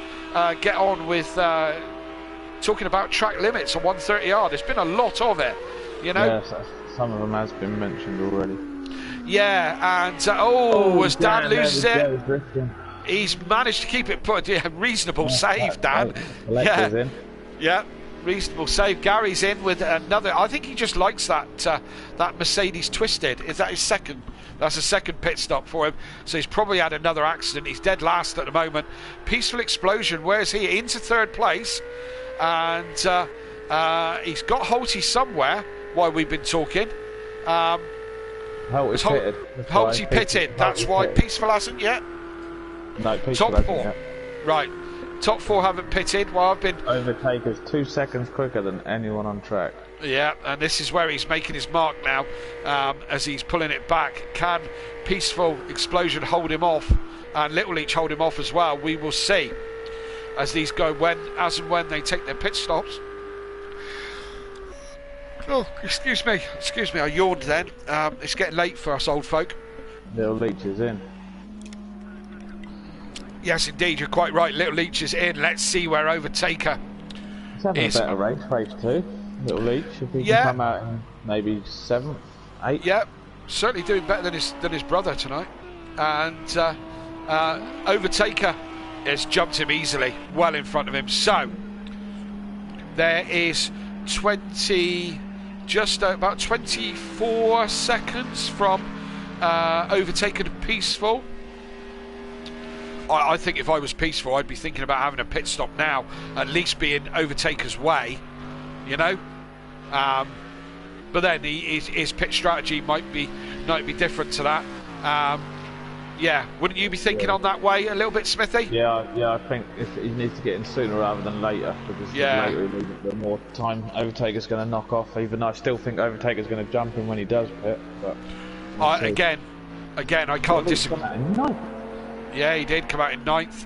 get on with talking about track limits on 130R. There's been a lot of it, Yes, some of them has been mentioned already. Yeah, and as Dan loses it, he's managed to keep it put. Yeah, reasonable save, Dan. Yeah, reasonable save. Gary's in with another. I think he just likes that Mercedes Twisted. Is that his second? That's a second pit stop for him. So he's probably had another accident. He's dead last at the moment. Peaceful Explosion. Where's he? Into 3rd place, and he's got Holty somewhere while we've been talking. Holty pitted. That's why Peaceful hasn't yet. No, Peaceful top 4. Yet. Right. Top 4 haven't pitted. Well, I've been. Overtaker's 2 seconds quicker than anyone on track. Yeah, and this is where he's making his mark now, as he's pulling it back. Can Peaceful Explosion hold him off, and Little Leech hold him off as well? We will see as these go as and when they take their pit stops. Oh, excuse me, I yawned then. It's getting late for us old folk. Little Leech is in. Yes, indeed, you're quite right. Little Leech is in. Let's see where Overtaker He's having a better race 2. Little Leech, if he can come out in maybe 7th, 8th. Yeah, certainly doing better than his brother tonight. And Overtaker has jumped him easily, well in front of him. So there is just about 24 seconds from Overtaker to Peaceful. I think if I was Peaceful, I'd be thinking about having a pit stop now, at least be in Overtaker's way, but then his pit strategy might be different to that. Yeah, wouldn't you be thinking on that way a little bit, Smithy? Yeah, I think he needs to get in sooner rather than later, because the later he leaves it, the more time Overtaker's going to knock off, even though I still think Overtaker's going to jump him when he does pit. But again, I can't disagree. Yeah, he did come out in 9th,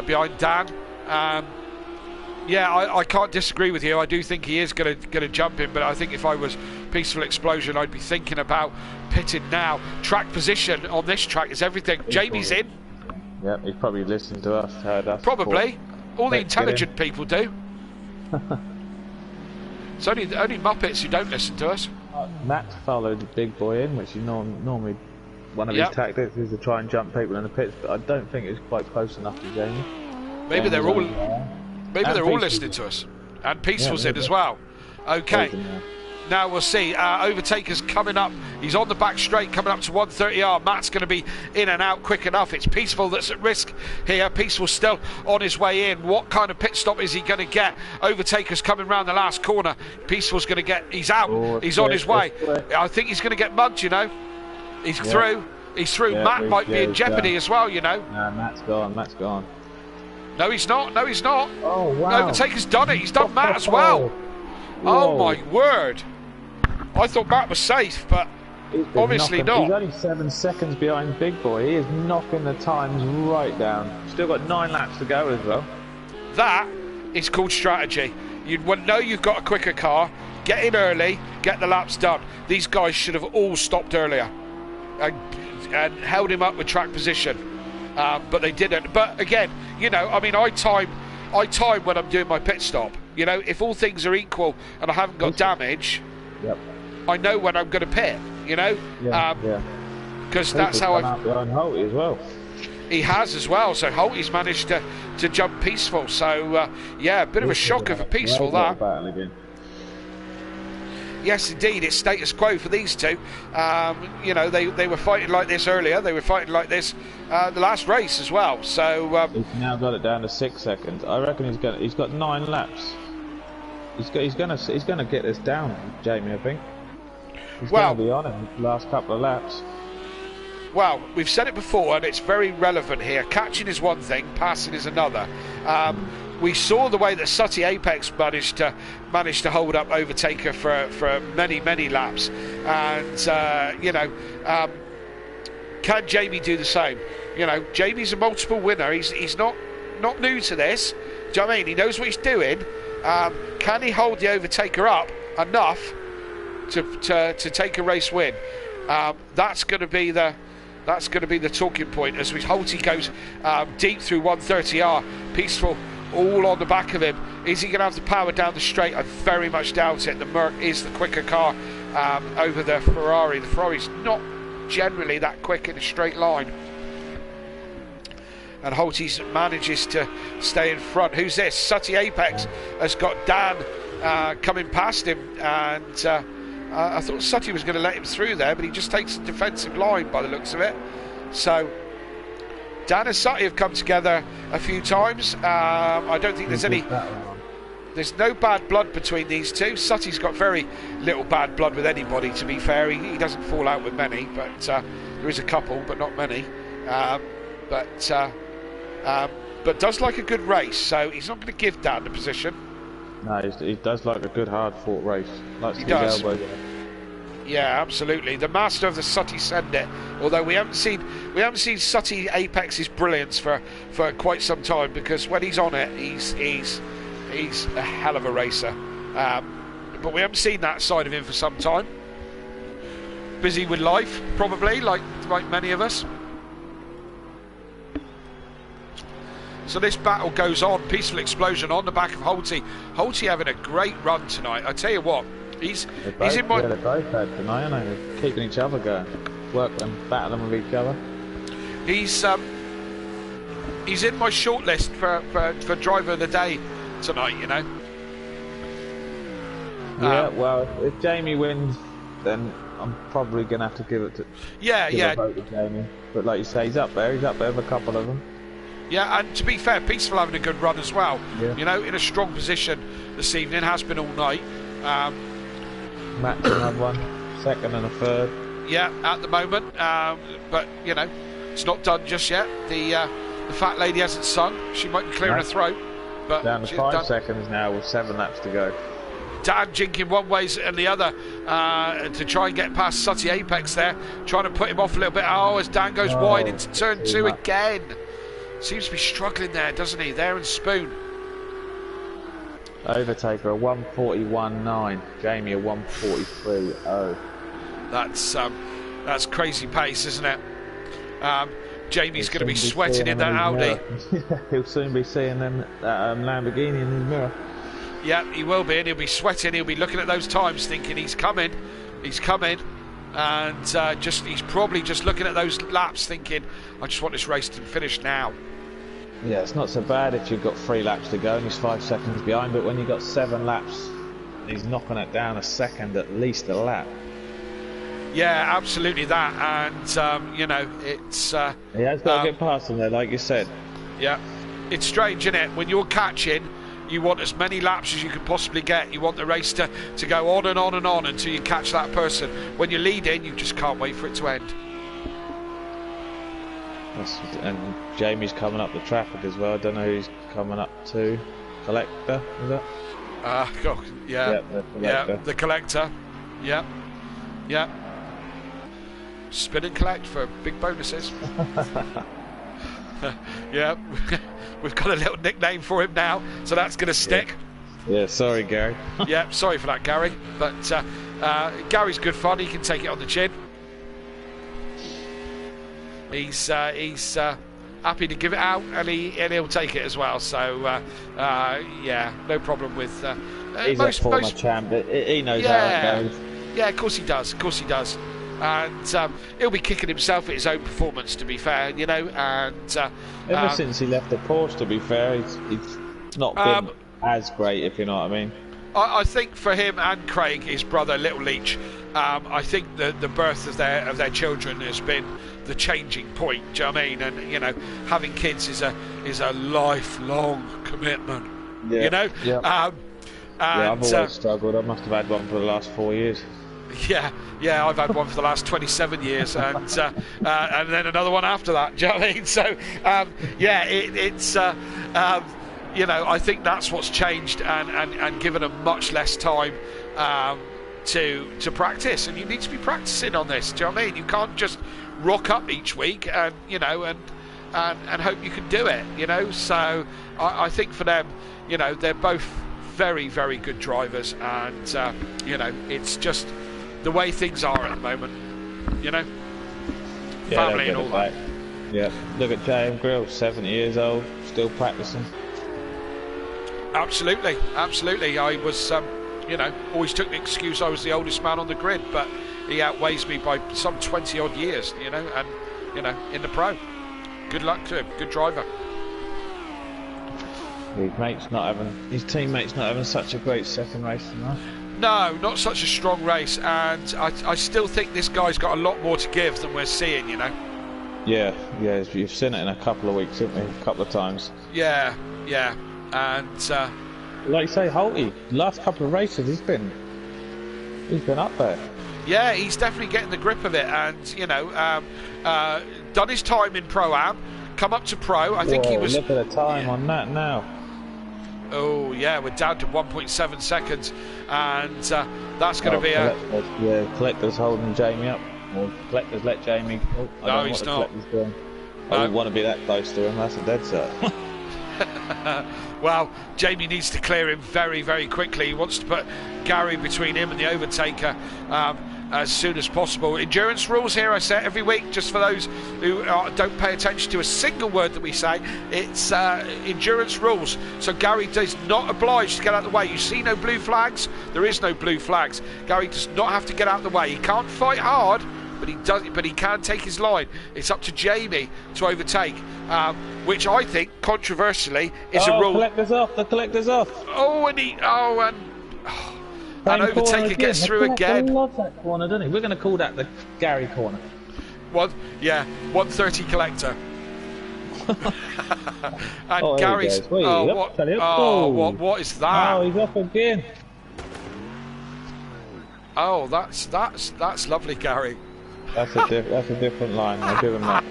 behind Dan. I can't disagree with you. I do think he is going to jump him, but I think if I was Peaceful Explosion, I'd be thinking about pitting now. Track position on this track is everything. Jamie's in. Yeah, he's probably listened to us, heard us. Probably. Before. All the intelligent people do. It's only Muppets who don't listen to us. Matt followed the big boy in, which is normally one of his tactics is to try and jump people in the pits, but I don't think it's quite close enough to Jamie. Maybe they're all listening to us. And Peaceful's in as well. Okay. Now we'll see. Overtaker's coming up. He's on the back straight, coming up to 130R. Matt's going to be in and out quick enough. It's Peaceful that's at risk here. Peaceful still on his way in. What kind of pit stop is he going to get? Overtaker's coming round the last corner. Peaceful's going to get... He's out. He's on his way. I think he's going to get mugged, you know. He's through. He's through. Matt might be in jeopardy as well, you know. No, Matt's gone. No, he's not. Oh, wow. Overtaker's done it. He's done Matt as well. Oh, my word. I thought Matt was safe, but obviously not. He's only 7 seconds behind Big Boy. He is knocking the times right down. Still got 9 laps to go as well. That is called strategy. You know you've got a quicker car. Get in early, get the laps done. These guys should have all stopped earlier and held him up with track position. But they didn't. But again, you know, I mean, I time when I'm doing my pit stop. You know, if all things are equal and I haven't got damage, I know when I'm going to pit. You know, because that's how I've. Behind Holty as well. He has as well. So Holty's managed to jump Peaceful. So a bit of a shocker for Peaceful that. Yes, indeed, it's status quo for these two. You know, they were fighting like this earlier. They were fighting like this the last race as well. So he's now got it down to 6 seconds. I reckon he's got 9 laps. He's gonna get this down, Jamie. I think. He's going to be on him the last couple of laps. Well, we've said it before, and it's very relevant here. Catching is one thing, passing is another. We saw the way that Sutty Apex managed to hold up Overtaker for many laps, and you know, can Jamie do the same? You know, Jamie's a multiple winner. He's not new to this. Do you know what I mean? He knows what he's doing. Can he hold the Overtaker up enough to take a race win? That's going to be the talking point as Holty goes deep through 130R. Peaceful all on the back of him. Is he going to have the power down the straight? I very much doubt it. The Merc is the quicker car over the Ferrari. The Ferrari's not generally that quick in a straight line. And Holty manages to stay in front. Who's this? Sutty Apex has got Dan coming past him, and I thought Sutty was going to let him through there, but he just takes the defensive line by the looks of it. So Dan and Sutty have come together a few times. I don't think there's no bad blood between these two. Sutty's got very little bad blood with anybody, to be fair. He doesn't fall out with many, but there is a couple, but not many. But does like a good race, so he's not going to give Dan the position. No, he does like a good hard-fought race. Likes he to does. elbow there. Yeah, absolutely. The master of the Sutty send it. Although we haven't seen Sutty Apex's brilliance for quite some time, because when he's on it, he's a hell of a racer. But we haven't seen that side of him for some time. Busy with life, probably, like many of us. So this battle goes on. Peaceful Explosion on the back of Holty. Holty having a great run tonight. I tell you what, he's in my. Yeah, they're both had tonight, aren't they? They're keeping each other going, working, battling with each other. He's in my shortlist for driver of the day tonight. You know. Yeah, well, if Jamie wins, then I'm probably gonna have to give it to. Yeah. Vote to Jamie. But like you say, he's up there. He's up there with a couple of them. Yeah, and to be fair, Peaceful having a good run as well. Yeah. You know, in a strong position this evening, has been all night. Matt's another one, second and a third. Yeah, at the moment, but you know, it's not done just yet. The fat lady hasn't sung. She might be clearing her throat, but down to 5 seconds now with 7 laps to go. Dan jinking one way and the other to try and get past Sutty Apex there, trying to put him off a little bit. Oh, as Dan goes wide into turn 2 again. Seems to be struggling there, doesn't he? There and Spoon. Overtaker a 141.9, Jamie a 143.0. That's crazy pace, isn't it? Jamie's going to be sweating in that Audi. He'll soon be seeing that Lamborghini in his mirror. Yeah, he will be, and he'll be sweating. He'll be looking at those times, thinking he's coming, and he's probably just looking at those laps, thinking, I just want this race to finish now. Yeah, it's not so bad if you've got 3 laps to go and he's 5 seconds behind, but when you've got 7 laps, he's knocking it down a second, at least a lap. Yeah, absolutely that, and you know, it's he has got to get past him there, like you said. Yeah, it's strange, isn't it? When you're catching, you want as many laps as you can possibly get. You want the race to go on and on and on until you catch that person. When you're leading, you just can't wait for it to end. And Jamie's coming up the traffic as well. I don't know who he's coming up to. Collector, is that? The Collector. Yeah. Spin and collect for big bonuses. Yeah, we've got a little nickname for him now, so that's going to stick. Yeah, sorry, Gary. Yeah, sorry for that, Gary. But Gary's good fun. He can take it on the chin. He's happy to give it out, and he'll take it as well. So yeah, no problem with. He's a former champ. He knows how it goes. Yeah, of course he does. Of course he does. And he'll be kicking himself at his own performance, to be fair, you know. And ever since he left the Porsche, to be fair, he's not been as great, if you know what I mean. I think for him and Craig, his brother, Little Leach, I think the birth of their children has been the changing point. Do you know what I mean? And you know, having kids is a lifelong commitment. Yeah. You know. Yeah. I've always struggled. I must have had one for the last 4 years. Yeah, I've had one for the last 27 years, and then another one after that. Do you know what I mean? So, it's you know, I think that's what's changed, and given them much less time to practice, and you need to be practicing on this. Do you know what I mean? You can't just rock up each week and you know and hope you can do it. You know, so I think for them, you know, they're both very, very good drivers, and you know, it's just the way things are at the moment, you know. Yeah, family and all that. Yeah, look at J.M. Grill, 70 years old, still practicing. Absolutely. I was, you know, always took the excuse I was the oldest man on the grid, but he outweighs me by some 20 odd years, you know, and you know, in the pro. Good luck to him. Good driver. His teammates not having such a great second race tonight. No, not such a strong race, and I still think this guy's got a lot more to give than we're seeing, you know. Yeah, you've seen it in a couple of weeks, haven't you? A couple of times. Yeah, and like you say, Holty, last couple of races he's been up there. Yeah, he's definitely getting the grip of it, and you know, done his time in Pro-Am, come up to Pro. I think he was. Look at the time on that now. Oh yeah, we're down to 1.7 seconds, and that's going to be a. Collector's holding Jamie up. Or Collector's let Jamie. I don't know he's what not. Doing. I wouldn't want to be that close to him. That's a dead set. Well, Jamie needs to clear him very, very quickly. He wants to put Gary between him and the overtaker as soon as possible. Endurance rules here, I say every week, just for those who don't pay attention to a single word that we say. It's endurance rules. So Gary is not obliged to get out of the way. You see no blue flags? There is no blue flags. Gary does not have to get out of the way. He can't fight hard, but he does. But he can take his line. It's up to Jamie to overtake, which I think, controversially, is a rule. The collector's off. And overtaker gets through again. I love that corner, doesn't he? We're going to call that the Gary corner. 130 collector. And Gary's. What is that? Oh, he's off again. Oh, that's lovely, Gary. That's a different line. I'll give him that.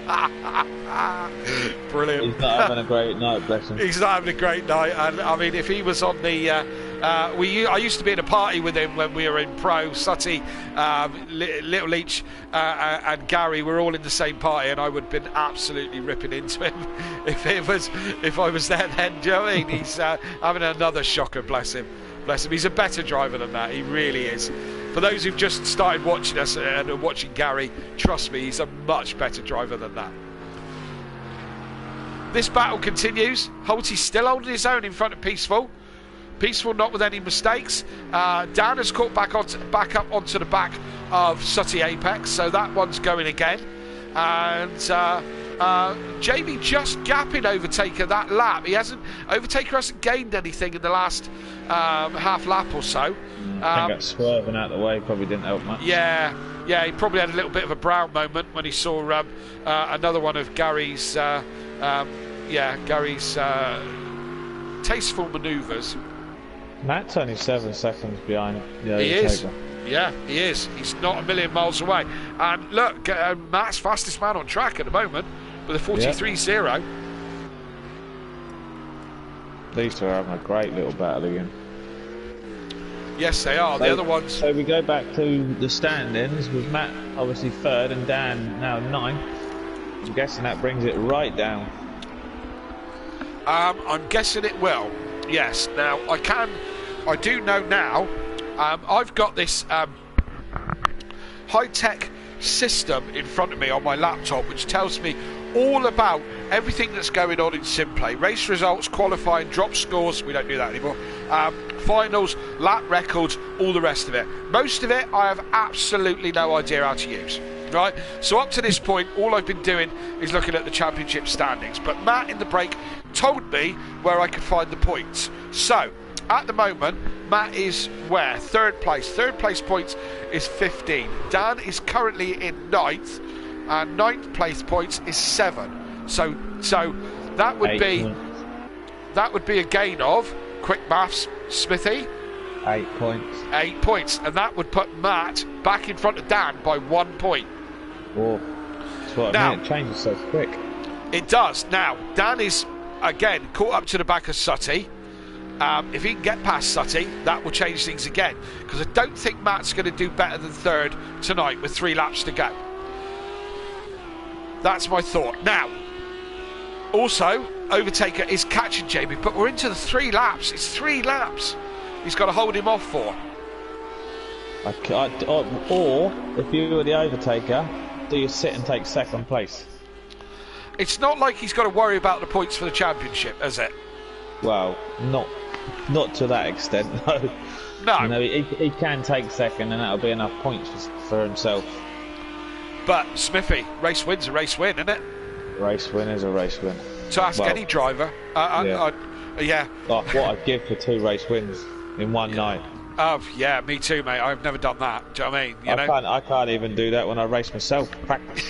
Brilliant. He's not having a great night, bless him. He's not having a great night, and I mean, if he was on the, I used to be in a party with him when we were in pro. Sutty, Little Leach, and Gary were all in the same party, and I would have been absolutely ripping into him if I was there then. Do you know what I mean? He's having another shocker, bless him. Bless him. He's a better driver than that. He really is. For those who've just started watching us and are watching Gary, trust me, he's a much better driver than that. This battle continues. Holty's still holding his own in front of Peaceful. Peaceful not with any mistakes. Dan has caught back up onto the back of Sutty Apex, so that one's going again. And Jamie just gapping Overtaker that lap. Overtaker hasn't gained anything in the last half lap or so. I think that swerving out the way probably didn't help much. Yeah, he probably had a little bit of a Brown moment when he saw another one of Gary's tasteful manoeuvres. Matt's only 7 seconds behind the He is. Overtaker. Yeah, he is. He's not a million miles away. And look, Matt's fastest man on track at the moment with a 43.0. These two are having a great little battle again. Yes, they are. The other ones. So we go back to the standings with Matt obviously 3rd and Dan now 9th. I'm guessing that brings it right down. I'm guessing it will. Yes. Now I do know now. I've got this high-tech system in front of me on my laptop, which tells me all about everything that's going on in Simplay. Race results, qualifying, drop scores. We don't do that anymore. Finals, lap records, all the rest of it. Most of it I have absolutely no idea how to use. Right, so up to this point, all I've been doing is looking at the championship standings. But Matt in the break told me where I could find the points. So at the moment, Matt is where? 3rd place. 3rd place points is 15. Dan is currently in 9th, and 9th place points is 7. So that would be a gain of, quick maths, Smithy. 8 points. 8 points, and that would put Matt back in front of Dan by 1 point. Oh, that's what I mean. It changes so quick. It does. Now, Dan is, again, caught up to the back of Sutty. If he can get past Sutty, that will change things again. Because I don't think Matt's going to do better than 3rd tonight with 3 laps to go. That's my thought. Now, also, Overtaker is catching Jamie, but we're into the 3 laps. It's 3 laps he's got to hold him off for. Or, if you were the Overtaker, do you sit and take 2nd place? It's not like he's got to worry about the points for the championship, is it? Well, not to that extent, no. No. You know, he can take 2nd, and that'll be enough points for himself. But, Smithy, race win's a race win, isn't it? Race win is a race win. To ask any driver. Yeah. What I'd give for 2 race wins in one night. Oh, yeah, me too, mate. I've never done that. Do you know what I mean? I can't even do that when I race myself. Practice.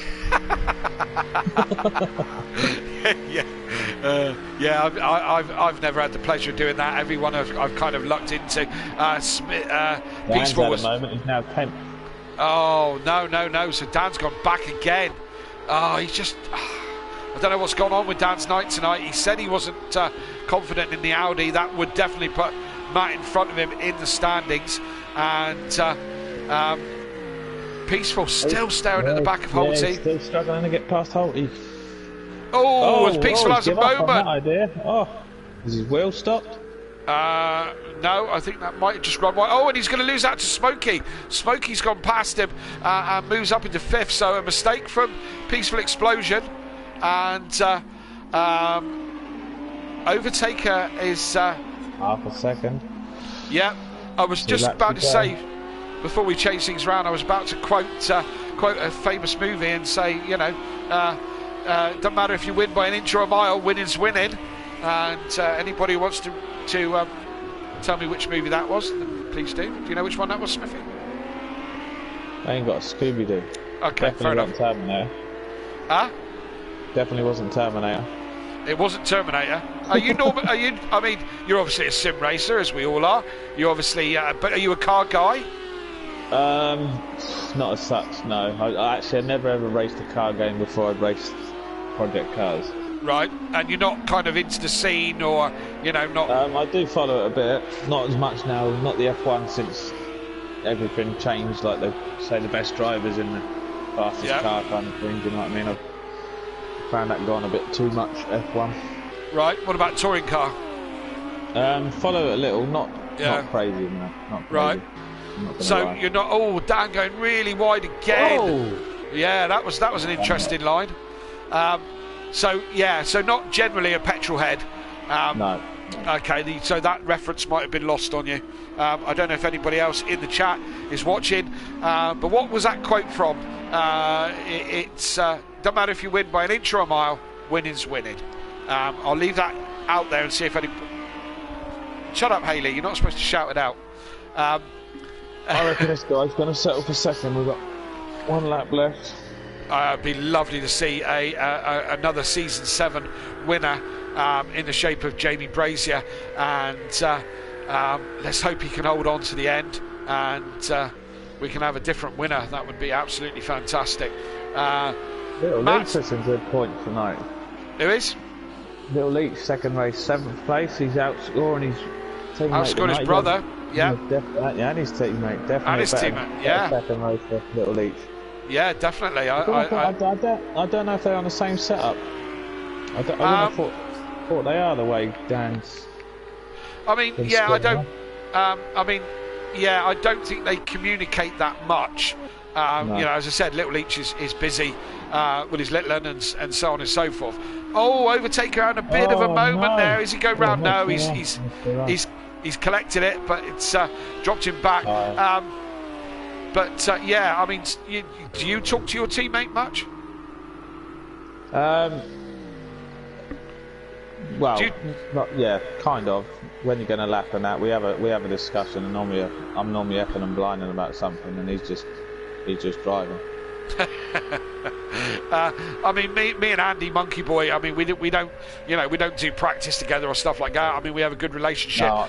I've never had the pleasure of doing that. Everyone I've kind of lucked into. Peaceful at the moment is now 10th. Oh, no. So Dan's gone back again. Oh, he's just... I don't know what's gone on with Dan's night tonight. He said he wasn't confident in the Audi. That would definitely put Matt in front of him in the standings. And Peaceful still staring at the back of Holty. Still struggling to get past Holty. As Peaceful has a moment. Is his wheel stopped? No, I think that might have just run wide. Oh, and he's going to lose out to Smokey. Smokey's gone past him and moves up into 5th. So a mistake from Peaceful Explosion. And Overtaker is... half a second. Yeah, I was just about to say, before we change things around, I was about to quote a famous movie and say, doesn't matter if you win by an inch or a mile, winning's winning. And anybody who wants to tell me which movie that was, then please do. Do you know which one that was, Smithy? I ain't got a Scooby-Doo. Okay, fair enough. Terminator. Huh? Definitely wasn't Terminator. It wasn't Terminator. Are you normal? I mean, you're obviously a sim racer, as we all are. You obviously, but are you a car guy? Not as such, no. I never ever raced a car game before I'd raced project cars. Right, and you're not kind of into the scene, or not. I do follow it a bit, not as much now. Not the F1 since everything changed. Like they say, the best drivers in the fastest car kind of thing. Do you know what I mean? I've found that gone a bit too much F1. Right. What about touring car? Follow it a little, not crazy, no, not crazy. Right. So you're not. Oh, Dan going really wide again. Oh. Yeah, that was an interesting line. So not generally a petrol head. No. Okay, so that reference might have been lost on you. I don't know if anybody else in the chat is watching, but what was that quote from? It's don't matter if you win by an inch or a mile, winning's winning. I'll leave that out there and see if any. Shut up, Hayley. You're not supposed to shout it out. I reckon this guy's going to settle for second. We've got one lap left. It'd be lovely to see another Season 7 winner in the shape of Jamie Brazier, and let's hope he can hold on to the end, and we can have a different winner. That would be absolutely fantastic. Little Leach has some good points tonight. Who is? Little Leach, second race, 7th place. He's outscoring his teammate. Outscored his brother. Yeah. And his teammate. Definitely. And his teammate. Yeah. Second race for Little Leach. Yeah, definitely. I don't know if they're on the same setup. I thought they are the way Dan's. I mean, yeah, I don't. I don't think they communicate that much. No. As I said, Little Leach is busy with his Litland and so on and so forth. Oh, Overtaker had a bit of a moment there. Is he going round? No, he's collected it, but it's dropped him back. But I mean, do you talk to your teammate much? Well, yeah, kind of. When you're going to lap and that, we have a discussion, and normally I'm effing and blinding about something, and he's just driving. I mean, me and Andy Monkey Boy. I mean, we don't do practice together or stuff like that. I mean, we have a good relationship. No,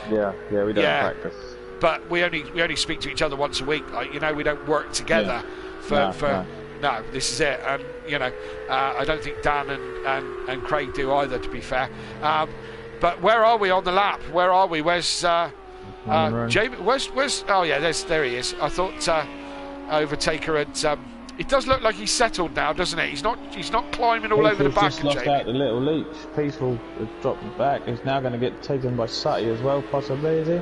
we don't practice. But we only speak to each other once a week. Like, we don't work together No, this is it. And I don't think Dan and Craig do either, to be fair. But where are we on the lap? Where are we? Where's Jamie? Where's? Oh yeah, there he is. I thought Overtaker had. It does look like he's settled now, doesn't it? He's not climbing all over the back of Jamie. Just lost out the Little Leach. Peaceful has dropped back. He's now going to get taken by Sutty as well, possibly, is he?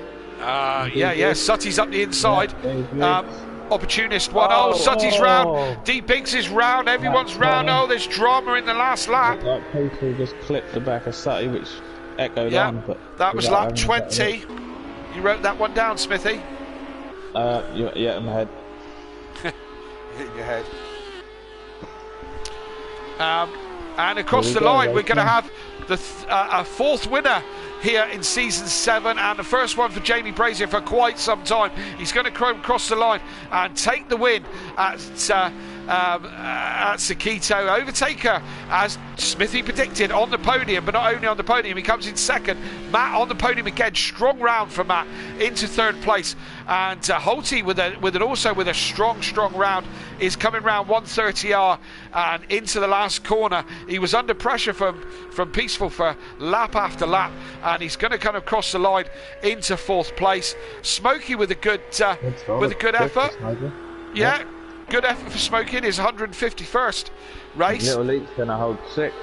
Sutty's up the inside. Opportunist one. Oh, Sutty's round. D Biggs is round. Everyone's round. Oh, there's drama in the last lap. Like Peaceful just clipped the back of Sutty, which echoed on. But that was lap 20. You wrote that one down, Smithy? Yeah, in my head. In your head. And across the line, we're going to have a fourth winner here in Season 7, and the first one for Jamie Brazier for quite some time. He's going to cross the line and take the win at Sakito. Overtaker, as Smithy predicted, on the podium, but not only on the podium, he comes in second. Matt on the podium again. Strong round for Matt into third place, and Holty with a strong round is coming round 130R and into the last corner. He was under pressure from Peaceful for lap after lap, and he's going to kind of cross the line into fourth place. Smokey with a good effort. Yeah. Good effort for Smokey in his 151st race. Little Leach going to hold 6.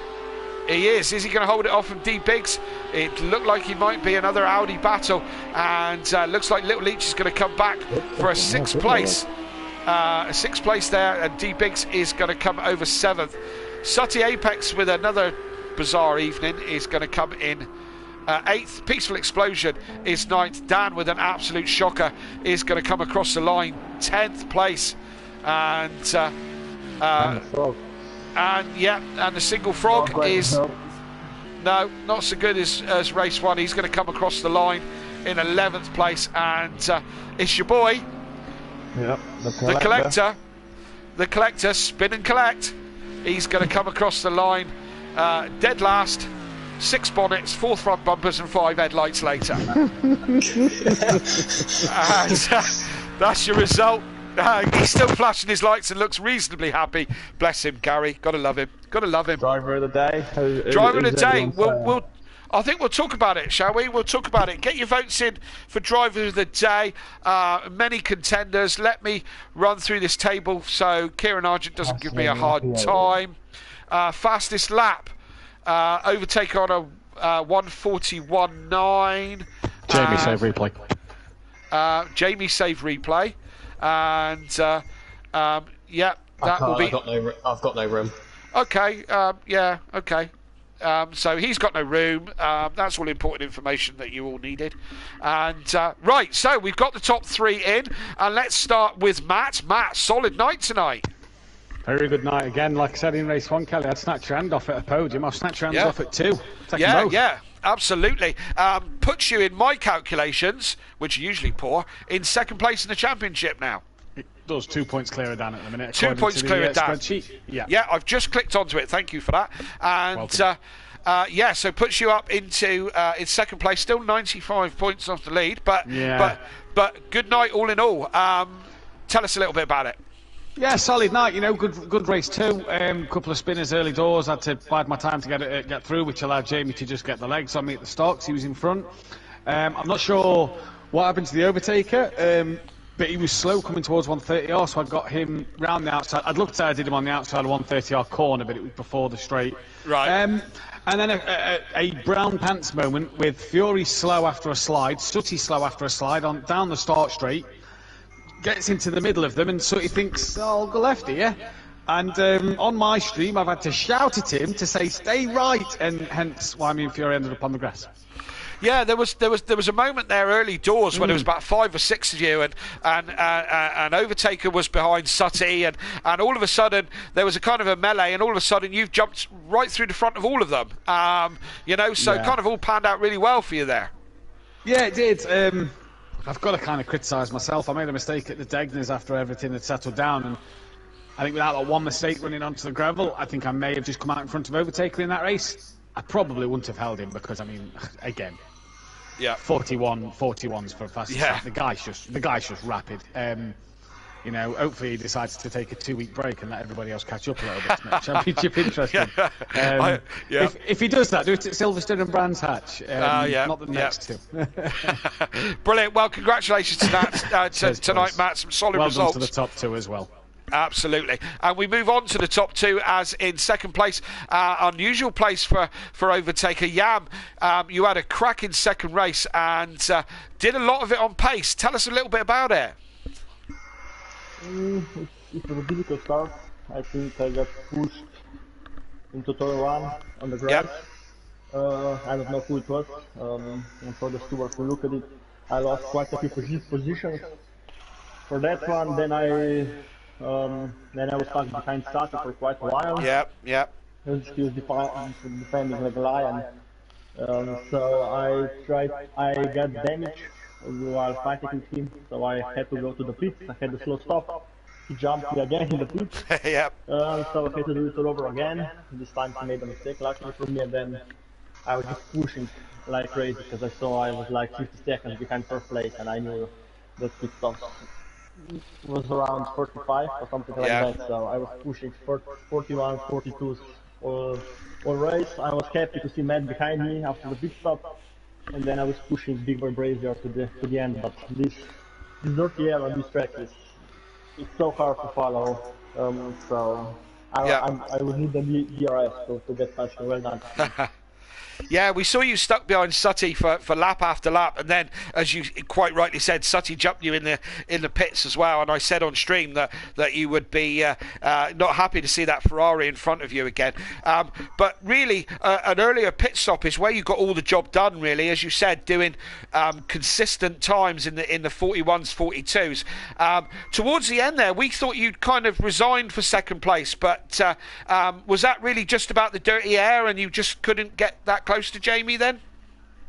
He is. Is he going to hold it off from D Biggs? It looked like he might be another Audi battle, and looks like Little Leach is going to come back for a 6th place. A 6th place there, and D Biggs is going to come over 7th. Sutty Apex with another bizarre evening is going to come in 8th. Peaceful Explosion is 9th. Dan with an absolute shocker is going to come across the line 10th place. And the Single Frog is not so good as race 1. He's going to come across the line in 11th place, and it's your boy, the collector, Spin and Collect. He's going to come across the line dead last. 6 bonnets, 4 front bumpers, and 5 headlights later. And that's your result He's still flashing his lights and looks reasonably happy. Bless him, Gary. Gotta love him. Gotta love him. Driver of the day. Driver of the day. I think we'll talk about it, shall we? We'll talk about it. Get your votes in for Driver of the Day. Many contenders. Let me run through this table so Kieran Argent doesn't give me a hard time. Fastest lap. Overtake on a 1:41.9. Jamie save replay. Jamie save replay. And yeah, that will be. I've got no room. Okay. Yeah. Okay. So he's got no room. That's all important information that you all needed. And right, so we've got the top 3 in, and let's start with Matt. Matt, solid night tonight. Very good night again. Like I said in race 1, Kelly, I'd snatch your hand off at a podium. I'll snatch your hands off at 2. Yeah, absolutely. Puts you in my calculations, which are usually poor, in second place in the championship now. It does 2 points clearer down at the minute. 2 points clearer down. Yeah, I've just clicked onto it. Thank you for that. And so puts you up into in second place, still 95 points off the lead. But good night all in all. Tell us a little bit about it. Yeah, solid night. You know, good race too. Couple of spinners early doors. Had to bide my time to get through, which allowed Jamie to just get the legs on me at the stocks. He was in front. I'm not sure what happened to the overtaker. But he was slow coming towards 130R, so I got him round the outside. I'd looked at I did him on the outside of 130R corner, but it was before the straight. Right. And then a brown pants moment with Fury slow after a slide, Sutty slow after a slide on down the start straight. Gets into the middle of them, and Sutty thinks, oh, I'll go left here. And on my stream, I've had to shout at him to say, stay right, and hence why me and Fury ended up on the grass. Yeah, there was a moment there early doors when there was about 5 or 6 of you, and Overtaker was behind Sutty, and all of a sudden there was a kind of a melee, and all of a sudden you've jumped right through the front of all of them. Kind of all panned out really well for you there. Yeah, it did. I've got to kind of criticise myself. I made a mistake at the Degners after everything had settled down, and I think without that one mistake running onto the gravel, I think I may have just come out in front of Overtaker in that race. I probably wouldn't have held him because, I mean, again, 41s for a fast start. The guy's just rapid. Hopefully he decides to take a 2-week break and let everybody else catch up a little bit to make championship interesting. If he does that, do it at Silverstone and Brands Hatch. Not the next two. Brilliant. Well, congratulations to that tonight, Matt. Some solid results. Well done to the top 2 as well. Absolutely. And we move on to the top 2 as in second place, unusual place for Overtaker. Yam, you had a cracking second race and did a lot of it on pace. Tell us a little bit about it. It was a difficult start. I think I got pushed into turn 1 on the grass. I don't know who it was. And for the steward who looked at it, I lost quite a few positions. For that one, then I was stuck behind Sata for quite a while. He was defending like a lion. So I got damaged while fighting with him, so I had to go to the pits. I had a slow stop. He jumped me again in the pits. So I had to do it all over again. This time he made a mistake, luckily for me, and then I was just pushing like crazy because I saw I was like 50 seconds behind first place, and I knew that pit stop was around 45 or something like that. So I was pushing 41, 42s all race. I was happy to see Matt behind me after the pit stop, and then I was pushing Big Boy Brazier to the end. But this dirty air on this track it's so hard to follow. So I would need the DRS to get touched. Well done. Yeah, we saw you stuck behind Sutty for lap after lap, and then, as you quite rightly said, Sutty jumped you in the pits as well. And I said on stream that you would be not happy to see that Ferrari in front of you again. But really, an earlier pit stop is where you got all the job done. Really, as you said, doing consistent times in the 41s, 42s. Towards the end there, we thought you'd kind of resigned for second place, but was that really just about the dirty air, and you just couldn't get that close to Jamie then?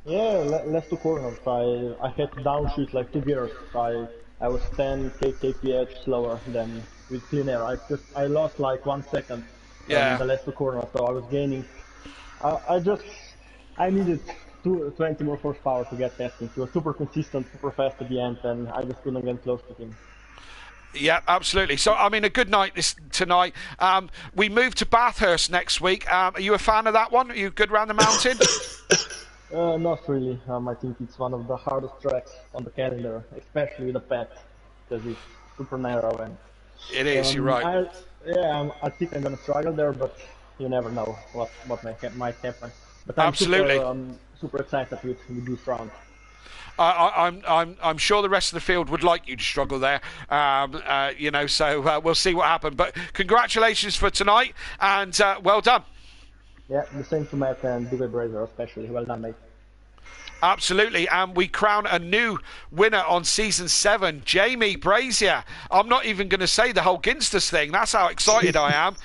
Yeah, left 2 corners. I had to downshoot like 2 gears. I was 10 kph slower than with clean air. I lost like 1 second in the last 2 corners, so I was gaining. I needed 20 more horsepower to get testing. He was super consistent, super fast at the end, and I just couldn't get close to him. Yeah, absolutely. So, I mean, a good night tonight. We move to Bathurst next week. Are you a fan of that one? Are you good round the mountain? Not really. I think it's one of the hardest tracks on the calendar, especially the path, because it's super narrow and. It is. You're right. I think I'm gonna struggle there, but you never know what might happen. But I'm Absolutely. super excited with this round. I'm sure the rest of the field would like you to struggle there, so we'll see what happens. But congratulations for tonight, and well done. Yeah, the same to Matt and Big Brazier especially. Well done, mate. Absolutely, and we crown a new winner on Season 7, Jamie Brazier. I'm not even going to say the whole Ginsters thing. That's how excited I am.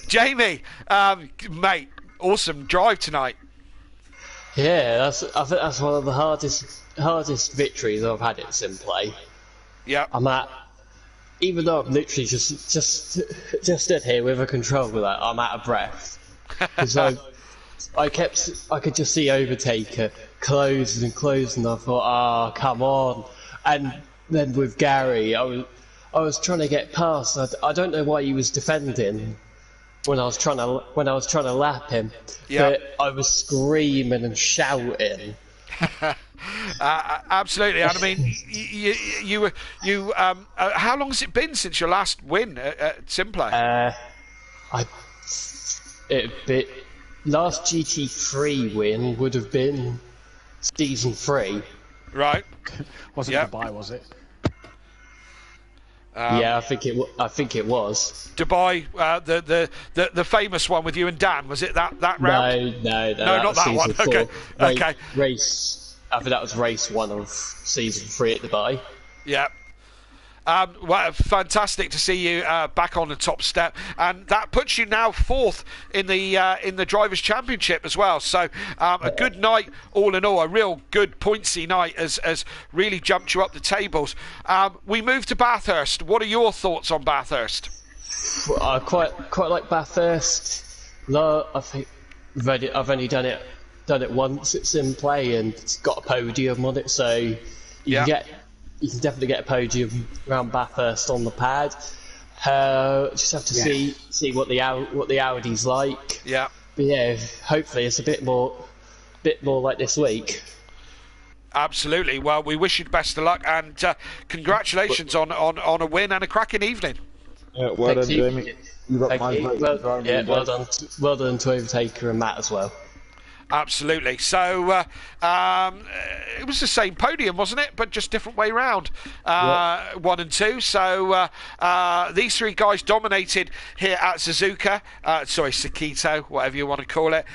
Jamie, mate, awesome drive tonight. Yeah, I think that's one of the hardest victories I've had at Simplay. Yeah. Even though I'm literally just stood here with a controller, I'm out of breath. Because I could just see Overtaker close and close, and I thought, come on. And then with Gary, I was trying to get past. I don't know why he was defending when I was trying to lap him. Yep. But I was screaming and shouting. Absolutely, and I mean, you how long has it been since your last win at Simplay? Last GT3 win would have been Season 3. Right. Wasn't Dubai, was it? Yeah, I think it was. Dubai, the famous one with you and Dan, was it that round? No, not that one. 4. Okay. Okay. I think that was race 1 of Season 3 at Dubai. Yeah. Well, fantastic to see you back on the top step, and that puts you now 4th in the Drivers' Championship as well. So a good night all in all, a real good pointsy night has really jumped you up the tables. We move to Bathurst. What are your thoughts on Bathurst? Well, I quite like Bathurst. No, I think I've only done it once. It's in play and it's got a podium on it, so you can definitely get a podium around Bathurst on the pad. Just have to see what the Audi's like. Yeah. But yeah, hopefully it's a bit more like this week. Absolutely. Well, we wish you the best of luck, and congratulations on a win and a cracking evening. Yeah, well done, Jamie. You got my vote. Well done to Overtaker and Matt as well. Absolutely. So it was the same podium, wasn't it? But just different way round, 1 and 2. So these three guys dominated here at Suzuka. Sakito, whatever you want to call it.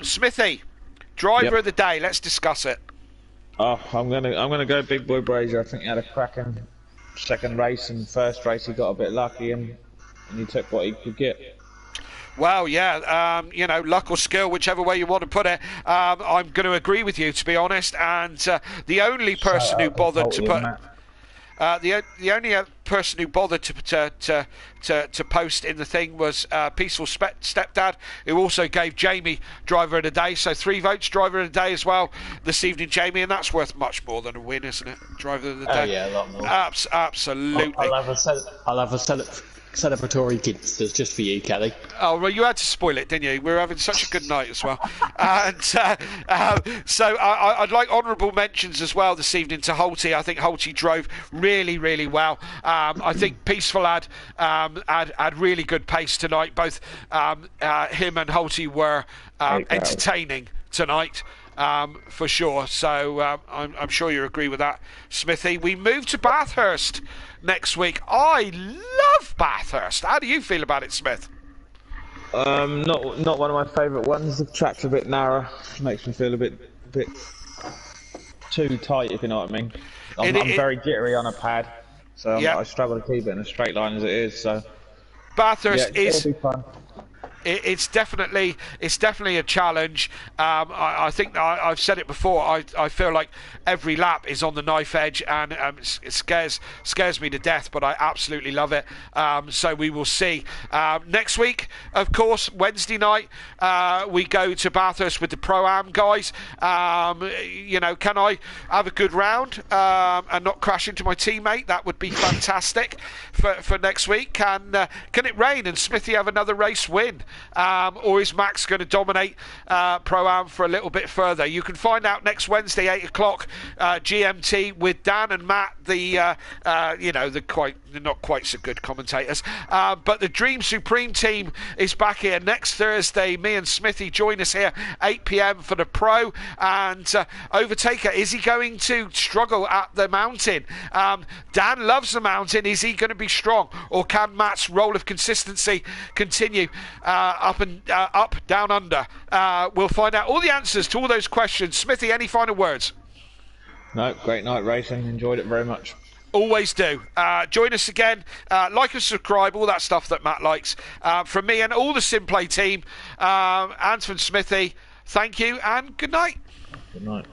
Smithy, driver of the day. Let's discuss it. Oh, I'm gonna go Big Boy Brazier. I think he had a cracking second race, and first race he got a bit lucky and he took what he could get. Well, yeah, luck or skill, whichever way you want to put it. I'm going to agree with you, to be honest. And the only person who bothered to put the only person who bothered to post in the thing was Peaceful Stepdad, who also gave Jamie driver of the day. So 3 votes, driver of the day as well this evening, Jamie, and that's worth much more than a win, isn't it? Driver of the day. Oh yeah, a lot more. Absolutely. I'll have a celebratory Ginsters just for you, Kelly. Oh, well, you had to spoil it, didn't you? We were having such a good night as well. And so I'd like honourable mentions as well this evening to Holty. I think Holty drove really, really well. I think Peaceful had really good pace tonight. Both him and Holty were entertaining tonight. For sure. So I'm sure you agree with that, Smithy. We move to Bathurst next week. I love Bathurst. How do you feel about it, Smith? Not one of my favourite ones. The track's a bit narrow. Makes me feel a bit too tight, if you know what I mean. I'm very jittery on a pad, so I struggle to keep it in a straight line as it is. So Bathurst is. It'll be fun. it's definitely a challenge. I think I've said it before. I feel like every lap is on the knife edge, and it scares me to death. But I absolutely love it. So we will see. Next week, of course, Wednesday night, we go to Bathurst with the Pro-Am guys. Can I have a good round and not crash into my teammate? That would be fantastic for next week. Can it rain and Smithy have another race win? Or is Max going to dominate Pro-Am for a little bit further? You can find out next Wednesday, 8 o'clock GMT, with Dan and Matt, the not quite so good commentators. But the Dream Supreme team is back here next Thursday. Me and Smithy join us here 8 p.m. for the Pro. And Overtaker, is he going to struggle at the mountain? Dan loves the mountain. Is he going to be strong, or can Matt's role of consistency continue up, down, under? We'll find out all the answers to all those questions. Smithy, any final words? No, great night racing. Enjoyed it very much. Always do. Join us again. Like and subscribe, all that stuff that Matt likes. From me and all the Simplay team, and from Smithy, thank you and good night. Good night.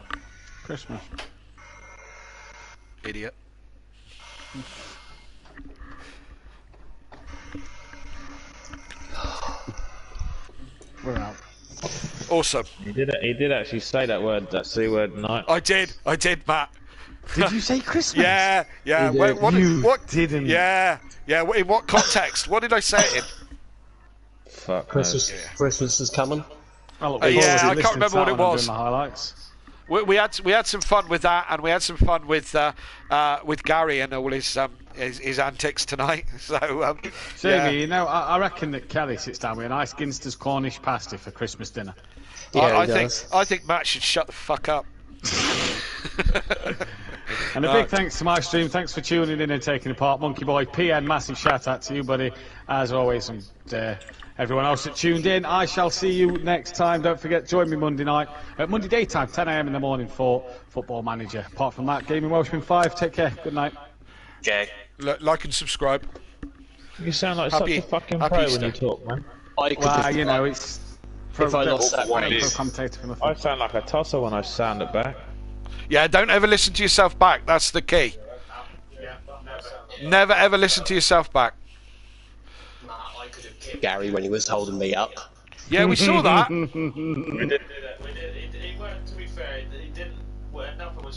Christmas. Idiot. We're out. Awesome. He did actually say that word, that C word, night. I did, Matt. Did you say Christmas? Yeah. What didn't. Yeah. In what context? What did I say it in? Fuck. Christmas is coming. Well, I can't remember what it was. The highlights. We had some fun with that, and we had some fun with Gary and all his antics tonight. So, Jamie, I reckon that Kelly sits down with a nice Ginster's Cornish pasty for Christmas dinner. Yeah, I think Matt should shut the fuck up. And a big thanks to my stream. Thanks for tuning in and taking part. Monkey Boy, PN, massive shout out to you, buddy, as always, and everyone else that tuned in. I shall see you next time. Don't forget, join me Monday night, Monday daytime, 10 a.m. in the morning for Football Manager. Apart from that, Gaming Welshman 5. Take care. Good night. Okay. Like and subscribe. You sound like such a fucking pro when you talk, man. It's. If I lost that race. I sound like a tosser when I sound it back. Yeah, don't ever listen to yourself back. That's the key. Never ever listen to yourself back. I could have kicked Gary when he was holding me up. Yeah, we saw that. We did. It worked, to be fair, it didn't work. Nothing was